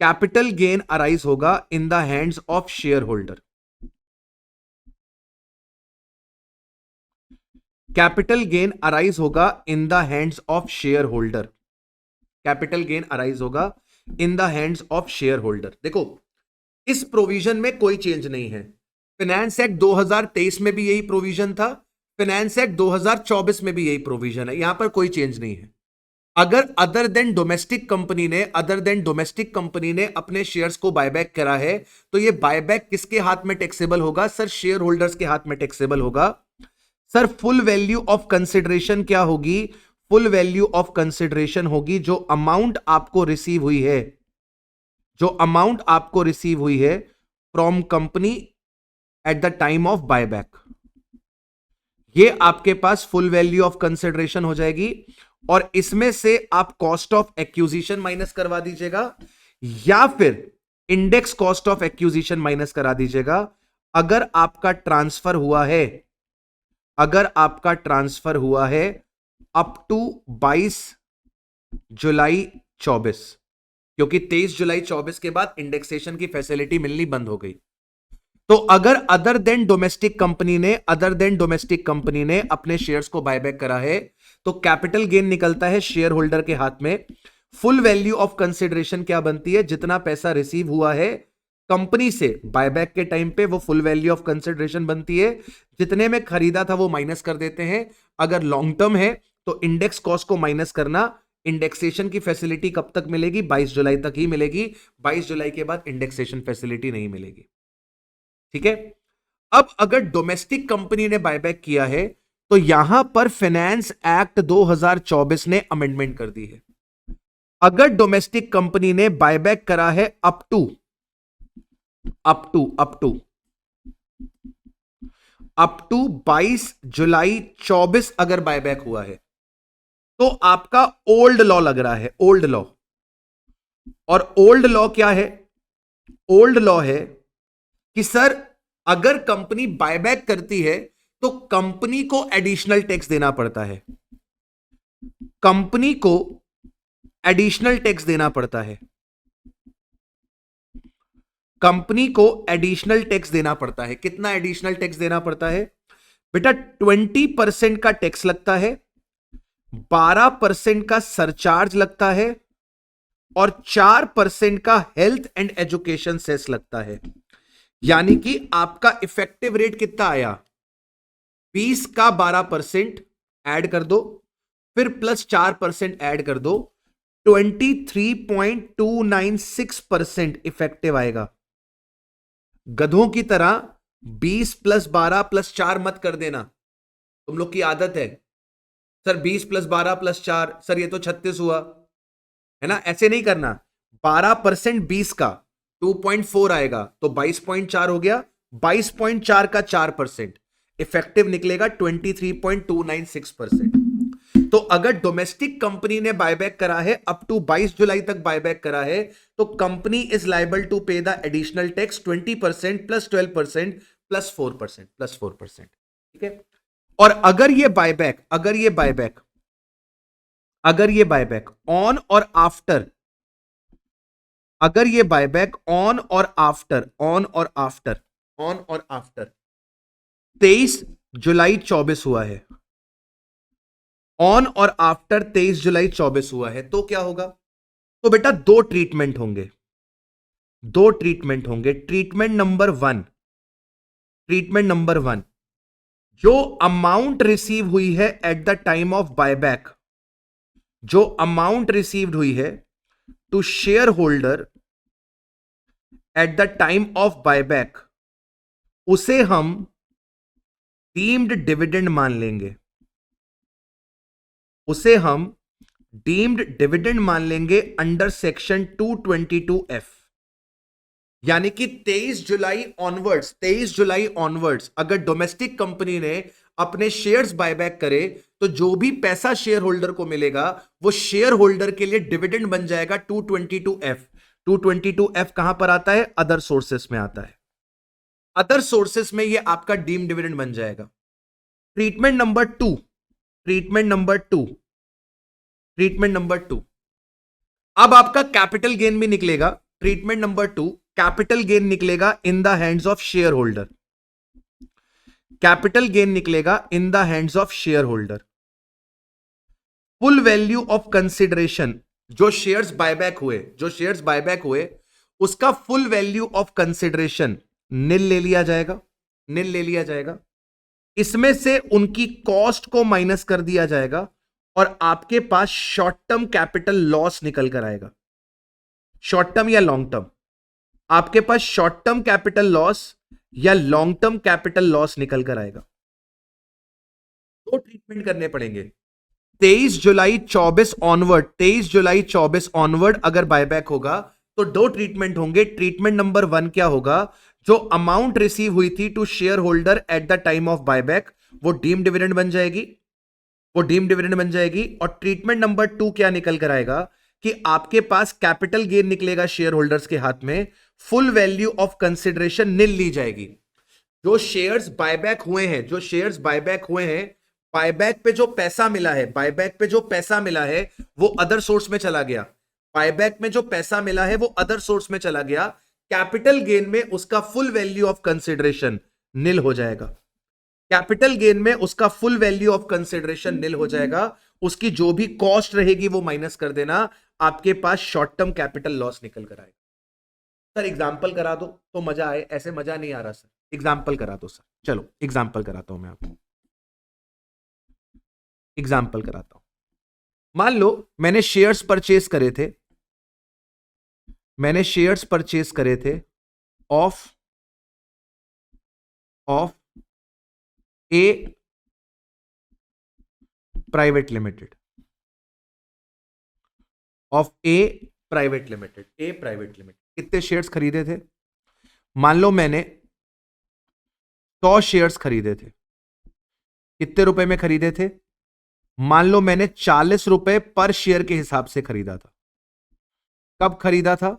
कैपिटल गेन अराइज होगा in the hands of share holder. Capital gain arise होगा in the hands of share holder. Capital gain arise होगा in the hands of share holder. देखो, इस provision में कोई change नहीं है। फाइनेंस एक्ट 2023 में भी यही प्रोविजन था, फाइनेंस एक्ट 2024 में भी यही प्रोविजन है, यहां पर कोई चेंज नहीं है। अगर अदर देन डोमेस्टिक कंपनी ने अपने शेयर्स को बायबैक करा है तो ये बायबैक किसके हाथ में टैक्सेबल होगा? सर शेयर होल्डर्स के हाथ में टैक्सेबल होगा। Sir full value of consideration क्या होगी? फुल वैल्यू ऑफ कंसिडरेशन होगी जो अमाउंट आपको रिसीव हुई है, जो अमाउंट आपको रिसीव हुई है from company at the time of buyback. ये आपके पास फुल वैल्यू ऑफ कंसिडरेशन हो जाएगी और इसमें से आप कॉस्ट ऑफ एक्यूजिशन माइनस करवा दीजिएगा या फिर index cost of accusation minus करा दीजिएगा। अगर आपका ट्रांसफर हुआ है, अगर आपका ट्रांसफर हुआ है अप टू 22 जुलाई 24, क्योंकि 23 जुलाई 24 के बाद इंडेक्सेशन की फैसिलिटी मिलनी बंद हो गई। तो अगर अदर देन डोमेस्टिक कंपनी ने अपने शेयर्स को बायबैक करा है तो कैपिटल गेन निकलता है शेयर होल्डर के हाथ में। फुल वैल्यू ऑफ कंसिडरेशन क्या बनती है, जितना पैसा रिसीव हुआ है कंपनी से बायबैक के टाइम पे वो फुल वैल्यू ऑफ कंसिडरेशन बनती है। जितने में खरीदा था वो माइनस कर देते हैं। अगर लॉन्ग टर्म है तो इंडेक्स कॉस्ट को माइनस करना। इंडेक्सेशन की फैसिलिटी कब तक मिलेगी, 22 जुलाई तक ही मिलेगी। 22 जुलाई के बाद इंडेक्सेशन फैसिलिटी नहीं मिलेगी। ठीक है। अब अगर डोमेस्टिक कंपनी ने बायबैक किया है तो यहां पर फाइनेंस एक्ट 2024 ने अमेंडमेंट कर दी है। अगर डोमेस्टिक कंपनी ने बायबैक करा है अप टू 22 जुलाई 24 अगर बायबैक हुआ है तो आपका ओल्ड लॉ लग रहा है, ओल्ड लॉ। और ओल्ड लॉ क्या है, ओल्ड लॉ है कि सर अगर कंपनी बायबैक करती है तो कंपनी को एडिशनल टैक्स देना पड़ता है। कंपनी को एडिशनल टैक्स देना पड़ता है। कंपनी को एडिशनल टैक्स देना पड़ता है। कितना एडिशनल टैक्स देना पड़ता है बेटा, 20% का टैक्स लगता है, 12% का सरचार्ज लगता है और 4% का हेल्थ एंड एजुकेशन सेस लगता है। यानी कि आपका इफेक्टिव रेट कितना आया, 20 का 12% ऐड कर दो, फिर प्लस 4% ऐड कर दो, 23.296% इफेक्टिव आएगा। गधों की तरह 20 + 12 + 4 मत कर देना, तुम लोग की आदत है सर 20 + 12 + 4, सर ये तो 36 हुआ है ना, ऐसे नहीं करना। 12% 20 का 2.4 आएगा तो 22.4 हो गया, 22.4 का 4% इफेक्टिव निकलेगा 23.296%। तो अगर डोमेस्टिक कंपनी ने बायबैक करा है अप टू 22 जुलाई तक बायबैक करा है तो company is liable to pay the additional tax 20% + 12% + 4%। ठीक है। और अगर ये बायबैक ऑन और आफ्टर, अगर ये बायबैक ऑन और आफ्टर 23 जुलाई 24 हुआ है, ऑन और आफ्टर 23 जुलाई 24 हुआ है तो क्या होगा, तो बेटा दो ट्रीटमेंट होंगे। ट्रीटमेंट नंबर वन, जो अमाउंट रिसीव हुई है at the time of buyback, जो अमाउंट रिसीव्ड हुई है to shareholder at the time of buyback, उसे हम डीम्ड डिविडेंड मान लेंगे। उसे हम डीम्ड डिविडेंड मान लेंगे अंडर सेक्शन 222F। यानी कि 23 जुलाई ऑनवर्ड्स अगर डोमेस्टिक कंपनी ने अपने शेयर्स बायबैक करे तो जो भी पैसा शेयर होल्डर को मिलेगा वो शेयर होल्डर के लिए डिविडेंड बन जाएगा 222F। 222F कहां पर आता है, अदर सोर्सेस में आता है। अदर सोर्सेस में ये आपका डीम्ड डिविडेंड बन जाएगा। ट्रीटमेंट नंबर टू, अब आपका कैपिटल गेन भी निकलेगा। ट्रीटमेंट नंबर 2, कैपिटल गेन निकलेगा in the hands of share holder. Capital gain निकलेगा in the hands of share holder. Full value of consideration, जो शेयर्स बायबैक हुए उसका full value of consideration nil ले लिया जाएगा। इसमें से उनकी कॉस्ट को माइनस कर दिया जाएगा और आपके पास शॉर्ट टर्म कैपिटल लॉस निकल कर आएगा। शॉर्ट टर्म या लॉन्ग टर्म, आपके पास शॉर्ट टर्म कैपिटल लॉस या लॉन्ग टर्म कैपिटल लॉस निकल कर आएगा। दो ट्रीटमेंट करने पड़ेंगे। 23 जुलाई 24 ऑनवर्ड अगर बायबैक होगा तो दो ट्रीटमेंट होंगे। ट्रीटमेंट नंबर 1 क्या होगा, जो अमाउंट रिसीव हुई थी to shareholder at the time of buyback वो डीम्ड डिविडेंड बन जाएगी। और ट्रीटमेंट नंबर 2 क्या निकल कर आएगा कि आपके पास कैपिटल गेन निकलेगा शेयर होल्डर्स के हाथ में, फुल वैल्यू ऑफ कंसिडरेशन नील ली जाएगी। जो शेयर्स बायबैक हुए हैं, बायबैक पे जो पैसा मिला है वो अदर सोर्स में चला गया। कैपिटल गेन में उसका फुल वैल्यू ऑफ कंसिडरेशन निल हो जाएगा। कैपिटल गेन में उसका फुल वैल्यू ऑफ कंसिडरेशन निल हो जाएगा। उसकी जो भी कॉस्ट रहेगी वो माइनस कर देना, आपके पास शॉर्ट टर्म कैपिटल लॉस निकल कर आएगा। सर एग्जाम्पल करा दो तो मजा आए, ऐसे मजा नहीं आ रहा सर, एग्जाम्पल करा दो सर। चलो एग्जाम्पल कराता हूं मैं आपको, एग्जाम्पल कराता हूं। मान लो मैंने शेयर्स परचेज करे थे, मैंने शेयर्स परचेज करे थे of A private limited, of A private limited, A private limited. कितने शेयर्स खरीदे थे? मान लो मैंने 100 शेयर्स खरीदे थे। कितने रुपए में खरीदे थे? मान लो मैंने 40 रुपए पर शेयर के हिसाब से खरीदा था। कब खरीदा था?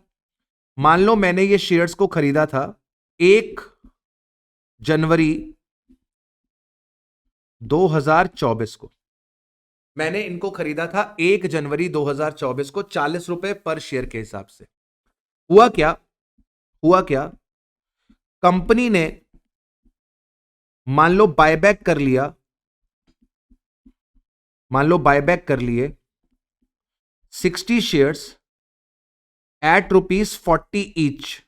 मान लो मैंने ये शेयर्स को खरीदा था 1 जनवरी 2024 को। मैंने इनको खरीदा था 1 जनवरी 2024 को 40 रुपए पर शेयर के हिसाब से। हुआ क्या, कंपनी ने मान लो बायबैक कर लिया, मान लो बायबैक कर लिए 60 शेयर्स एट ₹40 ईच।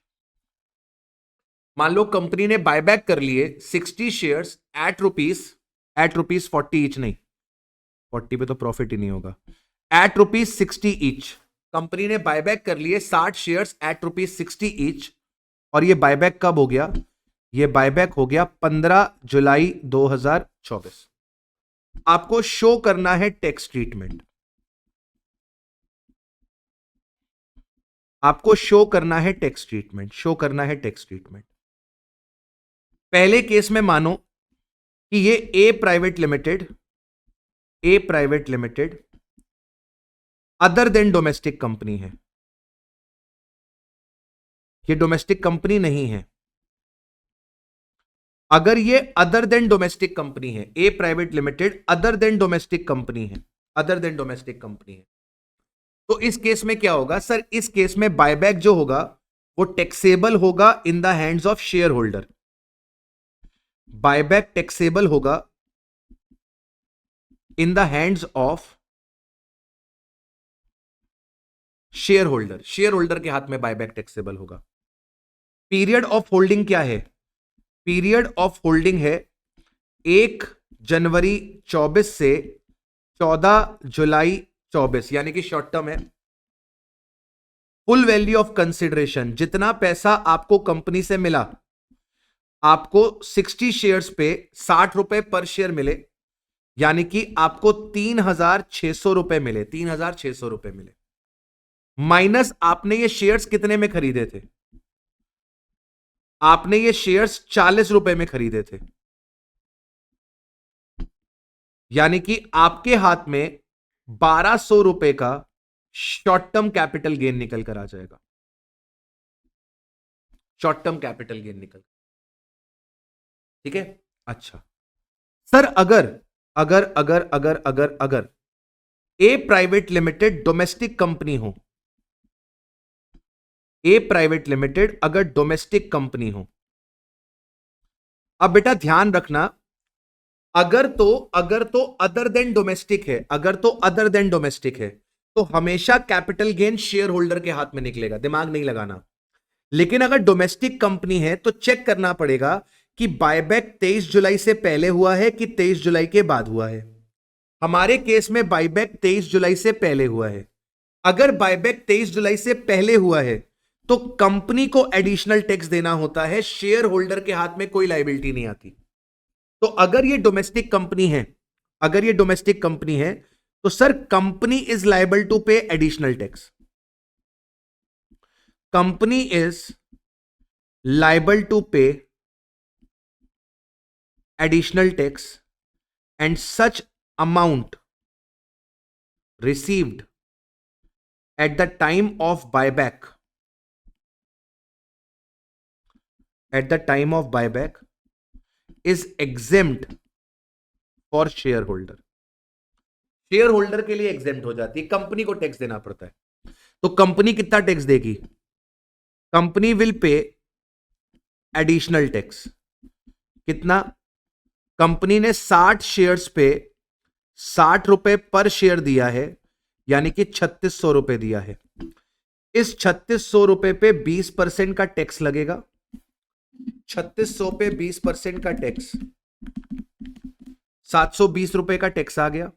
मान लो कंपनी ने बायबैक कर लिए 60 शेयर्स एट ₹40 ईच, नहीं 40 पे तो प्रॉफिट ही नहीं होगा, एट ₹60 ईच। कंपनी ने बायबैक कर लिए 60 शेयर्स एट ₹60 ईच। और ये बायबैक कब हो गया? ये बायबैक हो गया 15 जुलाई 2024। आपको शो करना है टैक्स ट्रीटमेंट, आपको शो करना है टैक्स ट्रीटमेंट, शो करना है टैक्स ट्रीटमेंट। पहले केस में मानो कि ये a private limited other than domestic company है, ये डोमेस्टिक कंपनी नहीं है। अगर ये अदर देन डोमेस्टिक कंपनी है, a private limited other than domestic company है, अदर देन डोमेस्टिक कंपनी है, तो इस केस में क्या होगा सर? इस केस में बायबैक जो होगा वो टैक्सेबल होगा in the hands of share holder. Buyback taxable होगा in the hands of share holder, share holder के हाथ में बायबैक टैक्सेबल होगा। पीरियड ऑफ होल्डिंग क्या है? पीरियड ऑफ होल्डिंग है 1 जनवरी 24 से 14 जुलाई 24, यानी कि शॉर्ट टर्म है। फुल वैल्यू ऑफ कंसिडरेशन, जितना पैसा आपको कंपनी से मिला, आपको 60 शेयर्स पे 60 रुपए पर शेयर मिले, यानी कि आपको 3,600 रुपए मिले, 3,600 रुपए मिले, माइनस आपने ये शेयर्स कितने में खरीदे थे? आपने ये शेयर्स 40 रुपए में खरीदे थे, यानी कि आपके हाथ में 1200 रुपए का शॉर्ट टर्म कैपिटल गेन निकल कर आ जाएगा, शॉर्ट टर्म कैपिटल गेन निकल। ठीक है, अच्छा सर, अगर अगर अगर अगर अगर अगर ए प्राइवेट लिमिटेड डोमेस्टिक कंपनी हो, ए प्राइवेट लिमिटेड अगर डोमेस्टिक कंपनी हो, अब बेटा ध्यान रखना, अगर तो अदर देन डोमेस्टिक है, अगर तो अदर देन डोमेस्टिक है तो हमेशा कैपिटल गेन शेयर होल्डर के हाथ में निकलेगा, दिमाग नहीं लगाना। लेकिन अगर डोमेस्टिक कंपनी है तो चेक करना पड़ेगा कि बायबैक 23 जुलाई से पहले हुआ है कि 23 जुलाई के बाद हुआ है। हमारे केस में बायबैक 23 जुलाई से पहले हुआ है। अगर बायबैक 23 जुलाई से पहले हुआ है तो कंपनी को एडिशनल टैक्स देना होता है, शेयर होल्डर के हाथ में कोई लायबिलिटी नहीं आती। तो अगर ये डोमेस्टिक कंपनी है, अगर ये डोमेस्टिक कंपनी है तो sir company is liable to pay additional tax, company is liable to pay additional tax and such amount received at the time of buyback, at the time of buyback is exempt for shareholder, share holder के लिए exempt हो जाती है, company को tax देना पड़ता है। तो कंपनी कितना टैक्स देगी? Company will pay additional tax. कितना? कंपनी ने 60 शेयर्स पे 60 रुपए पर शेयर दिया है, यानी कि 3600 रुपए दिया है। इस 3600 रुपए पे 20% का टैक्स लगेगा। 3600 पे 20% का टैक्स 720 रुपए का टैक्स आ गया।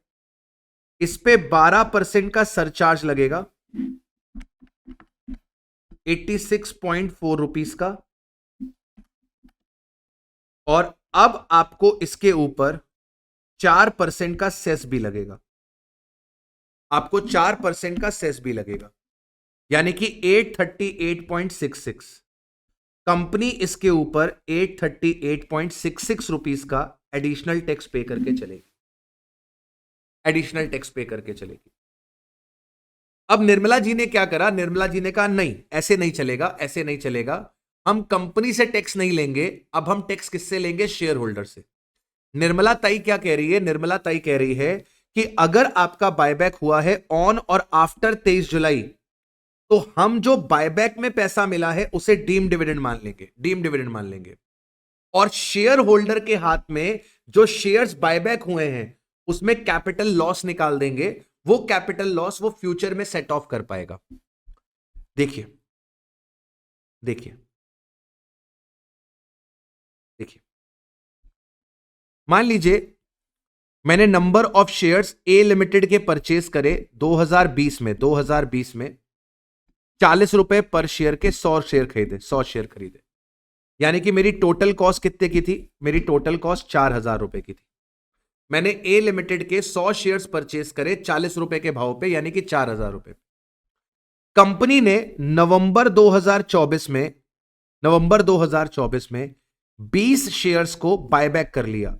इस पे 12% का सरचार्ज लगेगा 86.4 रुपीस का। और अब आपको इसके ऊपर 4% का सेस भी लगेगा। आपको 4% का सेस भी लगेगा, यानी कि 838.66। कंपनी इसके ऊपर 838.66 रुपीस का एडिशनल टैक्स पे करके चलेगी। एडिशनल टैक्स पे करके चलेगी। अब निर्मला जी ने क्या करा? निर्मला जी ने कहा नहीं, ऐसे नहीं चलेगा, ऐसे नहीं चलेगा। हम कंपनी से टैक्स नहीं लेंगे, अब हम टैक्स किससे लेंगे? शेयर होल्डर से। निर्मला ताई क्या कह रही है? निर्मला ताई कह रही है कि अगर आपका बायबैक हुआ है ऑन और आफ्टर 23 जुलाई, तो हम जो बायबैक में पैसा मिला है उसे डीम डिविडेंड मान लेंगे, डीम डिविडेंड मान लेंगे। और शेयर होल्डर के हाथ में जो शेयर्स बायबैक हुए हैं उसमें कैपिटल लॉस निकाल देंगे। वो कैपिटल लॉस वो फ्यूचर में सेट ऑफ कर पाएगा। देखिए देखिए देखिए, मान लीजिए मैंने number of shares A limited के परचेस करे 2020 में 40 रुपए पर शेयर के 100 शेयर खरीदे, 100 शेयर खरीदे, यानी कि मेरी टोटल कॉस्ट कितने की थी? मेरी टोटल कॉस्ट 4000 रुपए की थी। मैंने ए लिमिटेड के 100 शेयर्स परचेस करे 40 रुपए के भाव पे, यानी कि 4000 रुपए। कंपनी ने नवंबर 2024 में 20 शेयर्स को बायबैक कर लिया,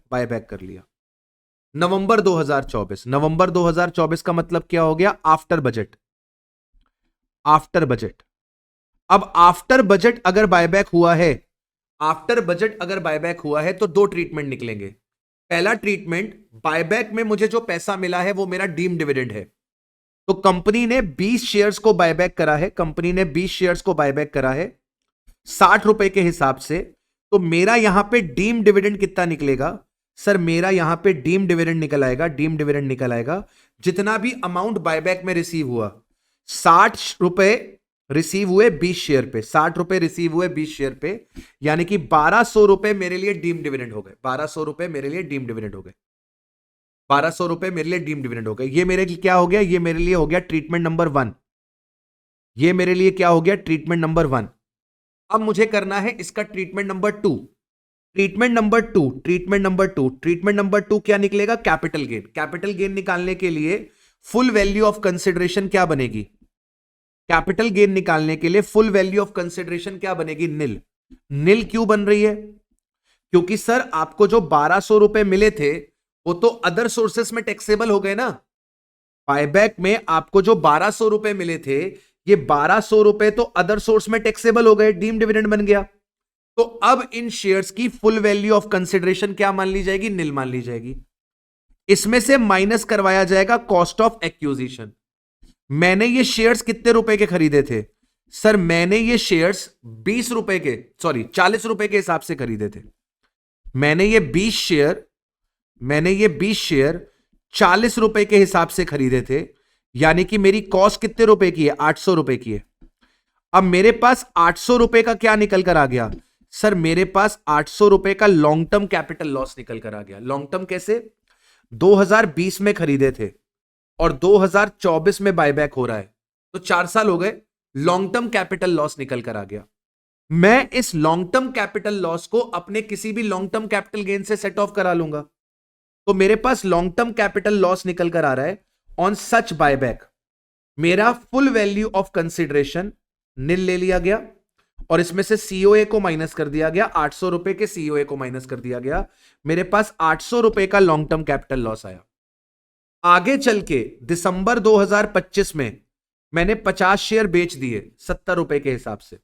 नवंबर 2024 का मतलब क्या हो गया? After budget. अब आफ्टर बजट अगर बायबैक हुआ है तो दो ट्रीटमेंट निकलेंगे। पहला ट्रीटमेंट, बायबैक में मुझे जो पैसा मिला है वो मेरा डीम डिविडेंड है। तो कंपनी ने 20 शेयर्स को बायबैक करा है, 60 रुपए के हिसाब से। तो मेरा यहां पे डीम डिविडेंड कितना निकलेगा? सर मेरा यहां पे डीम डिविडेंड निकल आएगा, जितना भी अमाउंट बायबैक में रिसीव हुआ। 60 रुपए रिसीव हुए 20 शेयर पे, 60 रुपए रिसीव हुए 20 शेयर पे, यानी कि 1200 रुपए मेरे लिए डीम डिविडेंड हो गए। 1200 रुपए मेरे लिए डीम डिविडेंड हो गए। 1200 रुपए मेरे लिए डीम डिविडेंड हो गए। ये मेरे लिए क्या हो गया? ये मेरे लिए हो गया ट्रीटमेंट नंबर 1। ये मेरे लिए क्या हो गया? Treatment number 1। अब मुझे करना है इसका ट्रीटमेंट नंबर 2। ट्रीटमेंट नंबर 2 क्या निकलेगा? Capital gain. कैपिटल गेन निकालने के लिए फुल वैल्यू ऑफ कंसिडरेशन क्या बनेगी? कैपिटल गेन निकालने के लिए फुल वैल्यू ऑफ कंसिडरेशन क्या बनेगी? निल। निल क्यों बन रही है? क्योंकि सर आपको जो 1200 रुपए मिले थे वो तो अदर सोर्सेस में टैक्सेबल हो गए ना। बायबैक में आपको जो 1200 रुपए मिले थे, ये 1200 रुपए तो अदर सोर्स में टैक्सेबल हो गए, डीम डिविडेंड बन गया। तो अब इन शेयर्स की फुल वैल्यू ऑफ कंसिडरेशन क्या मान ली जाएगी? निल मान ली जाएगी। इसमें से माइनस करवाया जाएगा कॉस्ट ऑफ एक्विजिशन। मैंने ये शेयर्स कितने रुपए के खरीदे थे? सर मैंने ये शेयर्स 40 रुपए के हिसाब से खरीदे थे। मैंने ये 20 शेयर 40 रुपए के हिसाब से खरीदे थे, यानी कि मेरी कॉस्ट कितने रुपए की है? 800 रुपए की है। अब मेरे पास 800 रुपए का क्या निकल कर आ गया? सर मेरे पास 800 रुपए का लॉन्ग टर्म कैपिटल लॉस निकल कर आ गया। लॉन्ग टर्म कैसे? 2020 में खरीदे थे और 2024 में बायबैक हो रहा है, तो 4 साल हो गए। लॉन्ग टर्म कैपिटल लॉस निकल कर आ गया। मैं इस लॉन्ग टर्म कैपिटल लॉस को अपने किसी भी लॉन्ग टर्म कैपिटल गेन से सेट ऑफ करा लूंगा। तो मेरे पास लॉन्ग टर्म कैपिटल लॉस निकल कर आ रहा है ऑन सच बायबैक। मेरा फुल वैल्यू ऑफ कंसिडरेशन निल ले लिया गया और इसमें से सीओए को माइनस कर दिया गया। 800 रुपए के सीओए को माइनस कर दिया गया। मेरे पास 800 रुपए का लॉन्ग टर्म कैपिटल लॉस आया। आगे चल के दिसंबर 2025 में मैंने 50 शेयर बेच दिए 70 रुपए के हिसाब से।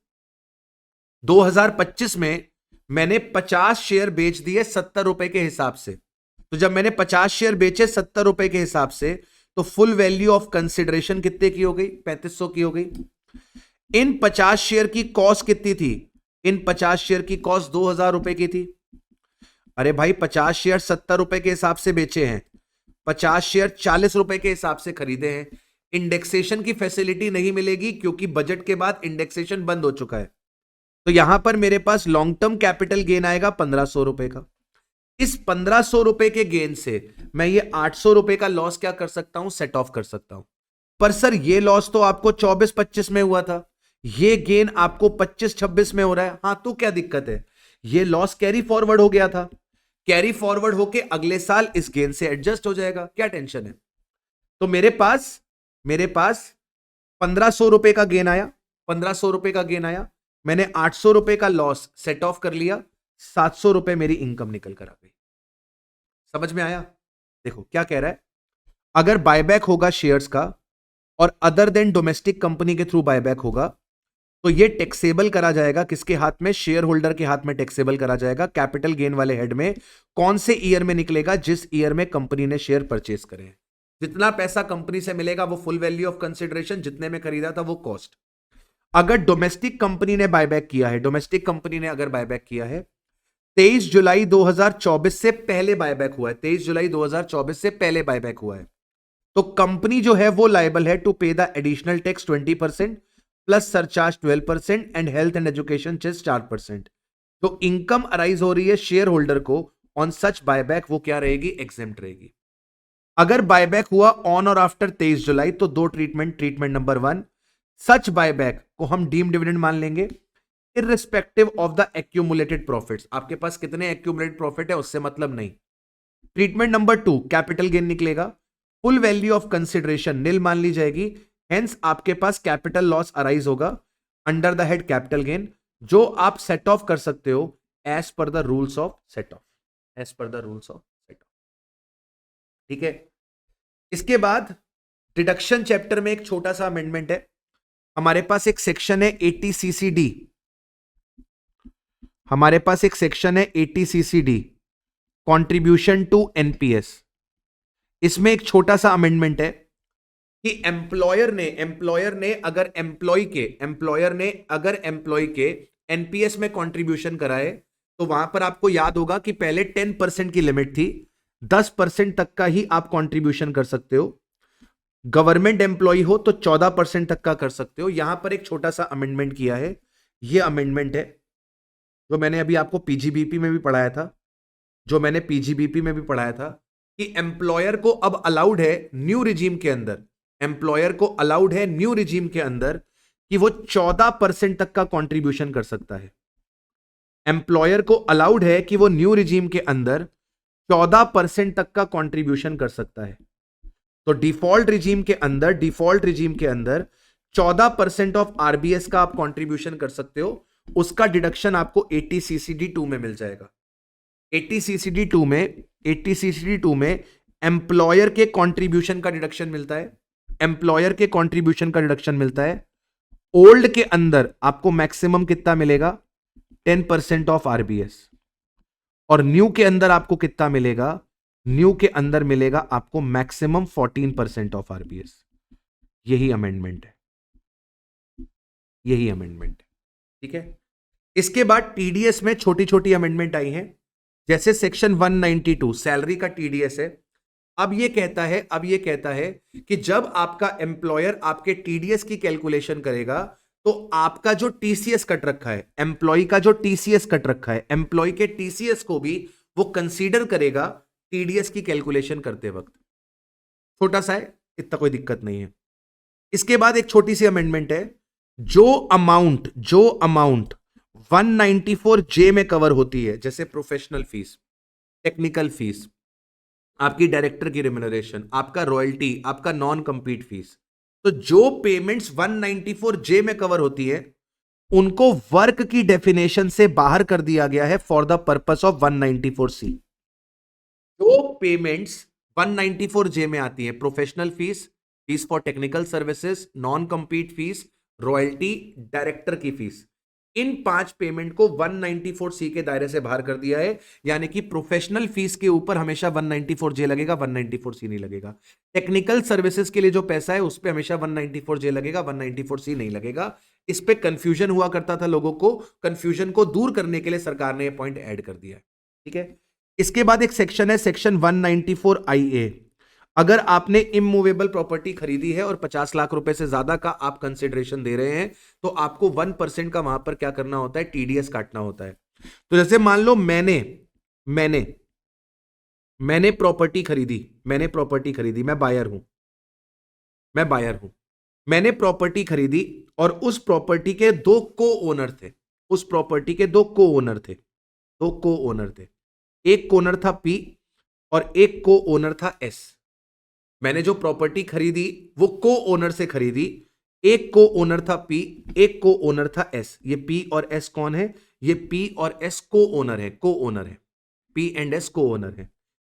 2025 में मैंने 50 शेयर बेच दिए 70 रुपए के हिसाब से। तो जब मैंने 50 शेयर बेचे 70 रुपए के हिसाब से, तो फुल वैल्यू ऑफ कंसिडरेशन कितने की हो गई? 3500 की हो गई। इन 50 शेयर की कॉस्ट कितनी थी? इन 50 शेयर की कॉस्ट 2000 रुपए की थी। अरे भाई 50 शेयर 70 रुपए के हिसाब से बेचे हैं, 50 शेयर 40 रुपए के हिसाब से खरीदे हैं। इंडेक्सेशन की फैसिलिटी नहीं मिलेगी क्योंकि बजट के बाद इंडेक्सेशन बंद हो चुका है। तो यहां पर मेरे पास लॉन्ग टर्म कैपिटल गेन आएगा 1500 रुपए का। इस 1500 रुपए के गेन से मैं ये 800 रुपए का लॉस क्या कर सकता हूं? सेट ऑफ कर सकता हूं। पर सर ये लॉस तो आपको 24-25 में हुआ था, ये गेन आपको 25-26 में हो रहा है। हां, तो क्या दिक्कत है? ये लॉस कैरी फॉरवर्ड हो गया था, कैरी फॉरवर्ड होके अगले साल इस गेन से एडजस्ट हो जाएगा, क्या टेंशन है? तो मेरे पास 1500 रुपए का गेन आया, 1500 रुपए का गेन आया, मैंने 800 रुपए का लॉस सेट ऑफ कर लिया, 700 रुपए मेरी इनकम निकल कर आ गई। समझ में आया? देखो क्या कह रहा है, अगर बायबैक होगा शेयर्स का और अदर देन डोमेस्टिक कंपनी के थ्रू बायबैक होगा तो ये टैक्सेबल करा जाएगा किसके हाथ में? शेयर होल्डर के हाथ में टैक्सेबल करा जाएगा। कैपिटल गेन वाले हेड में कौन से ईयर में निकलेगा? जिस ईयर में कंपनी ने शेयर परचेस करे। जितना पैसा कंपनी से मिलेगा वो फुल वैल्यू ऑफ कंसिडरेशन, जितने में खरीदा था वो कॉस्ट। अगर डोमेस्टिक कंपनी ने बायबैक किया है, डोमेस्टिक कंपनी ने अगर बायबैक किया है 23 जुलाई 2024 से पहले बायबैक हुआ है, 23 जुलाई 2024 से पहले बायबैक हुआ है, तो कंपनी जो है वो लायबल है to pay the additional tax 20% plus surcharge 12% and health and education cess 4%। तो इनकम अराइज हो रही है शेयर होल्डर को ऑन सच बायबैक, वो क्या रहेगी? एग्जेम्प्ट रहेगी। अगर बायबैक हुआ ऑन और आफ्टर 23 जुलाई तो दो ट्रीटमेंट नंबर 1, सच बायबैक को हम डीम डिविडेंड मान लेंगे irrespective of the accumulated profits. आपके पास कितने एक्यूमुलेटेड प्रॉफिट है उससे मतलब नहीं। ट्रीटमेंट नंबर 2, कैपिटल गेन निकलेगा, full value of consideration nil मान ली जाएगी, हेंस आपके पास कैपिटल लॉस अराइज होगा under the head capital gain, जो आप सेट ऑफ कर सकते हो as per the rules of set off, as per the rules of set off. ठीक है, इसके बाद डिडक्शन चैप्टर में एक छोटा सा अमेंडमेंट है। हमारे पास एक सेक्शन है 80CCD, हमारे पास एक सेक्शन है 80CCD कंट्रीब्यूशन टू एनपीएस। इसमें एक छोटा सा अमेंडमेंट है कि एम्प्लॉयर ने अगर एम्प्लॉय के एनपीएस में कंट्रीब्यूशन कराए तो वहां पर आपको याद होगा कि पहले 10% की लिमिट थी, 10% तक का ही आप कंट्रीब्यूशन कर सकते हो। गवर्नमेंट एम्प्लॉय हो तो 14% तक का कर सकते हो। यहां पर एक छोटा सा अमेंडमेंट किया है, यह अमेंडमेंट है जो मैंने अभी आपको पीजीबीपी में भी पढ़ाया था, कि एम्प्लॉयर को अब अलाउड है न्यू रिजीम के अंदर, कि वो 14% तक का कंट्रीब्यूशन कर सकता है। एम्प्लॉयर को अलाउड है कि वो न्यू रिजीम के अंदर 14% तक का कंट्रीब्यूशन कर सकता है। तो डिफॉल्ट रिजीम के अंदर 14% ऑफ आरबीएस का आप कंट्रीब्यूशन कर सकते हो, उसका डिडक्शन आपको 80CCD 2 में मिल जाएगा। 80CCD 2 में एम्प्लॉयर के कंट्रीब्यूशन का डिडक्शन मिलता है, ओल्ड के अंदर आपको मैक्सिमम कितना मिलेगा? 10% ऑफ आरबीएस, और न्यू के अंदर आपको कितना मिलेगा? न्यू के अंदर मिलेगा आपको मैक्सिमम 14% ऑफ आरबीएस। यही अमेंडमेंट है। ठीक है, इसके बाद टीडीएस में छोटी छोटी अमेंडमेंट आई हैं, जैसे सेक्शन 192 सैलरी का टीडीएस है। अब ये कहता है कि जब आपका एम्प्लॉयर आपके टीडीएस की कैलकुलेशन करेगा तो आपका जो टीसीएस कट रखा है, एम्प्लॉय का जो टीसीएस कट रखा है, एम्प्लॉय के टीसीएस को भी वो कंसीडर करेगा टीडीएस की कैलकुलेशन करते वक्त। छोटा सा है, इतना कोई दिक्कत नहीं है। इसके बाद एक छोटी सी अमेंडमेंट है, जो अमाउंट 194J में कवर होती है, जैसे प्रोफेशनल फीस, टेक्निकल फीस, आपकी डायरेक्टर की रेम्युनरेशन, आपका रॉयल्टी, आपका नॉन कंपीट फीस, तो जो पेमेंट्स 194J में कवर होती है उनको वर्क की डेफिनेशन से बाहर कर दिया गया है for the purpose of 194C। जो पेमेंट्स 194J में आती है, professional fees, fees for technical services, non compete fees, royalty, director की फीस, इन 5 पेमेंट को 194C के दायरे से बाहर कर दिया है। यानी कि प्रोफेशनल फीस के ऊपर हमेशा 194J लगेगा, 194C नहीं लगेगा। टेक्निकल सर्विसेज के लिए जो पैसा है उस पर हमेशा 194J लगेगा, 194C नहीं लगेगा। इस पे कंफ्यूजन हुआ करता था लोगों को, कंफ्यूजन को दूर करने के लिए सरकार ने ये पॉइंट ऐड कर दिया है। ठीक है, इसके बाद एक सेक्शन है सेक्शन 194 IA। अगर आपने इमूवेबल प्रॉपर्टी खरीदी है और 50 लाख रुपए से ज्यादा का आप कंसिडरेशन दे रहे हैं, तो आपको 1% का वहां पर क्या करना होता है, TDS काटना होता है। तो जैसे मान लो मैंने प्रॉपर्टी खरीदी, मैं बायर हूं, मैंने प्रॉपर्टी खरीदी और उस प्रॉपर्टी के दो को ओनर थे, एक को ओनर था P और एक को ओनर था S। मैंने जो प्रॉपर्टी खरीदी वो को ओनर से खरीदी, एक को ओनर था P, एक को ओनर था S। ये P और S कौन है, ये P और S को ओनर है, P एंड S को ओनर है।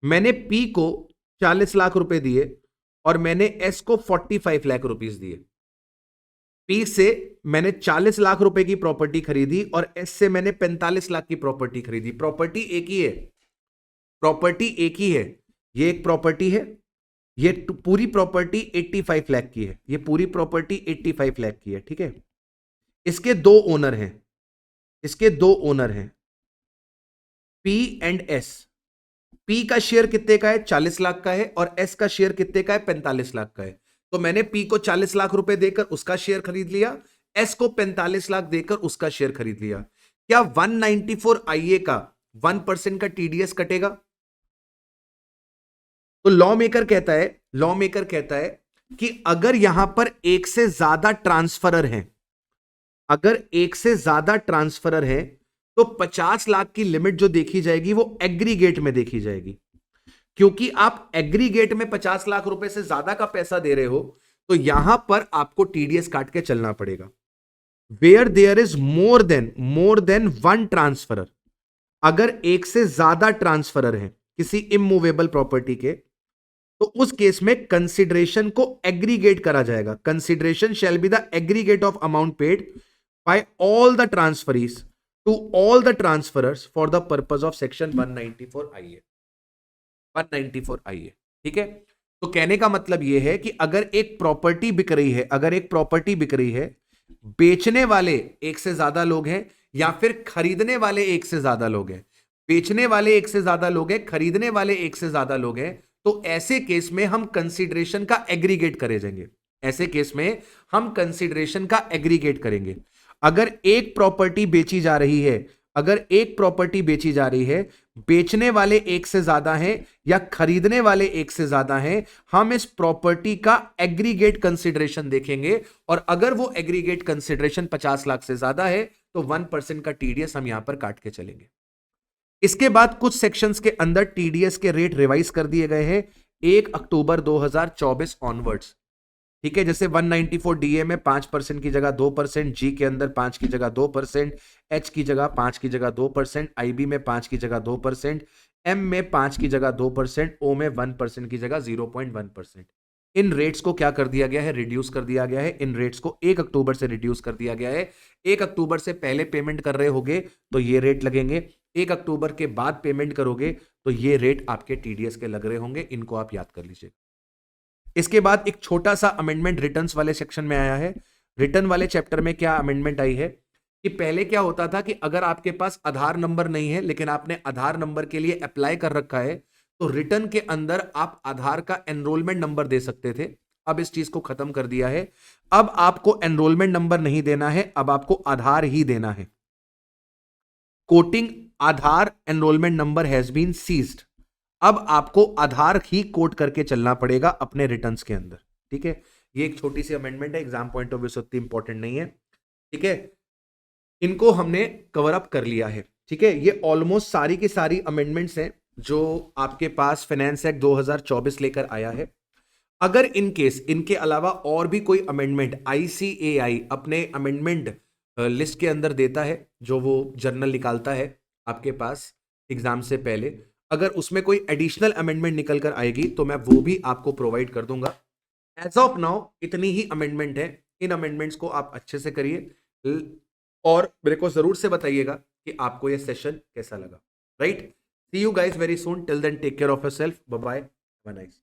मैंने P को 40 लाख रुपए दिए और मैंने S को 45 लाख रुपीस दिए। P से मैंने 40 लाख रुपए की प्रॉपर्टी खरीदी और S से मैंने 45 लाख की प्रॉपर्टी खरीदी। प्रॉपर्टी एक ही है, ये एक प्रॉपर्टी है, ये पूरी प्रॉपर्टी 85 लाख की है, ये पूरी प्रॉपर्टी 85 लाख की है। ठीक है, इसके दो ओनर हैं, P एंड S। P का शेयर कितने का है, 40 लाख का है, और S का शेयर कितने का है, 45 लाख का है। तो मैंने P को 40 लाख रुपए देकर उसका शेयर खरीद लिया, S को 45 लाख देकर उसका शेयर खरीद लिया। क्या 194 IA का 1% का TDS कटेगा? तो लॉ मेकर कहता है कि अगर यहां पर एक से ज्यादा ट्रांसफरर हैं, तो 50 लाख की लिमिट जो देखी जाएगी वो एग्रीगेट में देखी जाएगी। क्योंकि आप एग्रीगेट में 50 लाख रुपए से ज्यादा का पैसा दे रहे हो, तो यहां पर आपको TDS काट के चलना पड़ेगा। Where there is more than one transferor, अगर एक से ज्यादा ट्रांसफरर है किसी इमूवेबल प्रॉपर्टी के, तो उस केस में कंसिडरेशन को एग्रीगेट करा जाएगा। Consideration shall be the aggregate of amount paid by all the transferees to all the transferors for the purpose of section 194 IA। ठीक है, तो कहने का मतलब यह है कि अगर एक प्रॉपर्टी बिक रही है, बेचने वाले एक से ज्यादा लोग हैं या फिर खरीदने वाले एक से ज्यादा लोग हैं, बेचने वाले एक से ज्यादा लोग हैं, खरीदने वाले एक से ज्यादा लोग हैं, तो ऐसे केस में हम कंसीडरेशन का एग्रीगेट करेंगे। अगर एक प्रॉपर्टी बेची जा रही है, बेचने वाले एक से ज्यादा हैं या खरीदने वाले एक से ज्यादा हैं, हम इस प्रॉपर्टी का एग्रीगेट कंसीडरेशन देखेंगे, और अगर वो एग्रीगेट कंसीडरेशन 50 लाख से ज्यादा है तो 1% का TDS हम यहां पर काट के चलेंगे। इसके बाद कुछ सेक्शंस के अंदर TDS के रेट रिवाइज कर दिए गए हैं 1 अक्टूबर 2024 ऑनवर्ड्स। ठीक है, जैसे 194 DA में 5% की जगह 2%, G के अंदर 5 की जगह 2%, H की जगह 5 की जगह 2%, IB में 5 की जगह 2%, M में 5 की जगह 2%, O में 1% की जगह 0.1%। इन रेट्स को क्या कर दिया गया है, रिड्यूस कर दिया गया है। इन रेट्स को 1 अक्टूबर से रिड्यूस कर दिया गया है। 1 अक्टूबर से पहले पेमेंट कर रहे होगे तो ये रेट लगेंगे, 1 अक्टूबर के बाद पेमेंट करोगे तो ये रेट आपके TDS के लग रहे होंगे। इनको आप याद कर लीजिए। इसके बाद एक छोटा सा अमेंडमेंट रिटर्न्स वाले सेक्शन में आया है। रिटर्न वाले चैप्टर में क्या अमेंडमेंट आई है कि पहले क्या होता था कि अगर आपके पास आधार नंबर नहीं है लेकिन आपने आधार नंबर के लिए अप्लाई कर रखा है, तो रिटर्न के अंदर आप आधार का एनरोलमेंट नंबर दे सकते थे। अब इस चीज को खत्म कर दिया है। अब आपको एनरोलमेंट नंबर नहीं देना है, अब आपको आधार ही देना है। Quoting Aadhaar enrolment number has been ceased. अब आपको आधार ही कोट करके चलना पड़ेगा अपने रिटर्न्स के अंदर। ठीक है, ये एक छोटी सी अमेंडमेंट है, एग्जाम पॉइंट ऑफ व्यू से उतनी इंपॉर्टेंट नहीं है। ठीक है, इनको हमने कवर अप कर लिया है। ठीक है, ये ऑलमोस्ट सारी की सारी अमेंडमेंट्स हैं जो आपके पास फाइनेंस एक्ट 2024 लेकर आया है। अगर इन केस इनके अलावा और भी कोई अमेंडमेंट ICAI अपने अमेंडमेंट लिस्ट के अंदर देता है, जो वो जर्नल निकालता है आपके पास एग्जाम से पहले, अगर उसमें कोई एडिशनल अमेंडमेंट निकल कर आएगी तो मैं वो भी आपको प्रोवाइड कर दूंगा। एज ऑफ नाउ इतनी ही अमेंडमेंट है। इन अमेंडमेंट्स को आप अच्छे से करिए और मेरे को जरूर से बताइएगा कि आपको ये सेशन कैसा लगा। Right, see you guys very soon, till then take care of yourself, bye bye, have a nice